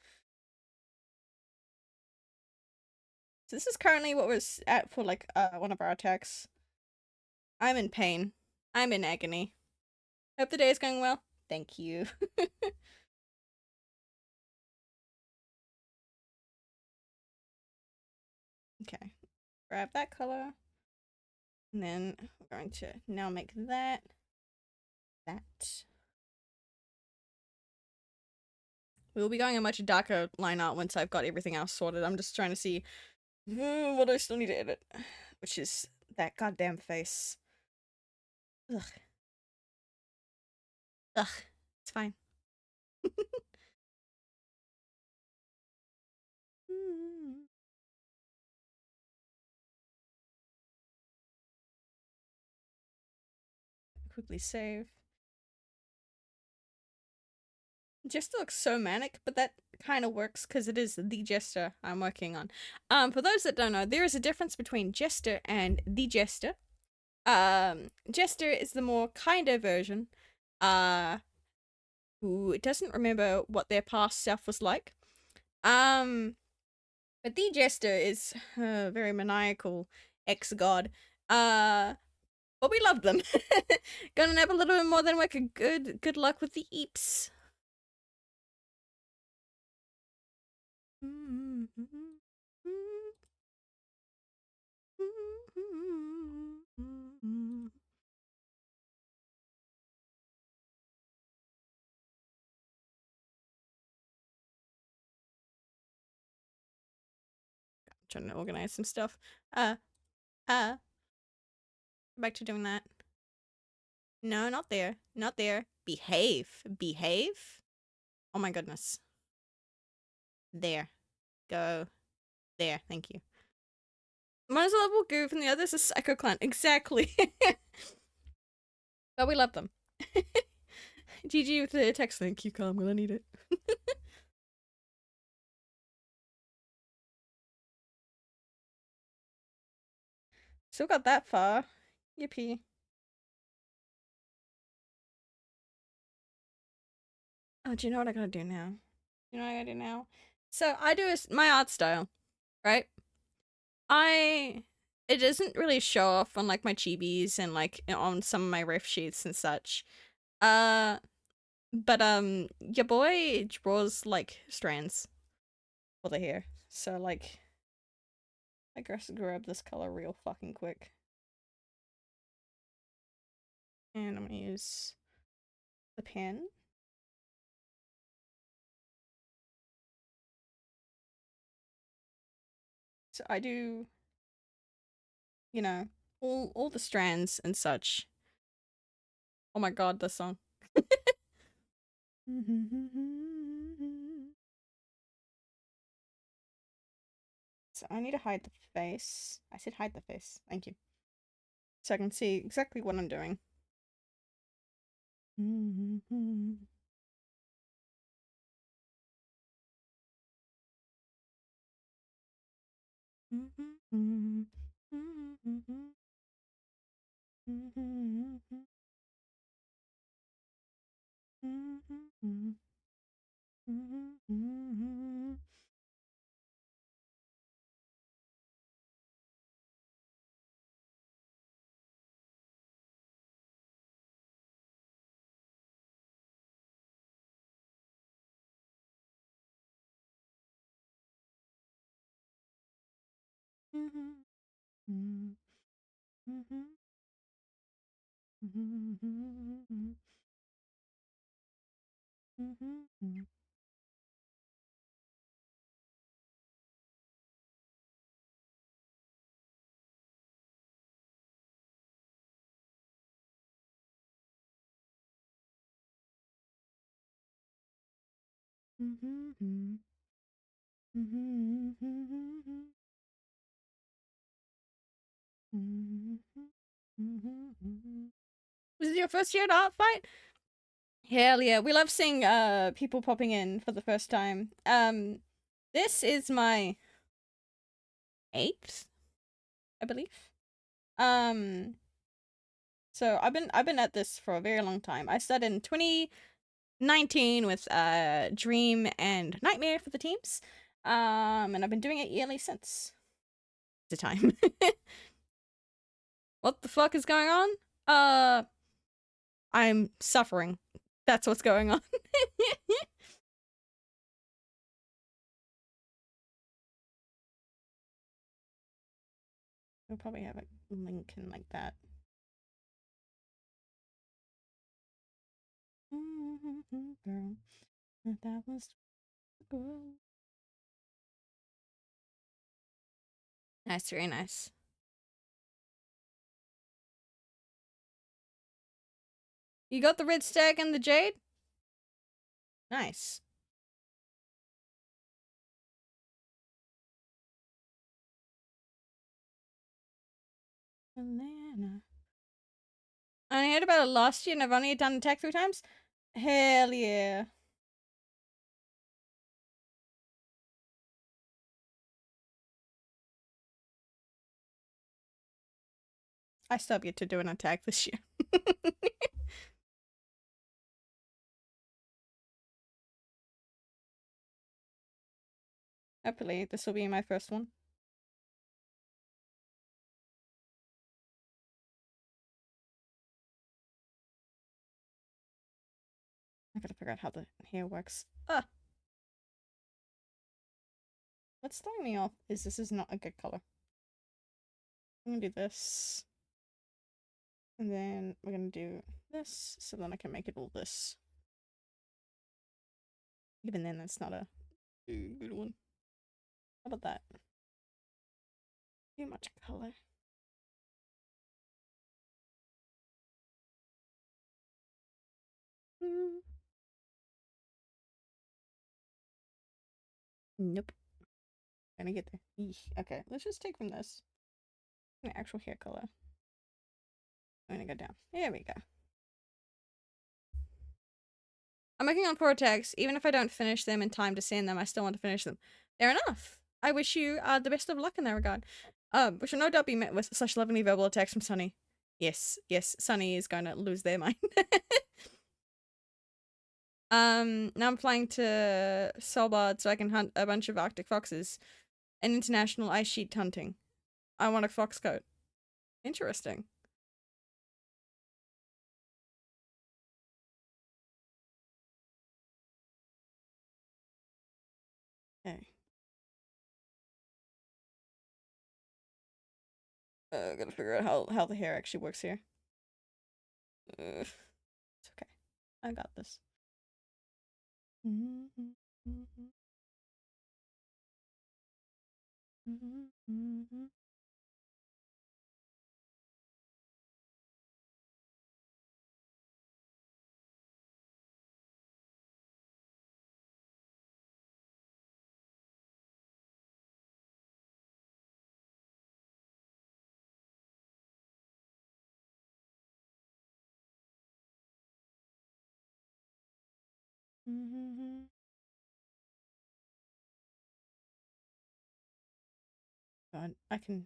So this is currently what we're at for like one of our attacks. I'm in pain. I'm in agony. Hope the day is going well. Thank you. Okay. Grab that color. And then we're going to now make that. We will be going a much darker line art once I've got everything else sorted. I'm just trying to see what I still need to edit, which is that goddamn face. Ugh. Ugh. It's fine. Quickly save. Jester looks so manic, but that kind of works because it is the Jester I'm working on. For those that don't know, there is a difference between Jester and the Jester. Jester is the more kinder version, who doesn't remember what their past self was like. But the Jester is a very maniacal ex-god. But we love them. Gonna nap a little bit more than work. Good luck with the eeps. Trying to organize some stuff. Uh, back to doing that. No, not there. Not there. Behave. Behave? Oh my goodness. There. Go. There. Thank you. One's a level goof and the other's a psycho clown. Exactly. But we love them. GG with the text link. You I'm gonna need it. Still got that far. Yippee. Oh, do you know what I gotta do now? You know what I gotta do now? So I do my art style, right? It doesn't really show off on like my chibis and like on some of my riff sheets and such. But your boy draws like strands for the hair. So like I guess grab this color real fucking quick. And I'm gonna use the pen. So I do, you know, all the strands and such. Oh my god, this song. So I need to hide the face. I said hide the face. Thank you. So I can see exactly what I'm doing. Was it your first year at Art Fight? Hell yeah, we love seeing people popping in for the first time. This is my 8th, I believe. So I've been at this for a very long time. I started in 2019 with Dream and Nightmare for the teams. And I've been doing it yearly since the time. What the fuck is going on? I'm suffering. That's what's going on. We'll probably have a link in like that. Girl, that was girl. Nice, very nice. You got the red stag and the jade? Nice. Atlanta. I only heard about it last year and I've only done attack 3 times? Hell yeah. I still have yet to do an attack this year. Hopefully, this will be my first one. I gotta figure out how the hair works. Ah! What's throwing me off is this is not a good color. I'm gonna do this. And then we're gonna do this, so then I can make it all this. Even then, that's not a good one. How about that? Too much color. Nope. Gonna get there. Eesh. Okay, let's just take from this an actual hair color. I'm gonna go down. There we go. I'm working on 4 attacks. Even if I don't finish them in time to send them, I still want to finish them. Fair enough. I wish you the best of luck in that regard. Which will no doubt be met with such lovely verbal attacks from Sunny. Yes, Sunny is going to lose their mind. Now I'm flying to Svalbard so I can hunt a bunch of Arctic foxes. And international ice sheet hunting. I want a fox coat. Interesting. Okay. Gotta figure out how the hair actually works here. It's okay. I got this. God, I can.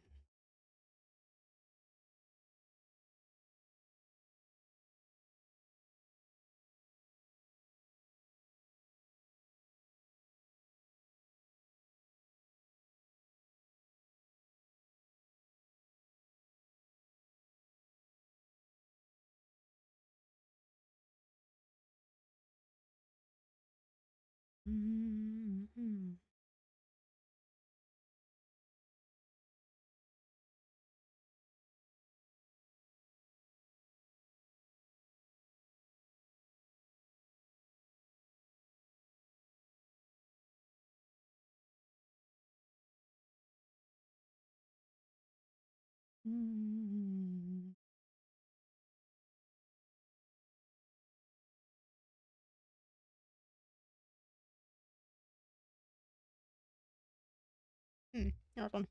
Hold on.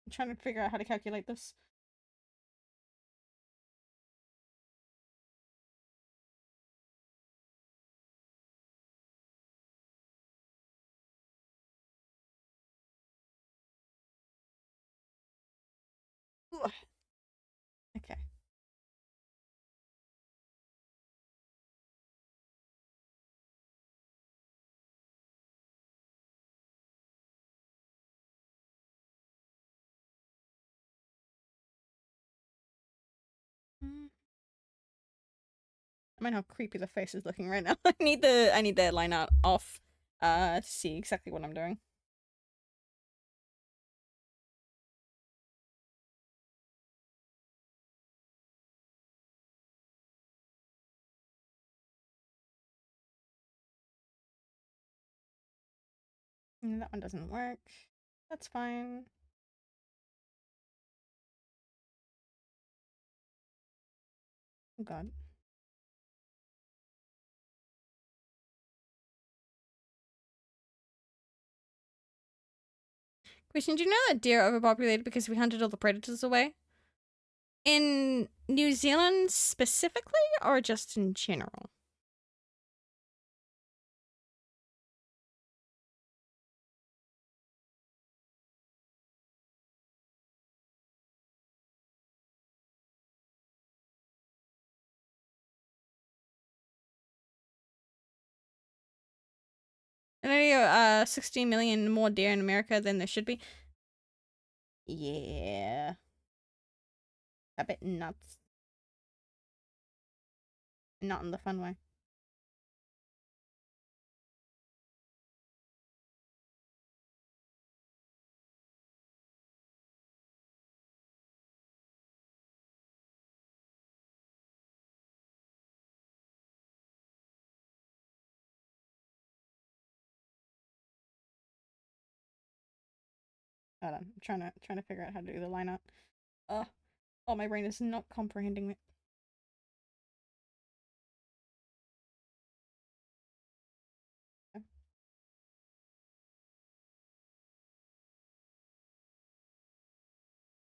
I'm trying to figure out how to calculate this. Okay. I mean how creepy the face is looking right now. I need the line art off to see exactly what I'm doing. That one doesn't work. That's fine. Oh god. Question, do you know that deer are overpopulated because we hunted all the predators away? In New Zealand specifically, or just in general? 60 million more deer in America than there should be. Yeah. A bit nuts. Not in the fun way. Hold on, I'm trying to figure out how to do the line out. Oh, my brain is not comprehending it. Okay.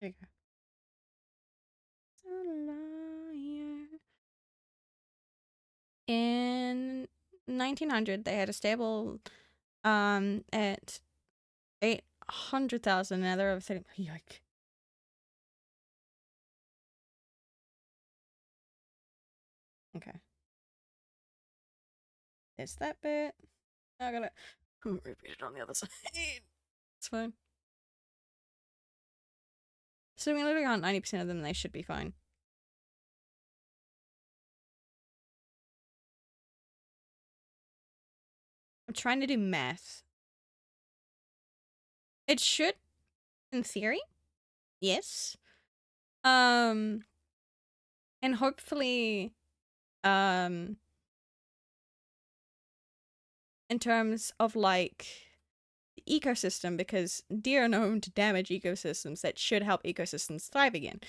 There you go. In 1900, they had a stable at 800,000. Now they're over 30. Yike. Okay. There's that bit. Now I gotta repeat it on the other side. It's fine. So we literally got 90% of them, they should be fine. I'm trying to do math. It should, in theory, yes. And hopefully, in terms of like the ecosystem, because deer are known to damage ecosystems, that should help ecosystems thrive again.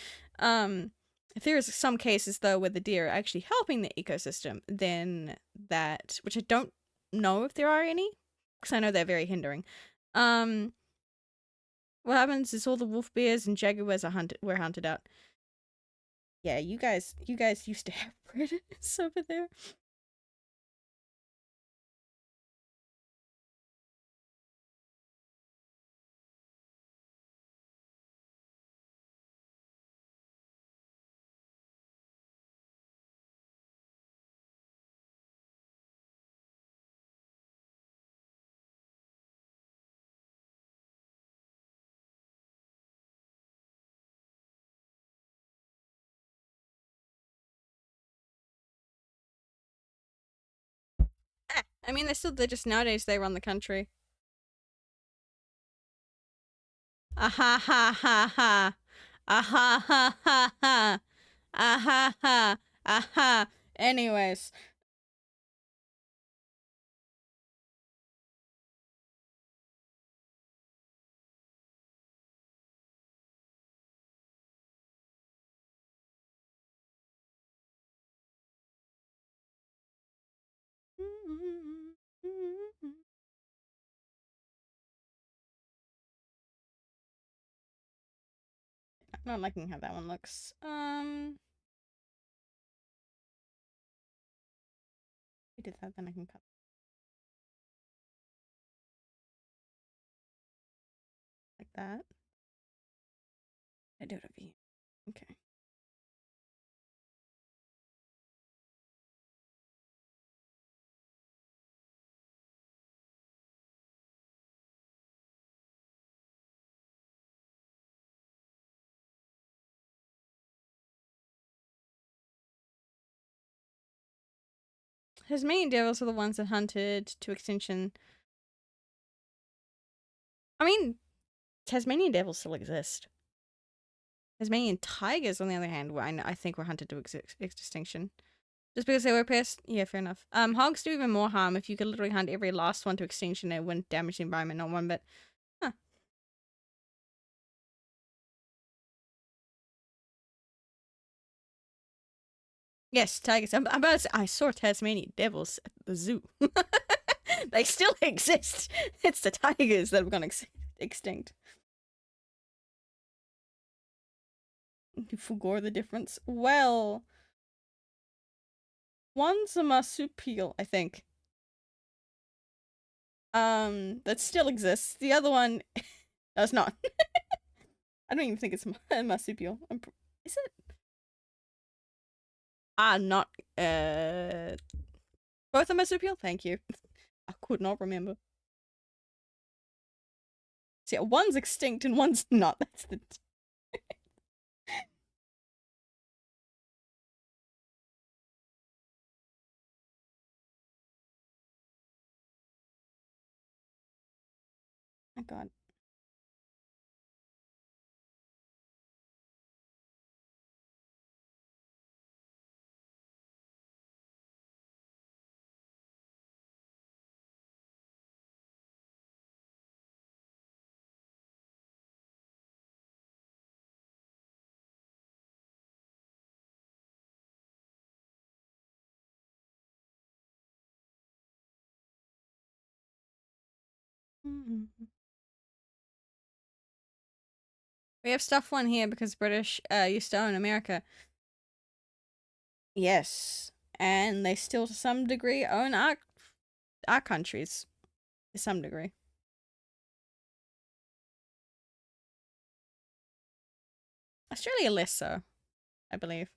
If there's some cases though where the deer are actually helping the ecosystem, then that, which I don't know if there are any, because I know they're very hindering. What happens is all the wolf bears and jaguars were hunted out. Yeah, you guys used to have predators over there. I mean, they just nowadays they run the country. Ah ha ha ha. Ah ha ha ha ha. Ah ha ha. Ah ha. Anyways. I'm not liking how that one looks. We did that, then I can cut. Like that. I do it over here. Okay. Tasmanian devils are the ones that hunted to extinction. I mean, Tasmanian devils still exist. Tasmanian tigers, on the other hand, I think were hunted to extinction. Just because they were pissed? Yeah, fair enough. Hogs do even more harm. If you could literally hunt every last one to extinction, it wouldn't damage the environment, not one bit. Huh. Yes, tigers. I'm about to say, I saw Tasmanian devils at the zoo. They still exist. It's the tigers that have gone extinct. You forgot the difference. Well, one's a marsupial, I think. That still exists. The other one does not. I don't even think it's a marsupial. Is it? Not both are marsupial. Thank you. I could not remember. So yeah, one's extinct and one's not. That's the. Oh god. We have stuff one here because British used to own America. Yes, and they still to some degree own our countries to some degree. Australia less so, I believe.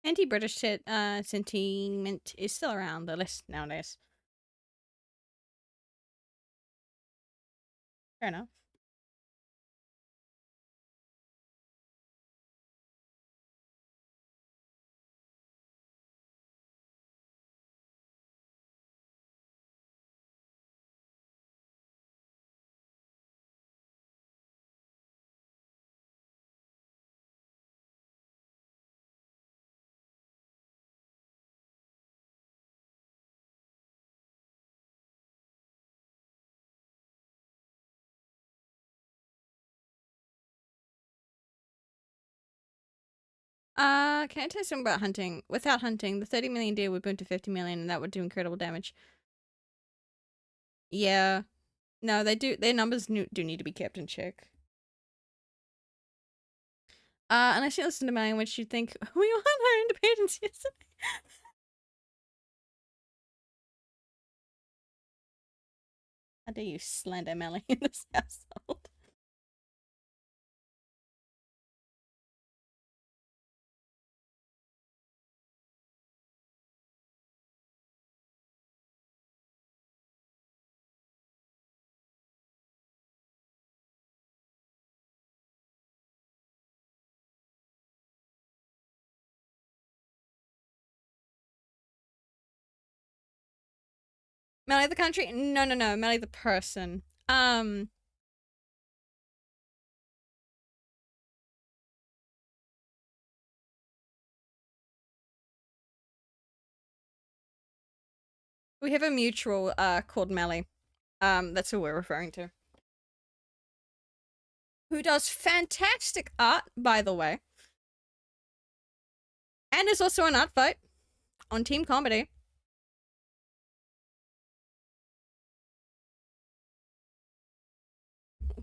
Anti-British sentiment is still around the list nowadays. Fair enough. Can I tell you something about hunting? Without hunting, the 30 million deer would boom to 50 million, and that would do incredible damage. Yeah. No, they do. Their numbers do need to be kept in check. Unless you listen to Melly, which you think we won our independence yesterday. How dare you slander Melly in this household? Melly the country? No, no, no. Melly the person. We have a mutual called Melly. That's who we're referring to. Who does fantastic art, by the way. And is also an art fight on Team Comedy.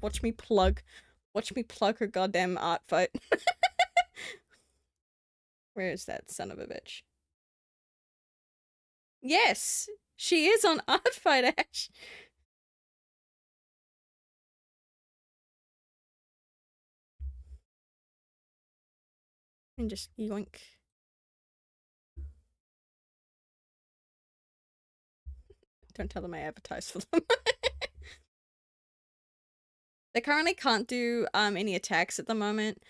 Watch me plug her goddamn art fight. Where is that son of a bitch? Yes, she is on art fight, Ash. And just yoink. Don't tell them I advertise for them. They currently can't do any attacks at the moment.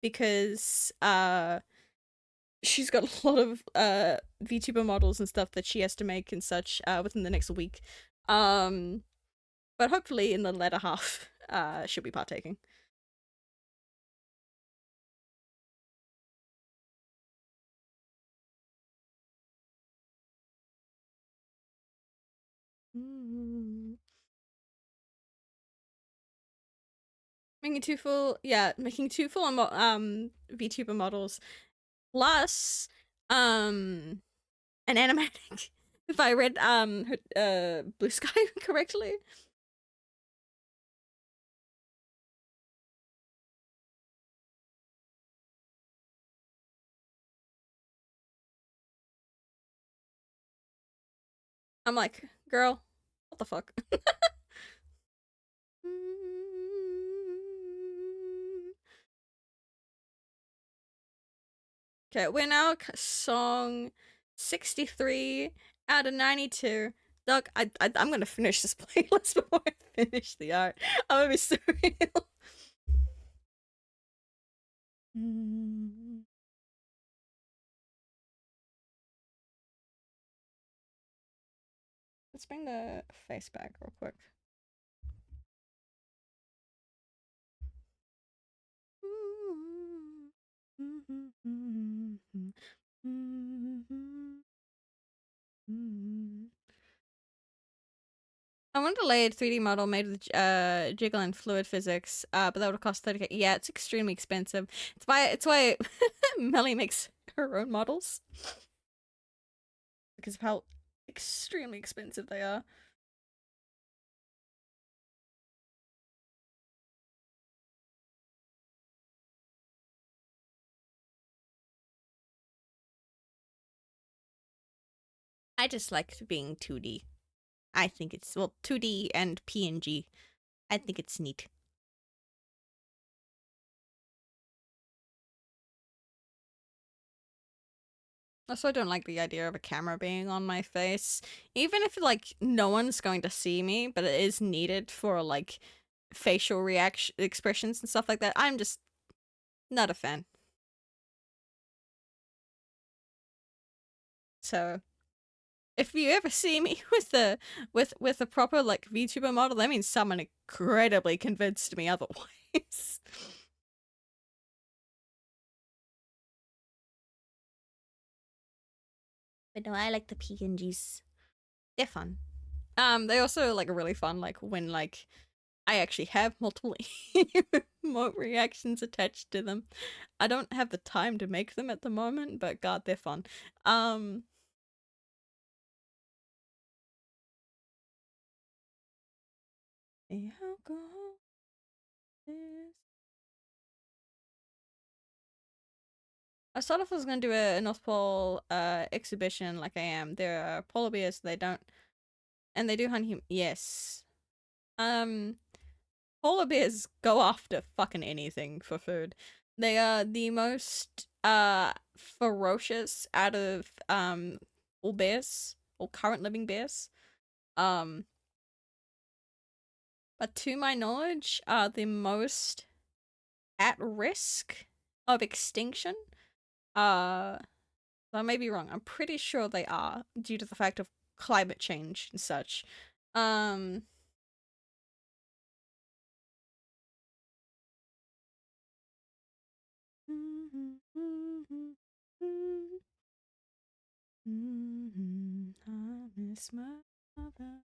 Because she's got a lot of VTuber models and stuff that she has to make and such within the next week. But hopefully in the latter half should be partaking. Mm. Making two full, yeah, making two full VTuber models plus an animatic. If I read Blue Sky correctly. I'm like, girl, what the fuck? Okay, we're now song 63 out of 92. Doug, I'm gonna finish this playlist before I finish the art. I'm gonna be surreal. Let's bring the face back real quick. I want a delayed 3D model made with jiggle and fluid physics, but that would cost 30k. Yeah, it's extremely expensive. It's why Melly makes her own models. Because of how extremely expensive they are. I just like being 2D. I think it's, well, 2D and PNG. I think it's neat. Also, I don't like the idea of a camera being on my face. Even if, like, no one's going to see me, but it is needed for, like, facial reaction expressions and stuff like that. I'm just not a fan. So, if you ever see me with a proper, like, VTuber model, that means someone incredibly convinced me otherwise. But no, I like the PNGs. They're fun. They also like are really fun, like when like I actually have multiple emote reactions attached to them. I don't have the time to make them at the moment, but god, they're fun. The alcohol is... I sort of was gonna do a North Pole exhibition like I am. There are polar bears, they don't, and they do hunt him. Yes. Polar bears go after fucking anything for food. They are the most ferocious out of all bears, all current living bears. But to my knowledge, are the most at risk of extinction. I may be wrong. I'm pretty sure they are due to the fact of climate change and such. I miss my mother.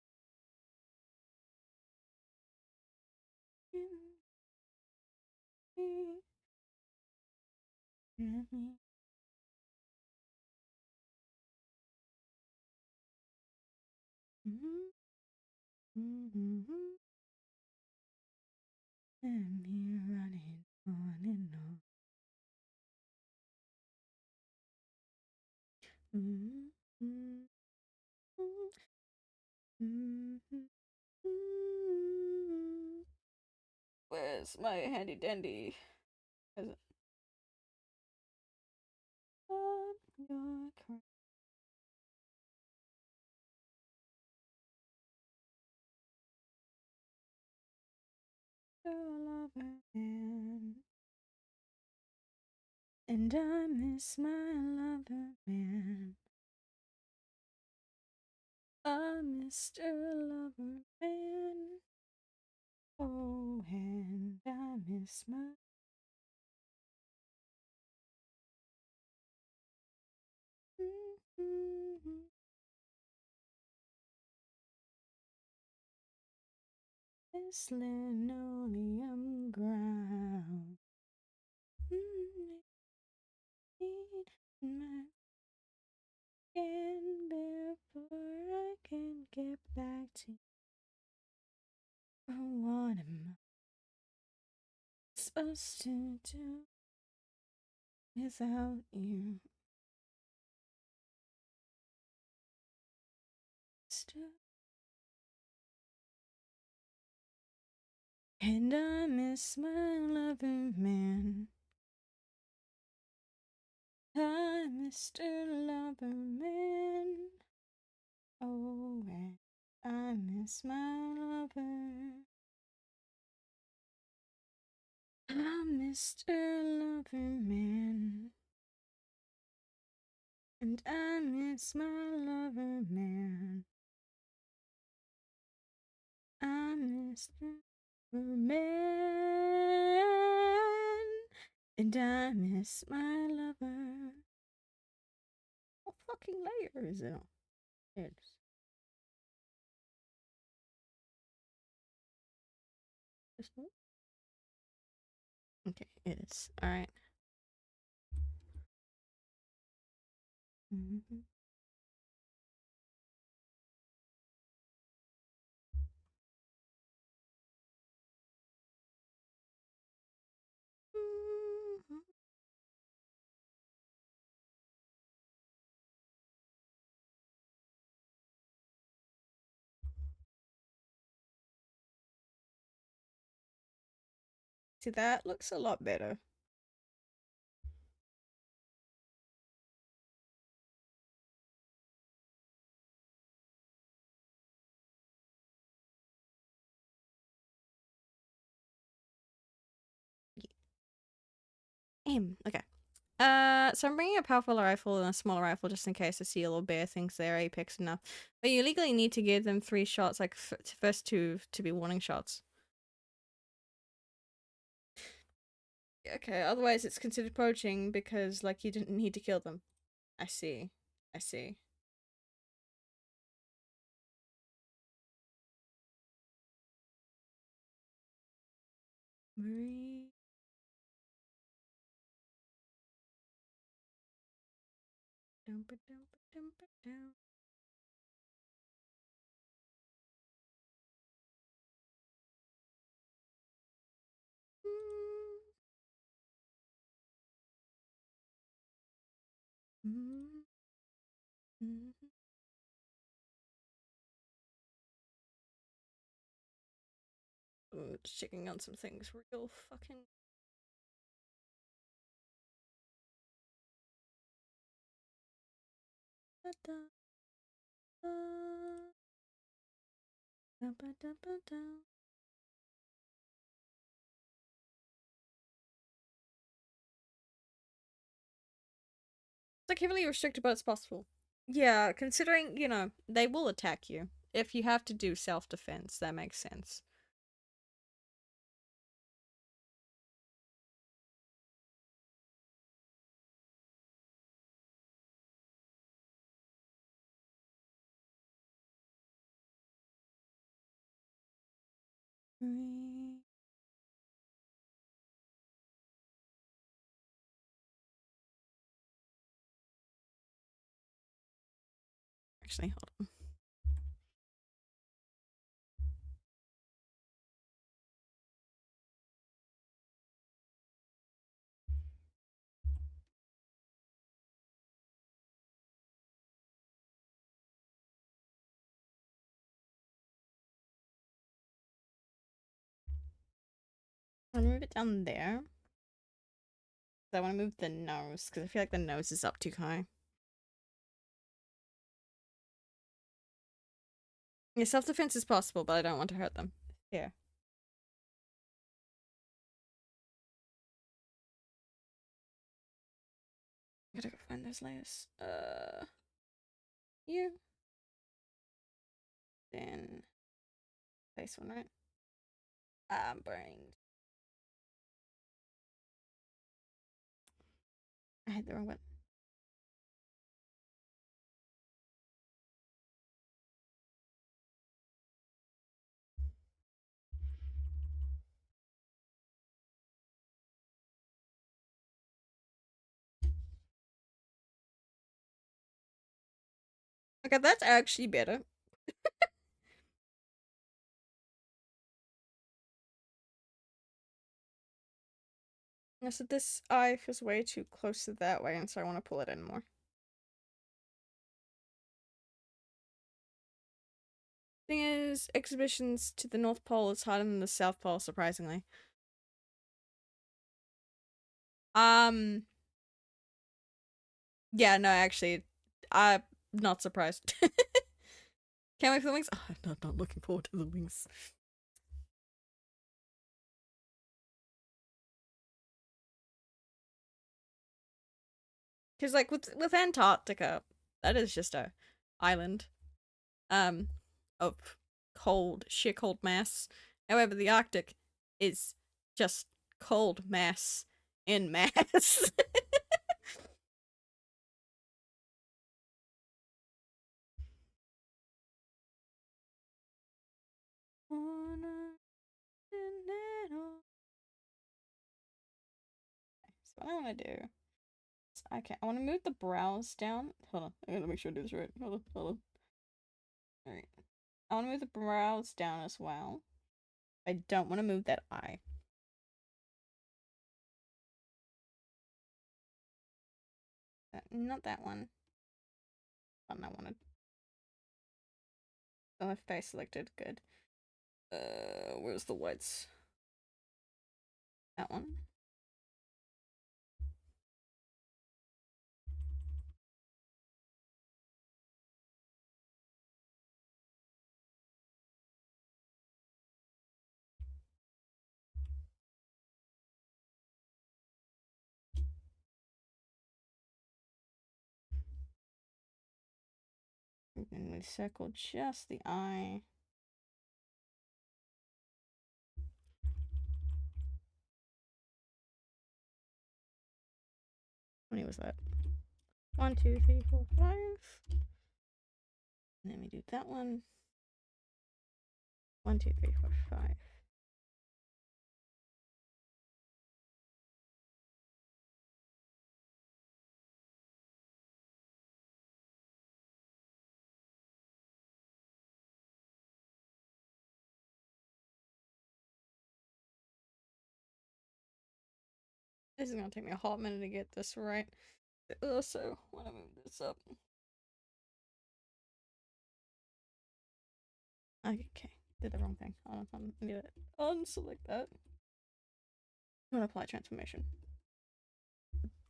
And me running on and on. Where's my handy dandy? Is it? And I miss my lover man. Mr. Lover Man. Oh, miss my. This linoleum ground. Need my skin before I can get back to you. Oh, what am I supposed to do without you? And I miss my lover man. Hi, Mr. Loverman. Oh, and I miss my lover. I'm Mr. Loverman. And I miss my Loverman. I'm Mr. Loverman. And I miss my lover. What fucking layer is it on? There it is. This one? Okay, it is. Alright. Mm-hmm. See, that looks a lot better. Okay. So I'm bringing a powerful rifle and a smaller rifle just in case a seal or bear thinks they're apex enough. But you legally need to give them 3 shots, like first 2 to be warning shots. Okay, otherwise it's considered poaching because, like, you didn't need to kill them. I see. I see. Marie. Dum-ba-dum-ba-dum-ba-dum. Just checking on some things real fucking. It's like heavily restricted, but it's possible. Yeah, considering, you know, they will attack you. If you have to do self-defense, that makes sense. Actually, hold on. I'll move it down there. I want to move the nose, because I feel like the nose is up too high. Yeah, self-defense is possible, but I don't want to hurt them. Here. I gotta go find those layers. You. Then... Face one, right? I'm brained. I hit the wrong button. Okay, that's actually better. Yeah, so this eye feels way too close to that way, and so I want to pull it in more. Thing is, exhibitions to the North Pole is harder than the South Pole, surprisingly. Yeah, no, actually, I'm not surprised. Can't wait for the wings. Oh, I'm not looking forward to the wings. Because like with Antarctica, that is just a island, um, of cold, sheer cold mass. However, the Arctic is just cold mass in mass. So what I want to do is I want to move the brows down. Hold on, I gotta make sure I do this right. Hold on. All right, I want to move the brows down as well. I don't want to move that eye. Not that one. One I wanted. Oh, if I selected, good. Where's the whites? That one. And we circle just the eye. How many was that? 1, 2, 3, 4, 5. And then we do that one. 1, 2, 3, 4, 5. This is gonna take me a hot minute to get this right. So I wanna move this up. Okay, did the wrong thing. Hold on, I need to unselect that. I want to apply transformation.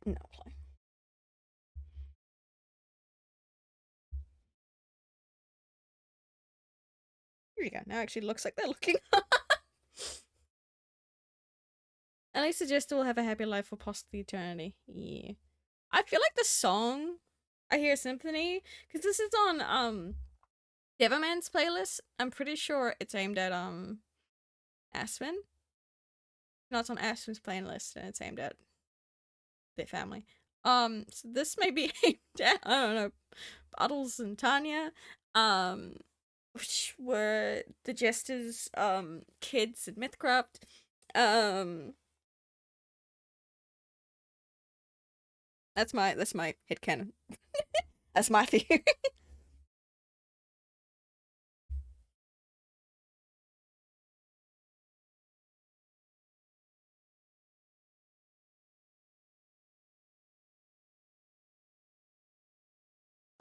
No, apply. Here we go. Now it actually looks like they're looking. At least the jester will have a happy life for past the eternity. Yeah. I feel like the song I hear symphony because this is on Deverman's playlist. I'm pretty sure it's aimed at Aspen. No, it's on Aspen's playlist and it's aimed at their family. So this may be aimed at, I don't know, Bottles and Tanya. Which were the Jester's kids in Mythcraft. That's my headcanon. That's my theory.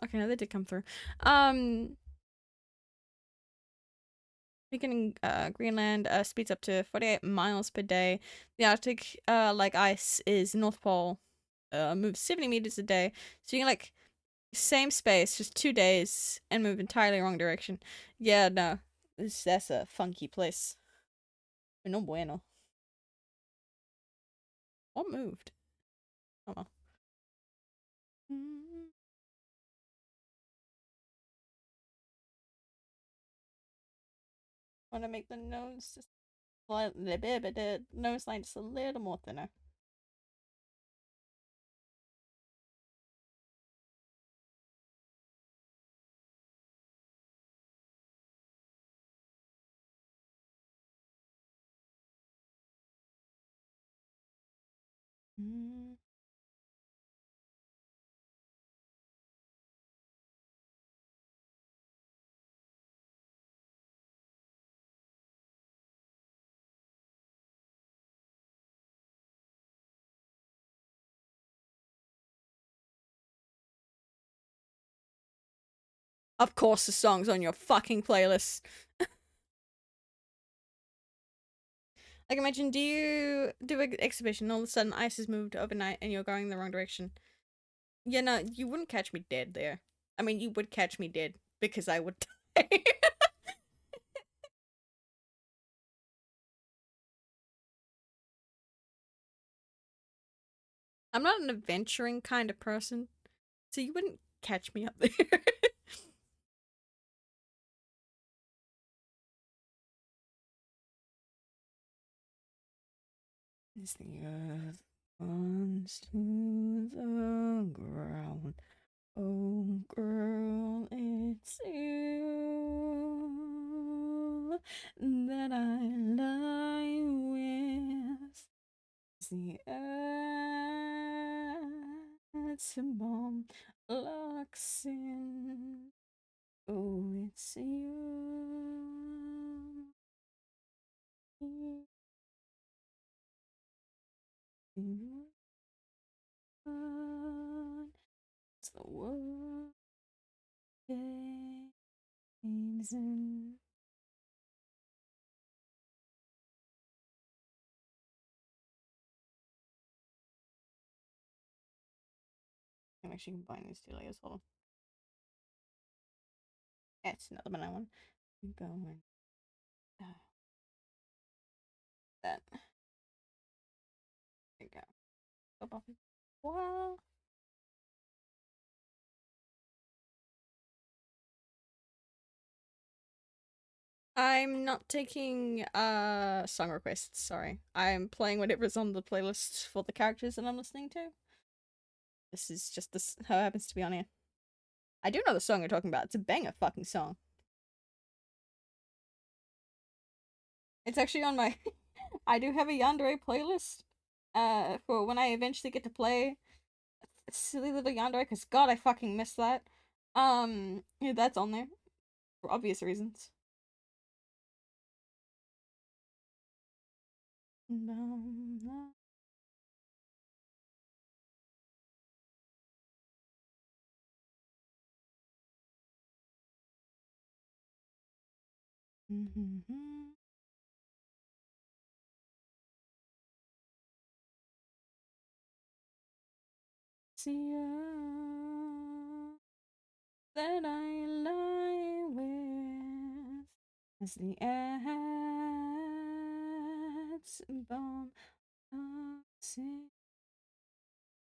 Okay, no, they did come through. Beginning Greenland speeds up to 48 miles per day. The Arctic, like ice, is North Pole, moves 70 meters a day. So you can like same space, just 2 days, and move entirely wrong direction. Yeah, no, that's a funky place. No bueno. What moved? Oh well. Want to make the nose just slightly bit, but the nose line just a little more thinner. Of course, the song's on your fucking playlist. Like, imagine, do you do an exhibition, all of a sudden ice has moved overnight and you're going the wrong direction? Yeah, no, you wouldn't catch me dead there. I mean, you would catch me dead because I would die. I'm not an adventuring kind of person, so you wouldn't catch me up there. As the earth runs to the ground, oh girl, it's you that I lie with. As the atom bomb locks in, oh, it's you. It's the world games in. I'm actually combine these two layers. Hold on. Yeah, it's another banana one. Going. That. There you go. Go, Buffy. Wow. I'm not taking song requests, sorry. I'm playing whatever's on the playlist for the characters that I'm listening to. This is just this how it happens to be on here. I do know the song you're talking about. It's a banger fucking song. It's actually on my I do have a Yandere playlist. For when I eventually get to play silly little Yandere, because god I fucking miss that. Yeah, that's on there. For obvious reasons. See you that I lie with as the atom bomb pops in.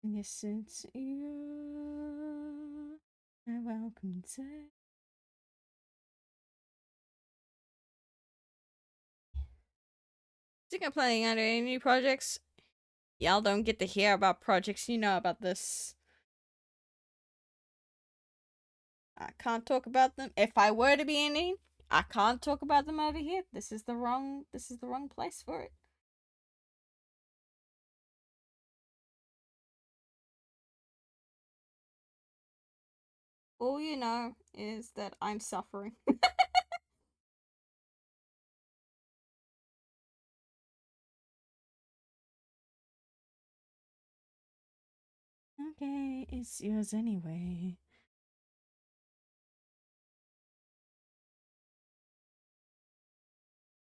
Yes, it's you. I welcome to. Think I'm planning on any new projects. Y'all don't get to hear about projects you know about this. I can't talk about them. If I were to be any, I can't talk about them over here. This is the wrong place for it. All you know is that I'm suffering. Okay, it's yours anyway.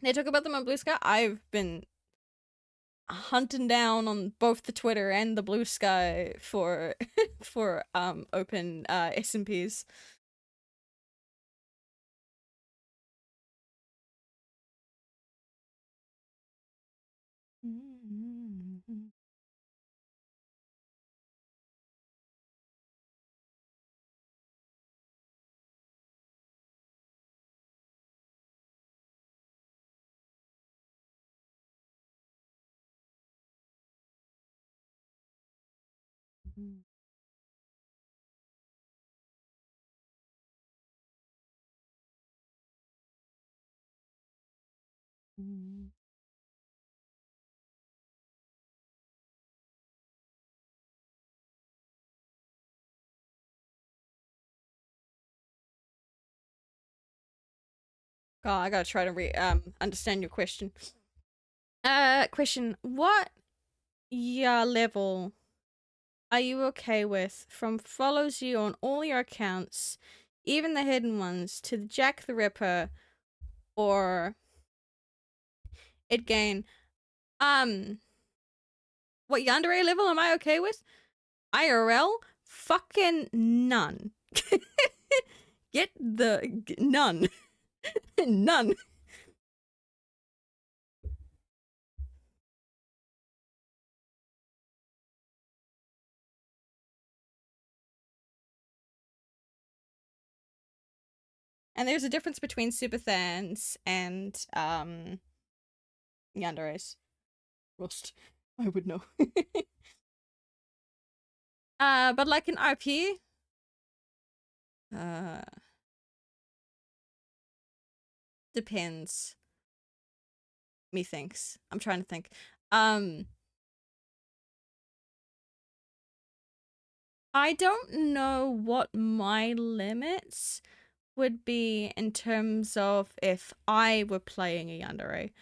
They talk about them on Blue Sky. I've been hunting down on both the Twitter and the Blue Sky for for open SMPs. God, I gotta try to understand your question. Question: what level are you okay with from follows you on all your accounts, even the hidden ones, to the Jack the Ripper or it gain? What yandere level am I okay with? IRL? Fucking none. Get the none. None. And there's a difference between super fans and yanderes. Rust. I would know. But like an RP, depends. Methinks. I'm trying to think. I don't know what my limits would be in terms of if I were playing a yandere.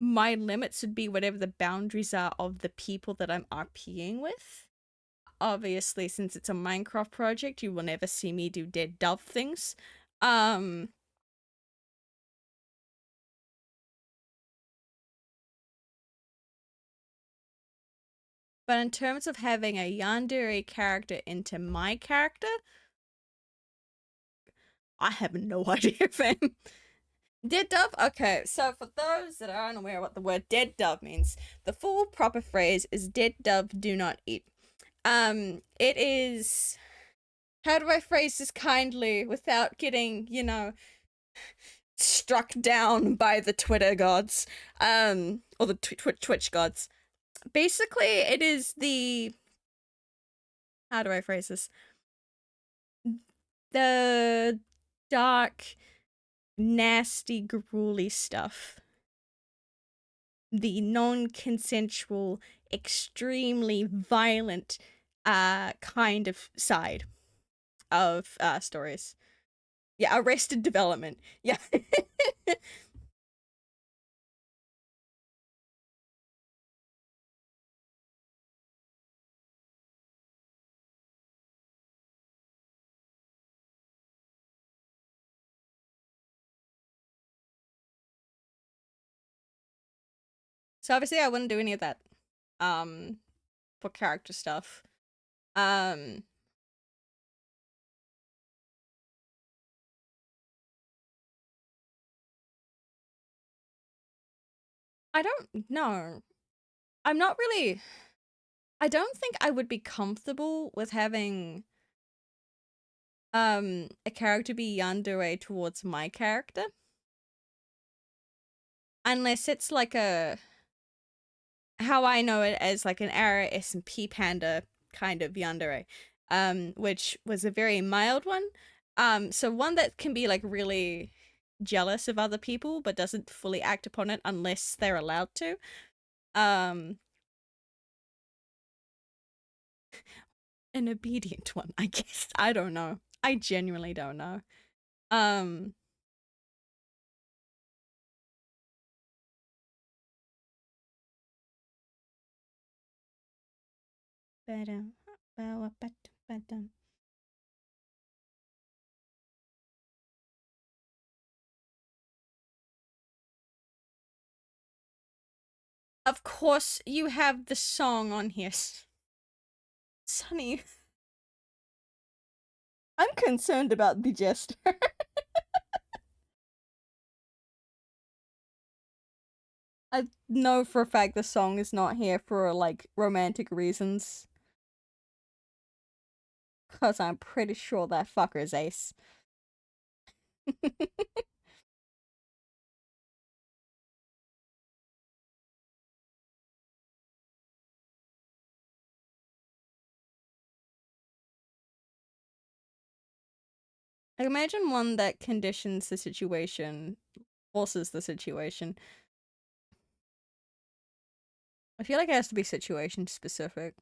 My limits would be whatever the boundaries are of the people that I'm RPing with. Obviously, since it's a Minecraft project, you will never see me do dead dove things. But in terms of having a yandere character into my character, I have no idea, fam. Dead dove? Okay, so for those that are unaware what the word dead dove means, the full proper phrase is dead dove do not eat. It is... How do I phrase this kindly without getting, you know, struck down by the Twitter gods? Or the Twitch gods. Basically, it is the... How do I phrase this? The dark, nasty, gruely stuff. The non-consensual, extremely violent kind of side of stories. Yeah, Arrested Development. Yeah. So obviously I wouldn't do any of that for character stuff. I don't know. I'm not really... I don't think I would be comfortable with having a character be yandere towards my character. Unless it's like a... How I know it as like an Ara SMP Panda kind of yandere. Which was a very mild one. So one that can be like really jealous of other people but doesn't fully act upon it unless they're allowed to. An obedient one, I guess. I don't know. I genuinely don't know. Of course, you have the song on here. Sonny. I'm concerned about the jester. I know for a fact the song is not here for, like, romantic reasons. Because I'm pretty sure that fucker's ace. I imagine one that conditions the situation, forces the situation. I feel like it has to be situation specific.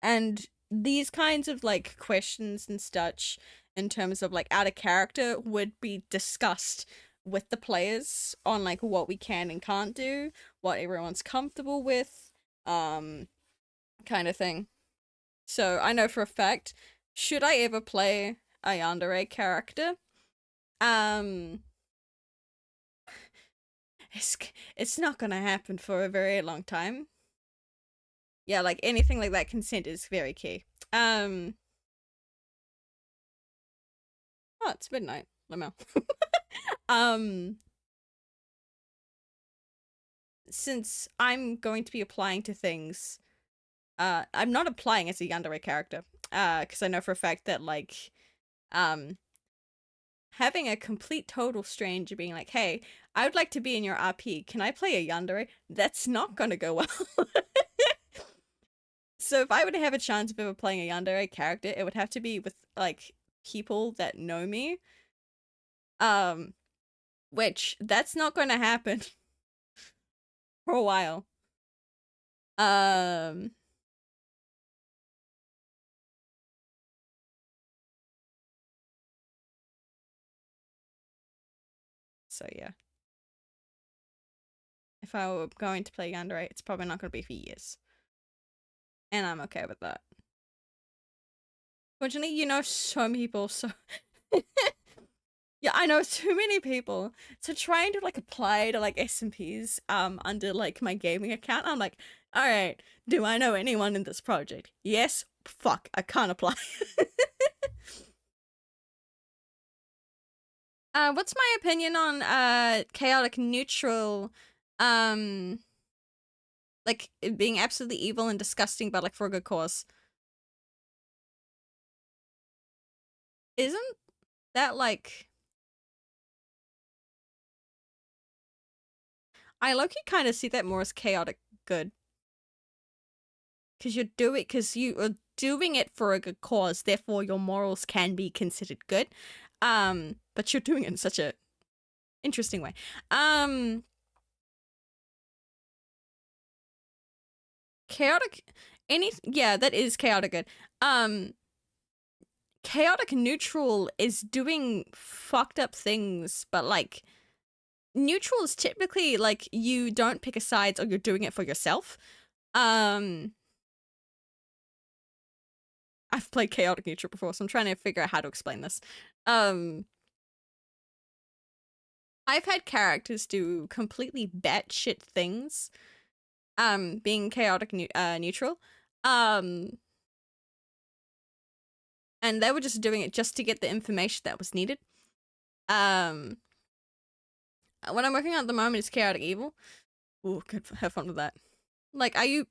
And these kinds of like questions and such in terms of like out of character would be discussed with the players on like what we can and can't do, what everyone's comfortable with, kind of thing. So I know for a fact, should I ever play a yandere character, um, it's it's not gonna happen for a very long time. Yeah, like anything like that, consent is very key. Oh, it's midnight. Lemel. um, since I'm going to be applying to things, I'm not applying as a yandere character, because I know for a fact that like, um, having a complete total stranger being like, "Hey, I would like to be in your RP. Can I play a yandere?" That's not gonna go well. So if I were to have a chance of ever playing a yandere character, it would have to be with like people that know me. Um, which that's not going to happen for a while. Um, so yeah. If I were going to play yandere, it's probably not going to be for years. And I'm okay with that. Fortunately, you know so many people, so yeah, I know so many people. So trying to like apply to like SMPs under like my gaming account, I'm like, all right, do I know anyone in this project? Yes. Fuck, I can't apply. What's my opinion on chaotic neutral, um, like it being absolutely evil and disgusting, but like for a good cause? Isn't that like I low-key kind of see that more as chaotic good because you are doing it for a good cause, therefore your morals can be considered good. But you're doing it in such a interesting way. Chaotic yeah, that is chaotic good. Chaotic neutral is doing fucked up things, but like neutral is typically like you don't pick a side or you're doing it for yourself. Um I've played chaotic neutral before, so I'm trying to figure out how to explain this. Um I've had characters do completely batshit things, being chaotic neutral. Um and they were just doing it just to get the information that was needed. Um what I'm working on at the moment is chaotic evil. Ooh, good, have fun with that. Like, are you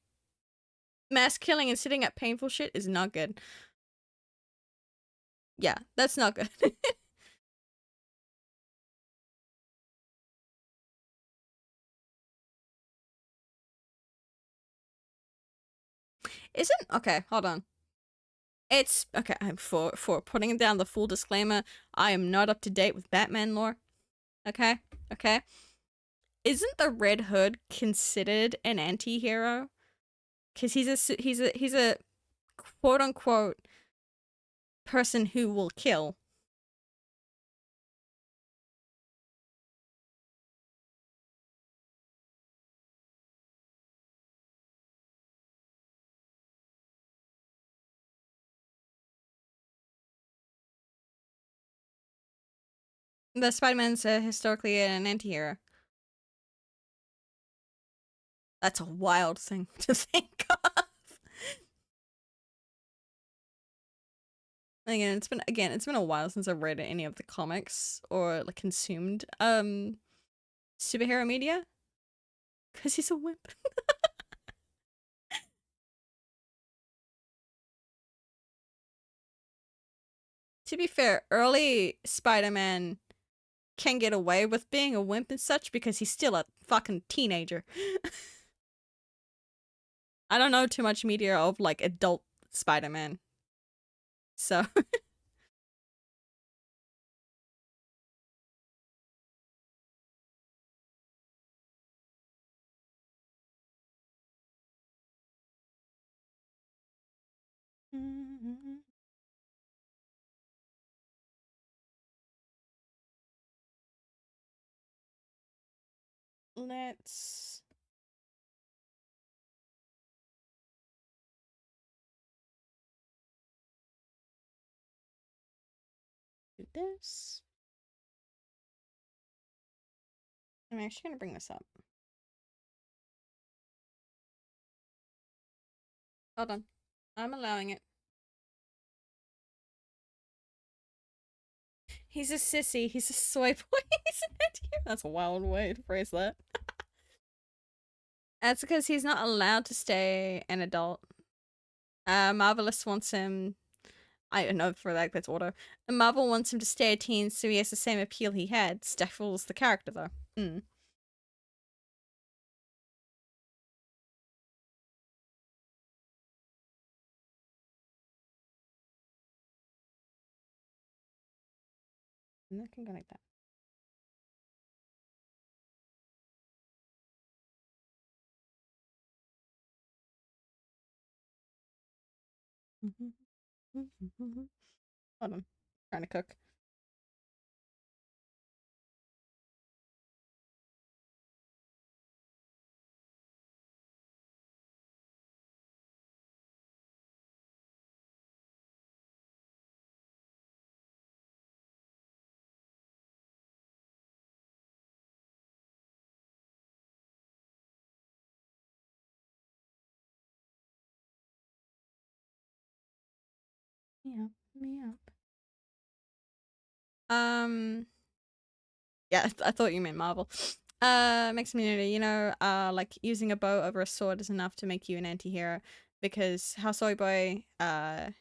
mass killing and sitting at painful shit is not good. Yeah, that's not good. Isn't okay, hold on. It's okay, I'm for putting down the full disclaimer, I am not up to date with Batman lore. Okay? Okay. Isn't the Red Hood considered an anti-hero? Cuz he's a quote unquote person who will kill. The Spider-Man's historically an anti-hero. That's a wild thing to think of. It's been a while since I've read any of the comics or like consumed superhero media because he's a wimp. To be fair, early Spider-Man can get away with being a wimp and such because he's still a fucking teenager. I don't know too much media of like adult Spider-Man. So let's do this. I'm actually gonna bring this up. Hold on. I'm allowing it. He's a sissy. He's a soy boy. He's an idiot. That's a wild way to phrase that. That's because he's not allowed to stay an adult. Marvelous wants him. I don't know for that's auto. And Marvel wants him to stay a teen so he has the same appeal he had. Stifles the character though. Mm. And that can go like that. Hold on. Trying to cook. Me up, me up. Yeah, I thought you meant Marvel. Mixed community, you know, like using a bow over a sword is enough to make you an anti-hero. Because how soy boy, are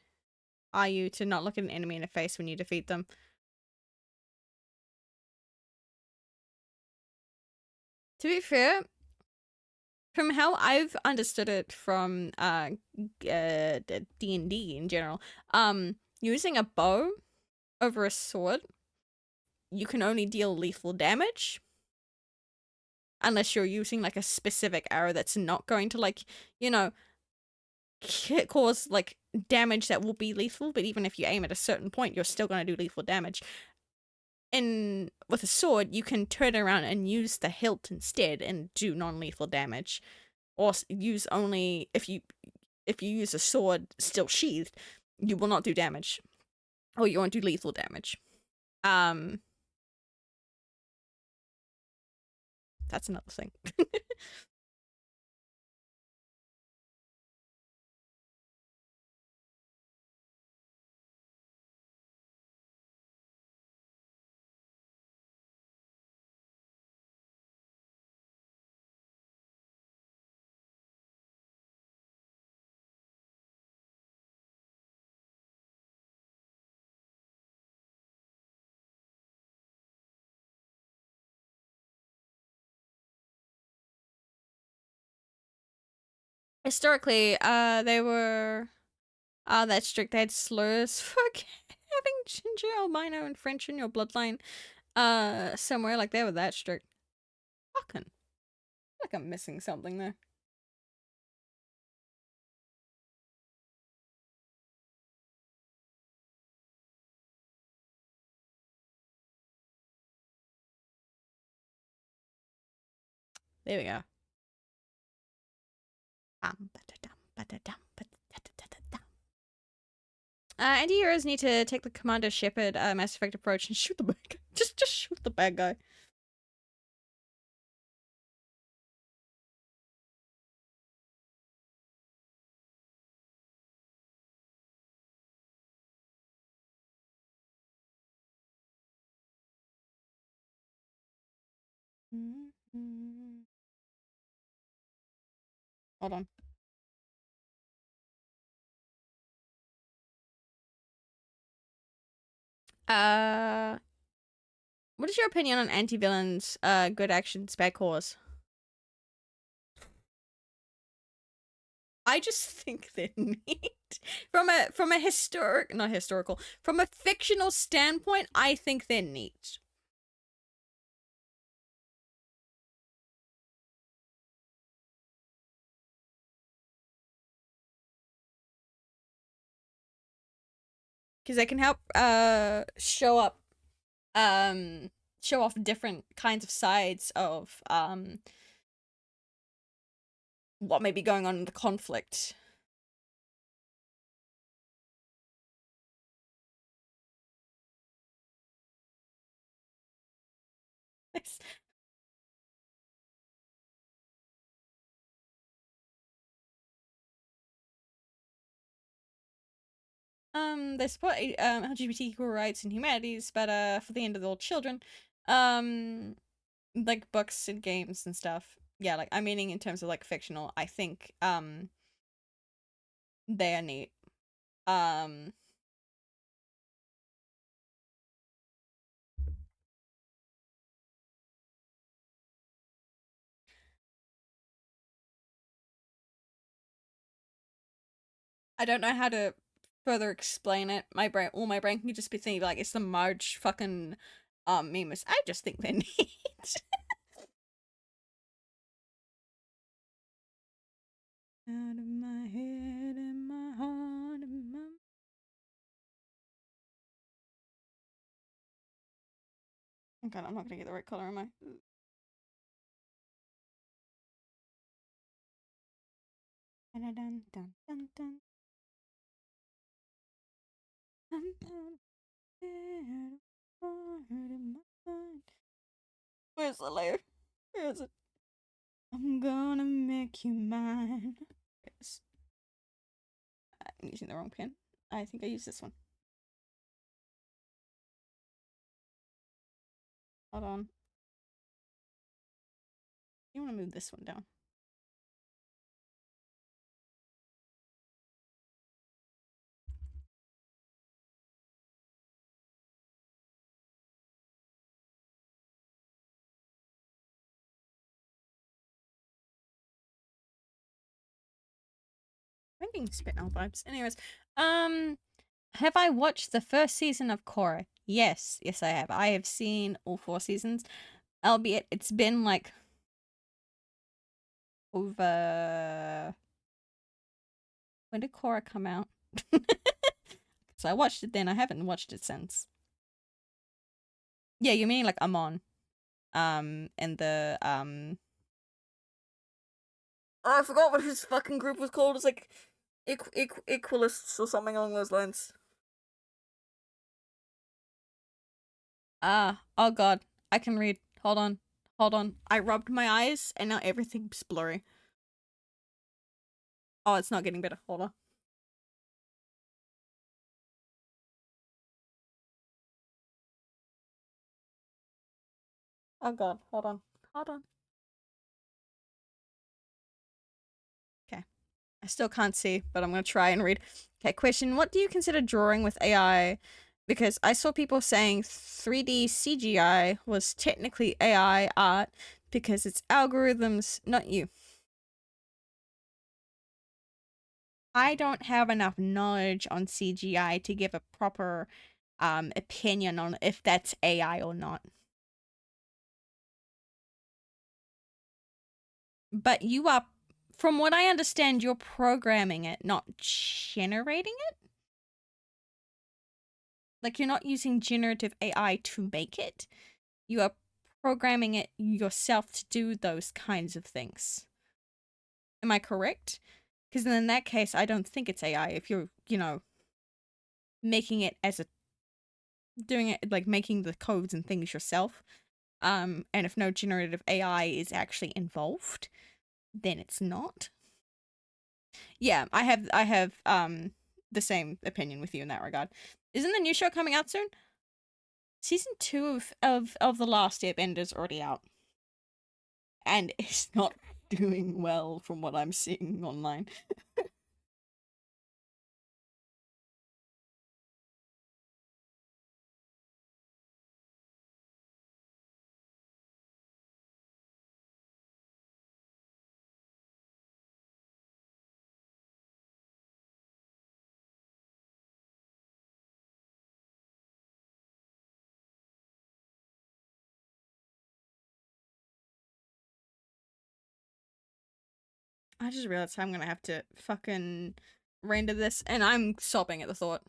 you to not look at an enemy in the face when you defeat them? To be fair, from how I've understood it from D&D in general, using a bow over a sword, you can only deal lethal damage unless you're using like a specific arrow that's not going to, like, you know, cause like damage that will be lethal, but even if you aim at a certain point, you're still going to do lethal damage. And with a sword, you can turn around and use the hilt instead and do non-lethal damage, or use only if you use a sword still sheathed, you will not do damage, or you won't do lethal damage. That's another thing. Historically, they were that strict. They had slurs for having ginger, albino, and French in your bloodline. Somewhere like they were that strict. Fucking, like I'm missing something there. There we go. Anti-heroes need to take the Commander Shepard Mass Effect approach and shoot the bad guy. Just shoot the bad guy. Hold on. What is your opinion on anti-villains, good actions, bad cause? I just think they're neat. From a not historical, from a fictional standpoint, I think they're neat. Because they can help show up show off different kinds of sides of what may be going on in the conflict. They support LGBT equal rights and humanities, but for the end of all children, like books and games and stuff. Yeah, like I'm meaning in terms of like fictional. I think they are neat. I don't know how to further explain it. All my brain can just be thinking like it's the Marge fucking memes. I just think they're neat. Out of my head and my heart and my... Okay, I'm not gonna get the right color, am I? Dun, dun, dun, dun, dun. Where's the layer? Where is it? I'm gonna make you mine. Yes. I'm using the wrong pen. I think I used this one. Hold on. You want to move this one down? I'm getting spit out vibes. Anyways, have I watched the first season of Korra? Yes, I have. I have seen all 4 seasons, albeit it's been like over. When did Korra come out? So I watched it then. I haven't watched it since. Yeah, you mean like Amon, and the Oh, I forgot what his fucking group was called. It's like Equalists or something along those lines. Oh god. I can read. Hold on. I rubbed my eyes and now everything's blurry. Oh, it's not getting better. Hold on. Oh god. Hold on. Okay. I still can't see, but I'm gonna try and read. Okay, question. What do you consider drawing with AI? Because I saw people saying 3D CGI was technically AI art because it's algorithms, not you. I don't have enough knowledge on CGI to give a proper opinion on if that's AI or not. But you are, from what I understand, you're programming it, not generating it. Like you're not using generative AI to make it. You are programming it yourself to do those kinds of things. Am I correct? Because in that case, I don't think it's AI if you're, making it as a, doing it, like making the codes and things yourself. And if no generative AI is actually involved, then it's not. Yeah, I have the same opinion with you in that regard. Isn't the new show coming out soon? Season 2 of The Last Airbender is already out. And it's not doing well from what I'm seeing online. I just realized I'm gonna have to fucking render this, and I'm sobbing at the thought.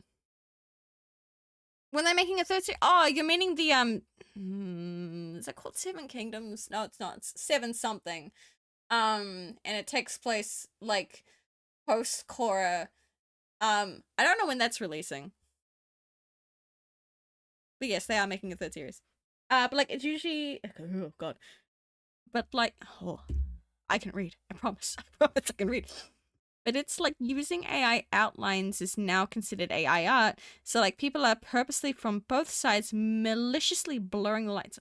When they're making a third series? Oh, you're meaning the is it called Seven Kingdoms? No, it's not. It's Seven something. And it takes place like post Korra. I don't know when that's releasing. But yes, they are making a third series. But like it's usually oh god. But like oh, I can read. I promise. I promise I can read. But it's like using AI outlines is now considered AI art. So like people are purposely from both sides maliciously blurring the lights.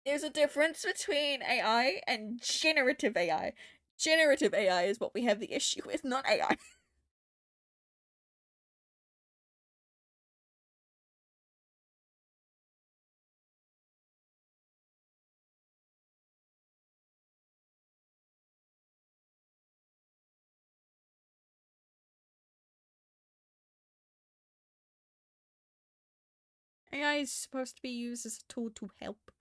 There's a difference between AI and generative AI. Generative AI is what we have the issue with, not AI. AI is supposed to be used as a tool to help.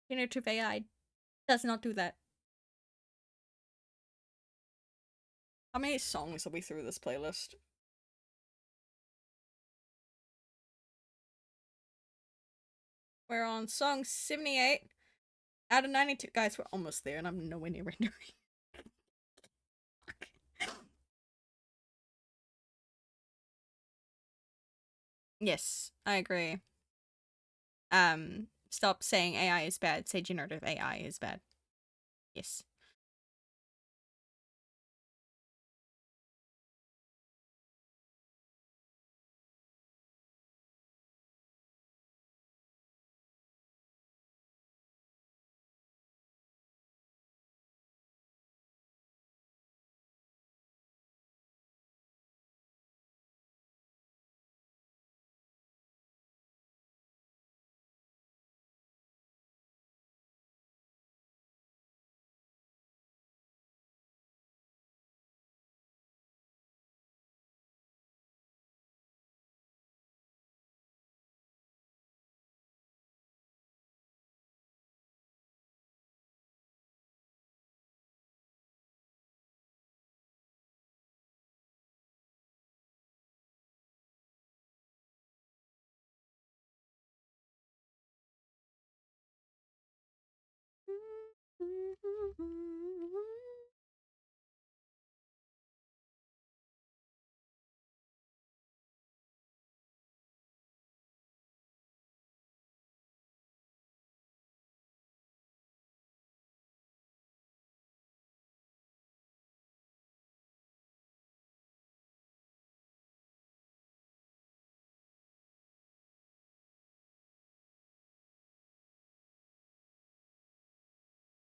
Generative AI does not do that. How many songs are we through this playlist? We're on song 78 out of 92. Guys, we're almost there and I'm nowhere near rendering. Yes, I agree. Stop saying AI is bad. Say generative AI is bad. Yes.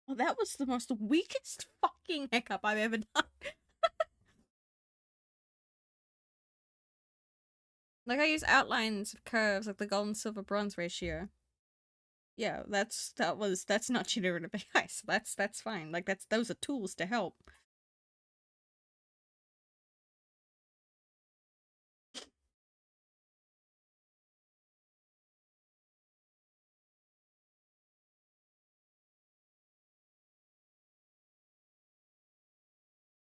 Well, that was the most weakest fucking hiccup I've ever done. Like I use outlines of curves, like the gold and silver bronze ratio. Yeah, that's not generative AI, so that's fine. Like those are tools to help.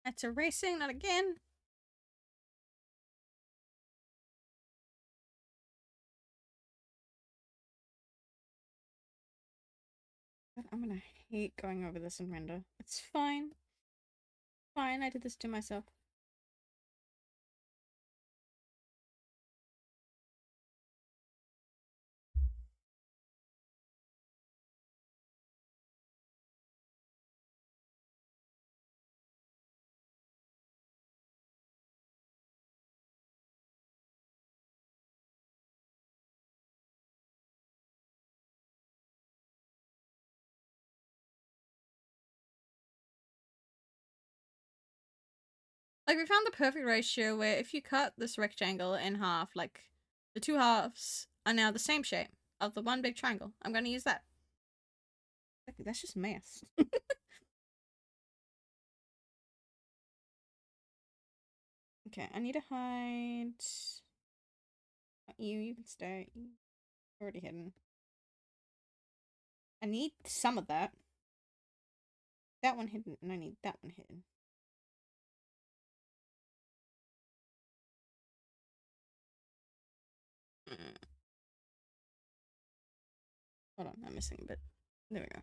That's erasing, not again. But I'm gonna hate going over this in render. It's fine. Fine, I did this to myself. Like we found the perfect ratio where if you cut this rectangle in half, like the two halves are now the same shape of the one big triangle. I'm gonna use that. That's just math. Okay, I need to hide you. You can stay. You're already hidden. I need some of that. That one hidden, and I need that one hidden. Hold on, I'm missing a bit. There we go.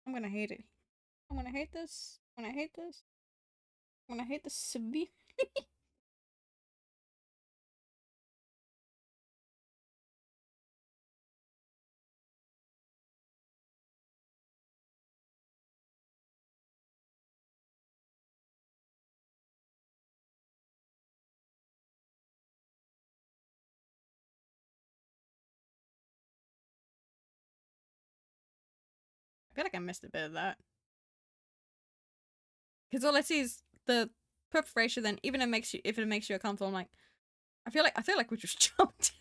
I'm gonna hate it. I'm gonna hate this. I'm gonna hate this. I'm gonna hate this severely. I feel like I missed a bit of that. Because all I see is the perforation. Then even if it makes you uncomfortable, I'm like, I feel like we just jumped.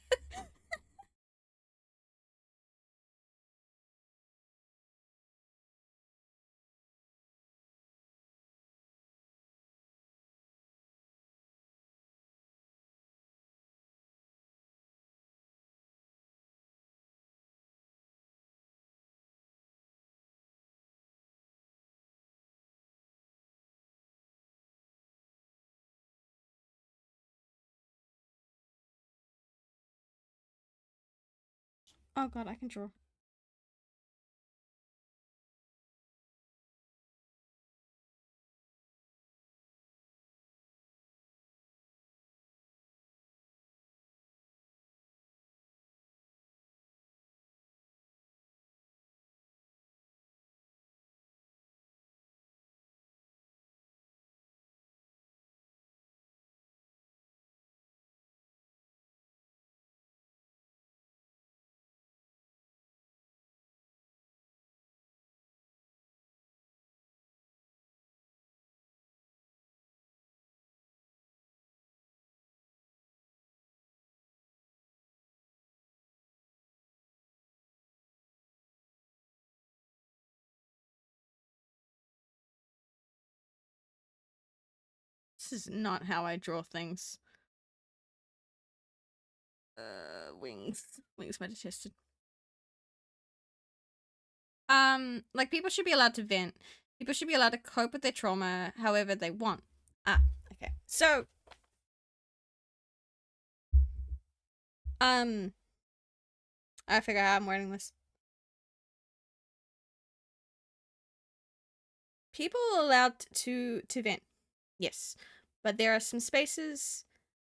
Oh god, I can draw. This is not how I draw things. Wings. Wings digested. Like people should be allowed to vent. People should be allowed to cope with their trauma however they want. Ah, okay. So, I figure out how I'm wording this. People are allowed to vent, yes, but there are some spaces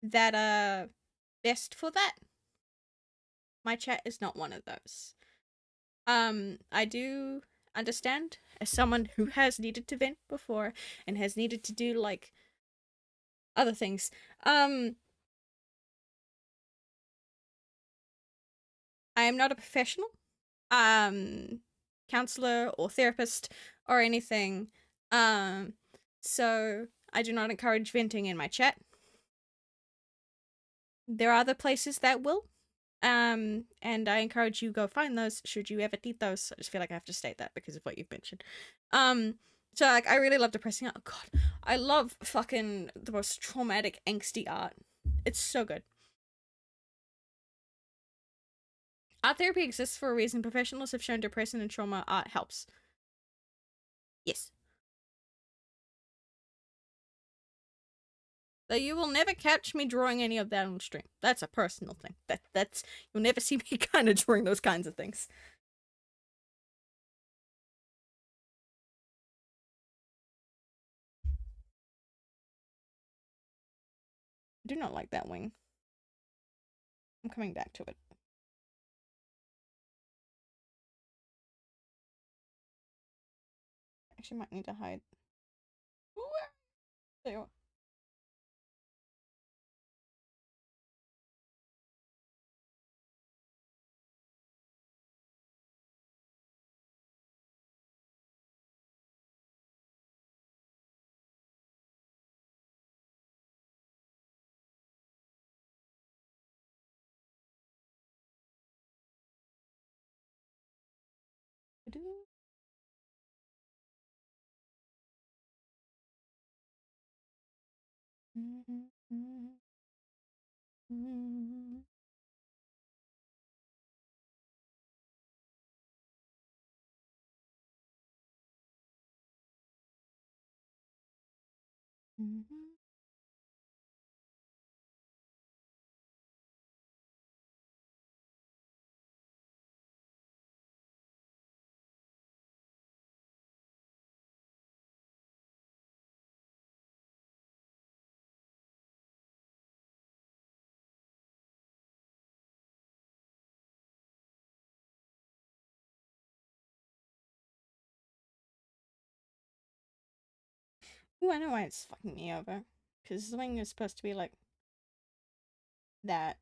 that are best for that. My chat is not one of those. I do understand as someone who has needed to vent before and has needed to do like other things. I am not a professional counselor or therapist or anything. So I do not encourage venting in my chat. There are other places that will. And I encourage you go find those should you ever need those. I just feel like I have to state that because of what you've mentioned. So like I really love depressing art. Oh god, I love fucking the most traumatic angsty art. It's so good. Art therapy exists for a reason. Professionals have shown depression and trauma art helps. Yes. Though you will never catch me drawing any of that on stream. That's a personal thing. That's you'll never see me kind of drawing those kinds of things. I do not like that wing. I'm coming back to it. Actually might need to hide. There you are. Ooh, I know why it's fucking me over. Because the wing is supposed to be like that.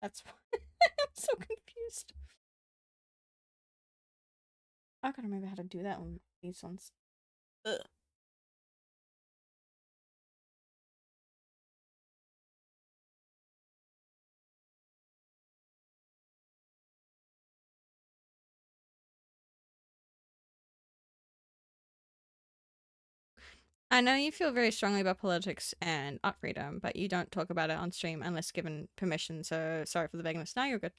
That's why I'm so confused. I gotta remember how to do that on these ones. Ugh. I know you feel very strongly about politics and art freedom, but you don't talk about it on stream unless given permission, so sorry for the vagueness. Now you're good.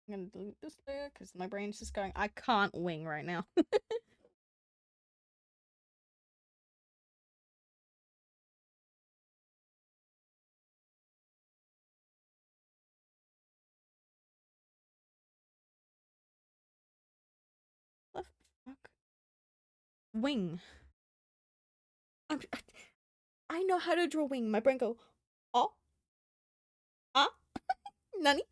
I'm gonna delete this layer because my brain's just going, I can't wing right now. What the fuck? Wing. I know how to draw wing. My brain go, oh, ah, nani?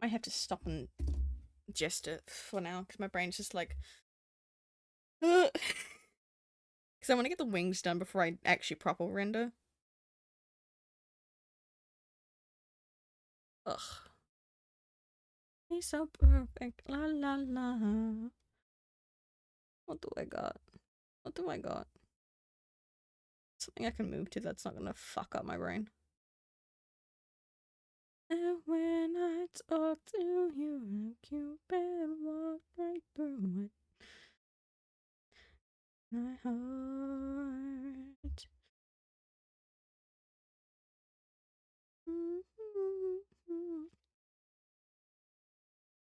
I have to stop and gest it for now because my brain's just like, because I want to get the wings done before I actually proper render. Ugh. He's so perfect. La la la. What do I got? What do I got? Something I can move to that's not gonna fuck up my brain. And when I talk to you, Cupid walk right through it. My heart.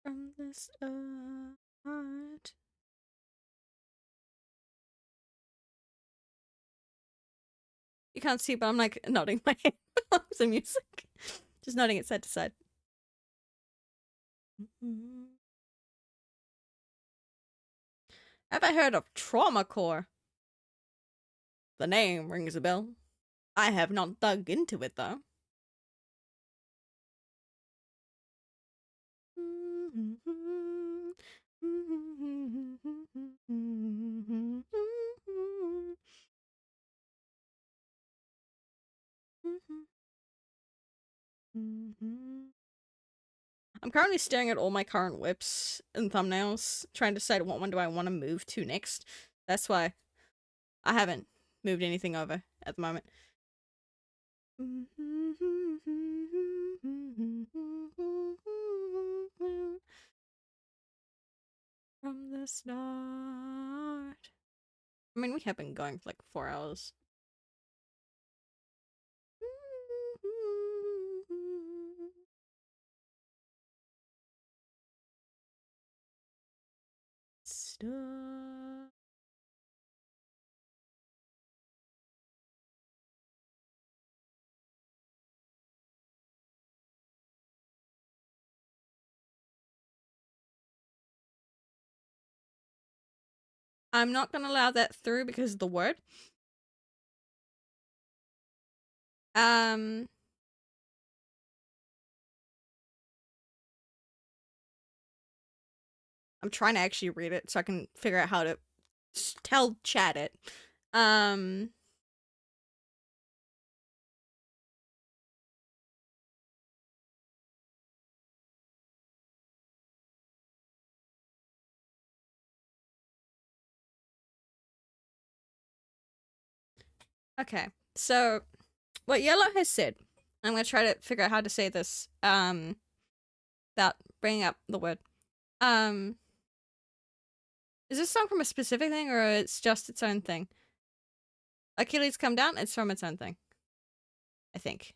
From the start. You can't see, but I'm like nodding my head with the music. Just nodding it side to side. Have I heard of Trauma Core? The name rings a bell. I have not dug into it though. I'm currently staring at all my current whips and thumbnails, trying to decide what one do I want to move to next. That's why I haven't moved anything over at the moment. From the start. I mean, we have been going for like 4 hours. Stop. I'm not gonna allow that through because of the word. I'm trying to actually read it so I can figure out how to tell chat it. Okay, so what Yellow has said, I'm gonna try to figure out how to say this without bringing up the word. Is this song from a specific thing or it's just its own thing? Achilles Come Down, it's from its own thing. I think.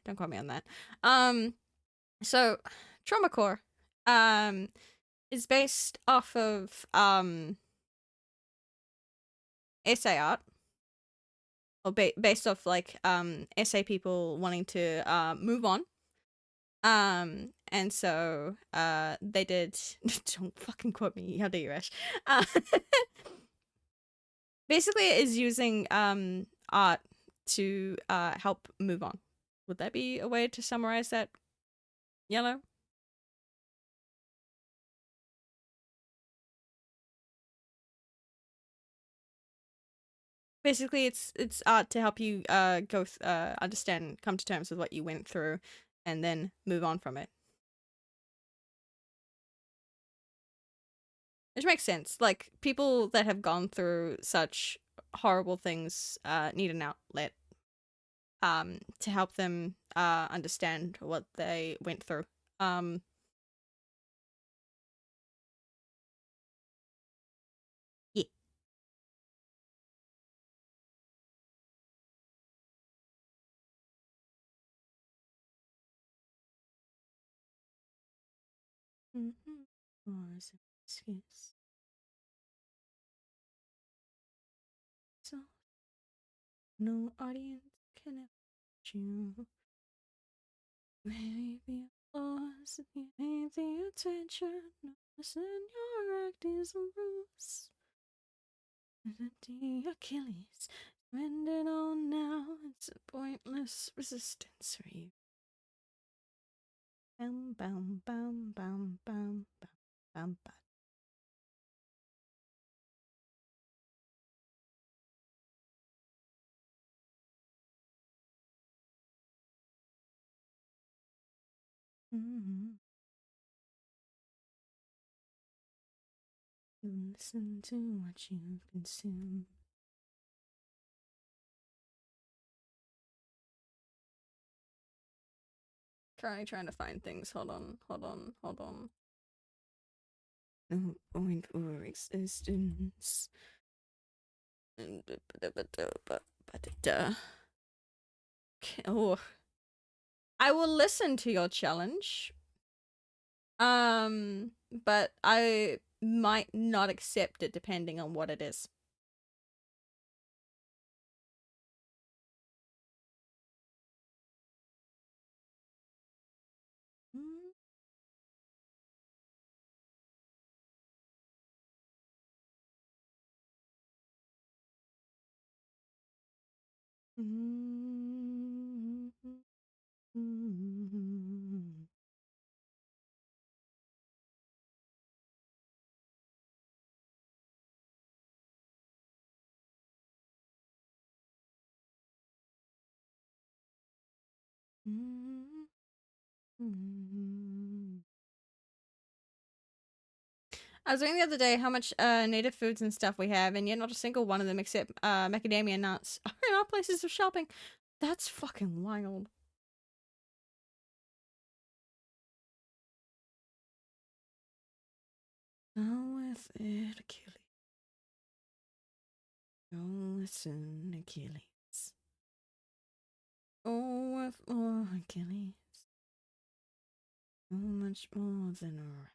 Don't quote me on that. So Trauma Core is based off of essay art. Or based off like essay people wanting to move on. And so they did don't fucking quote me, how dare you, Ash. Basically it is using art to help move on. Would that be a way to summarize that, Yellow? Basically it's art to help you go understand, come to terms with what you went through and then move on from it. Which makes sense. Like, people that have gone through such horrible things need an outlet to help them understand what they went through. Yeah. Mm-hmm. Was an excuse. So no audience can affect you. Maybe applause if you hate the attention. Listen, your act is a ruse. The Achilles, spend it all now. It's a pointless resistance for you. Bam, bam, bam, bam, bam, bam, bam, bam. Mm-hmm. Listen to what you consume. Currently trying to find things. Hold on. No point for existence. Oh, I will listen to your challenge. But I might not accept it depending on what it is. I was reading the other day how much native foods and stuff we have, and yet not a single one of them except macadamia nuts are in our places of shopping. That's fucking wild. Go with it, Achilles. Go listen, Achilles. Go with more, Achilles. So much more than a rat.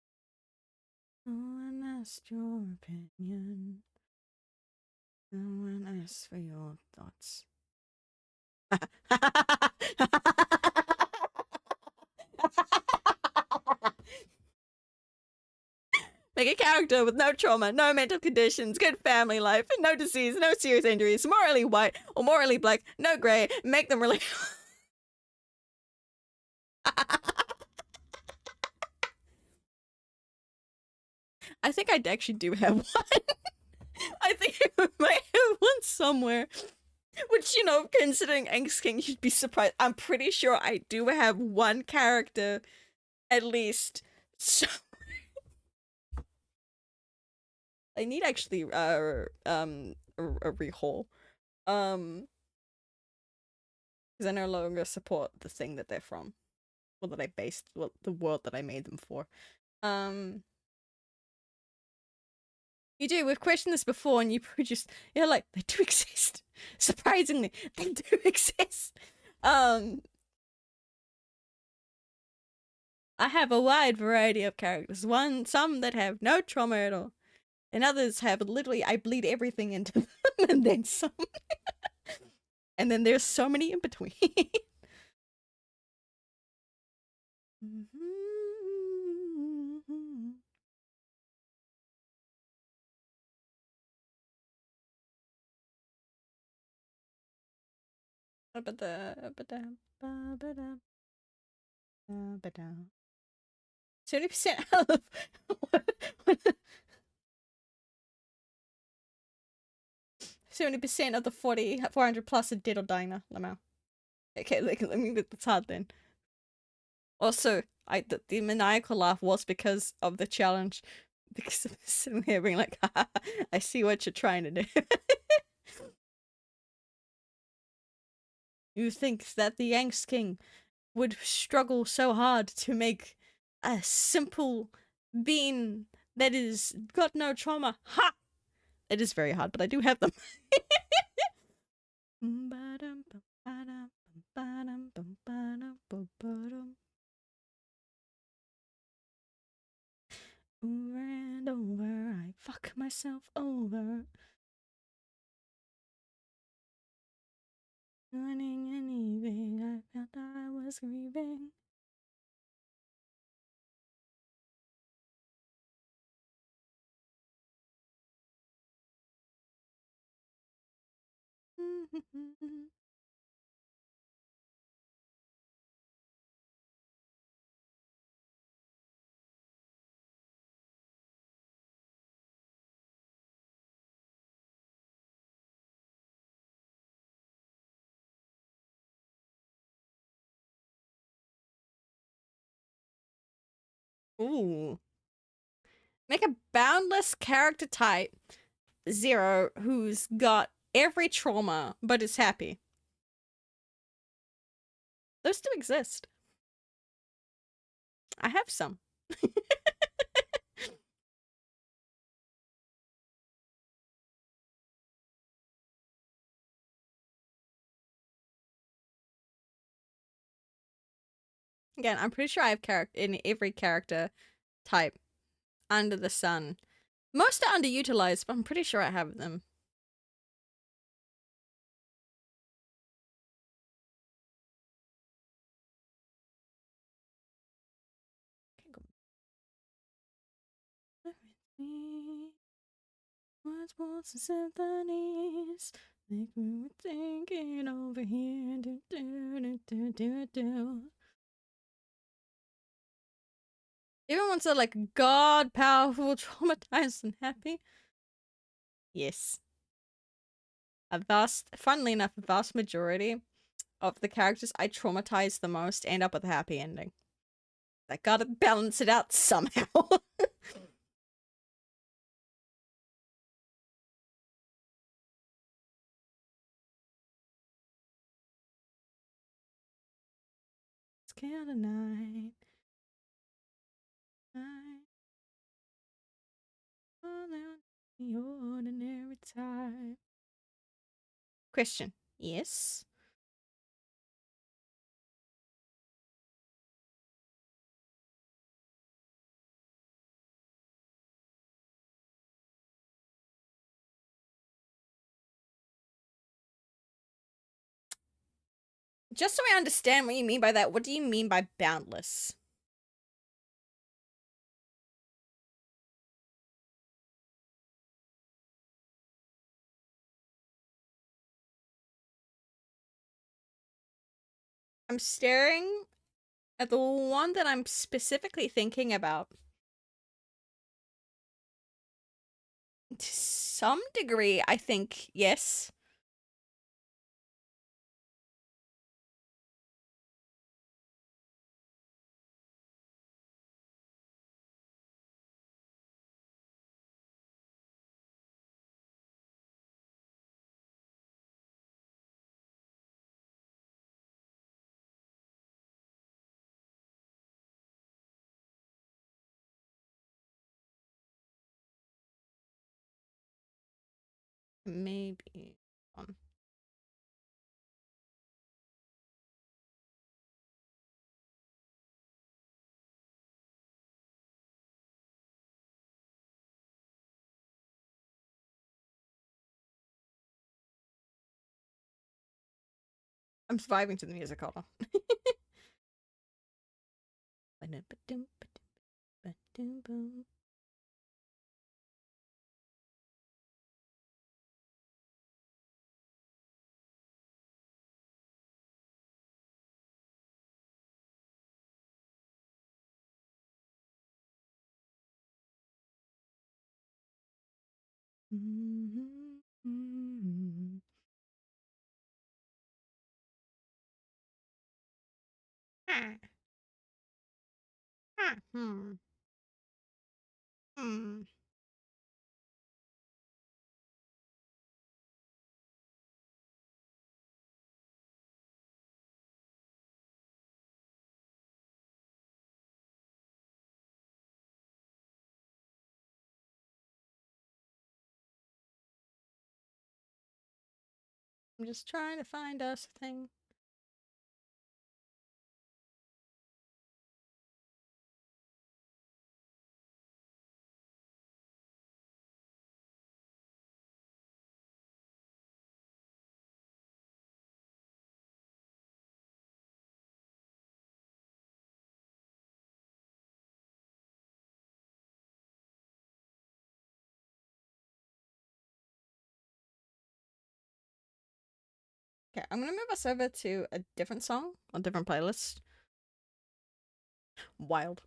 No one asked your opinion. No one asked for your thoughts. Make a character with no trauma, no mental conditions, good family life, no disease, no serious injuries, morally white or morally black, no grey. Make them really. I think I actually do have one. I think I might have one somewhere. Which, you know, considering Angst King, you'd be surprised. I'm pretty sure I do have one character, at least. So I need actually a rehaul. Um Because I no longer support the thing that they're from. Or that I based, well, the world that I made them for. You do. We've questioned this before, and you're like, they do exist. Surprisingly, they do exist. I have a wide variety of characters. Some that have no trauma at all, and others have literally I bleed everything into them, and then some. And then there's so many in between. Ba-da. 70% of 70% of the 400 plus are dead or dying now, Lamau. Okay, let me get this hard then. Also, the maniacal laugh was because of the challenge. Because I'm sitting here being like, I see what you're trying to do. You think that the Angst King would struggle so hard to make a simple being that is got no trauma. Ha! It is very hard, but I do have them. Over and over, I fuck myself over. Running and leaving, I felt I was grieving. Ooh. Make a boundless character type 0 who's got every trauma but is happy. Those do exist. I have some. Again, I'm pretty sure I have in every character type under the sun. Most are underutilized, but I'm pretty sure I have them. What's waltz and symphonies? Make me thinking over here. Do, do, do, do, do. Even ones that are like God powerful, traumatized, and happy. Yes. Funnily enough, a vast majority of the characters I traumatize the most end up with a happy ending. I gotta balance it out somehow. Scale tonight. The ordinary time. Question. Yes. Just so I understand what you mean by that, what do you mean by boundless? I'm staring at the one that I'm specifically thinking about. To some degree, I think yes. Maybe on. I'm surviving to the music, hold on. I'm just trying to find us a thing. Okay, I'm gonna move us over to a different song on different playlist. Wild.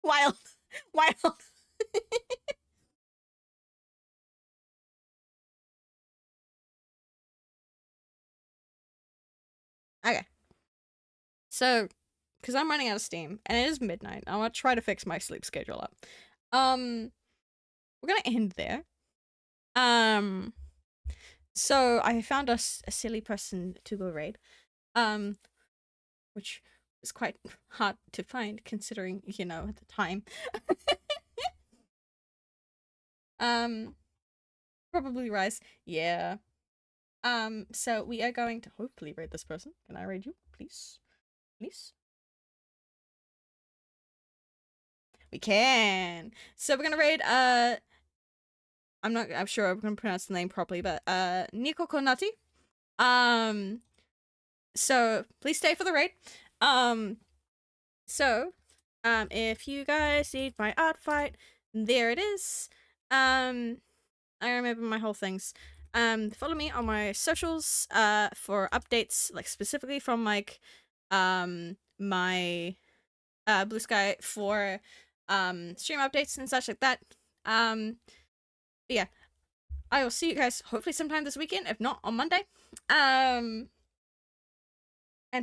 Wild. Wild. Okay. So, because I'm running out of steam and it is midnight, I want to try to fix my sleep schedule up. We're gonna end there. So I found us a silly person to go raid. Which is quite hard to find considering, you know, at the time. Probably Rise. Yeah. So we are going to hopefully raid this person. Can I raid you, please? Please? We can. So we're gonna raid I'm sure I'm gonna pronounce the name properly, but Nico Konati. So please stay for the raid. If you guys need my art fight, there it is. I remember my whole things. Follow me on my socials for updates, like specifically from like my Blue Sky for stream updates and such like that. But yeah, I will see you guys hopefully sometime this weekend, if not on Monday. And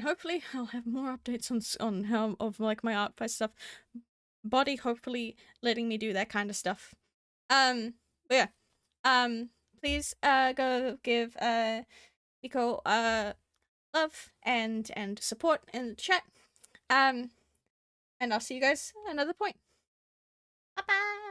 hopefully I'll have more updates on how of like my art fight stuff. Body hopefully letting me do that kind of stuff. But yeah. Please go give Nico love and support in the chat. And I'll see you guys at another point. Bye bye.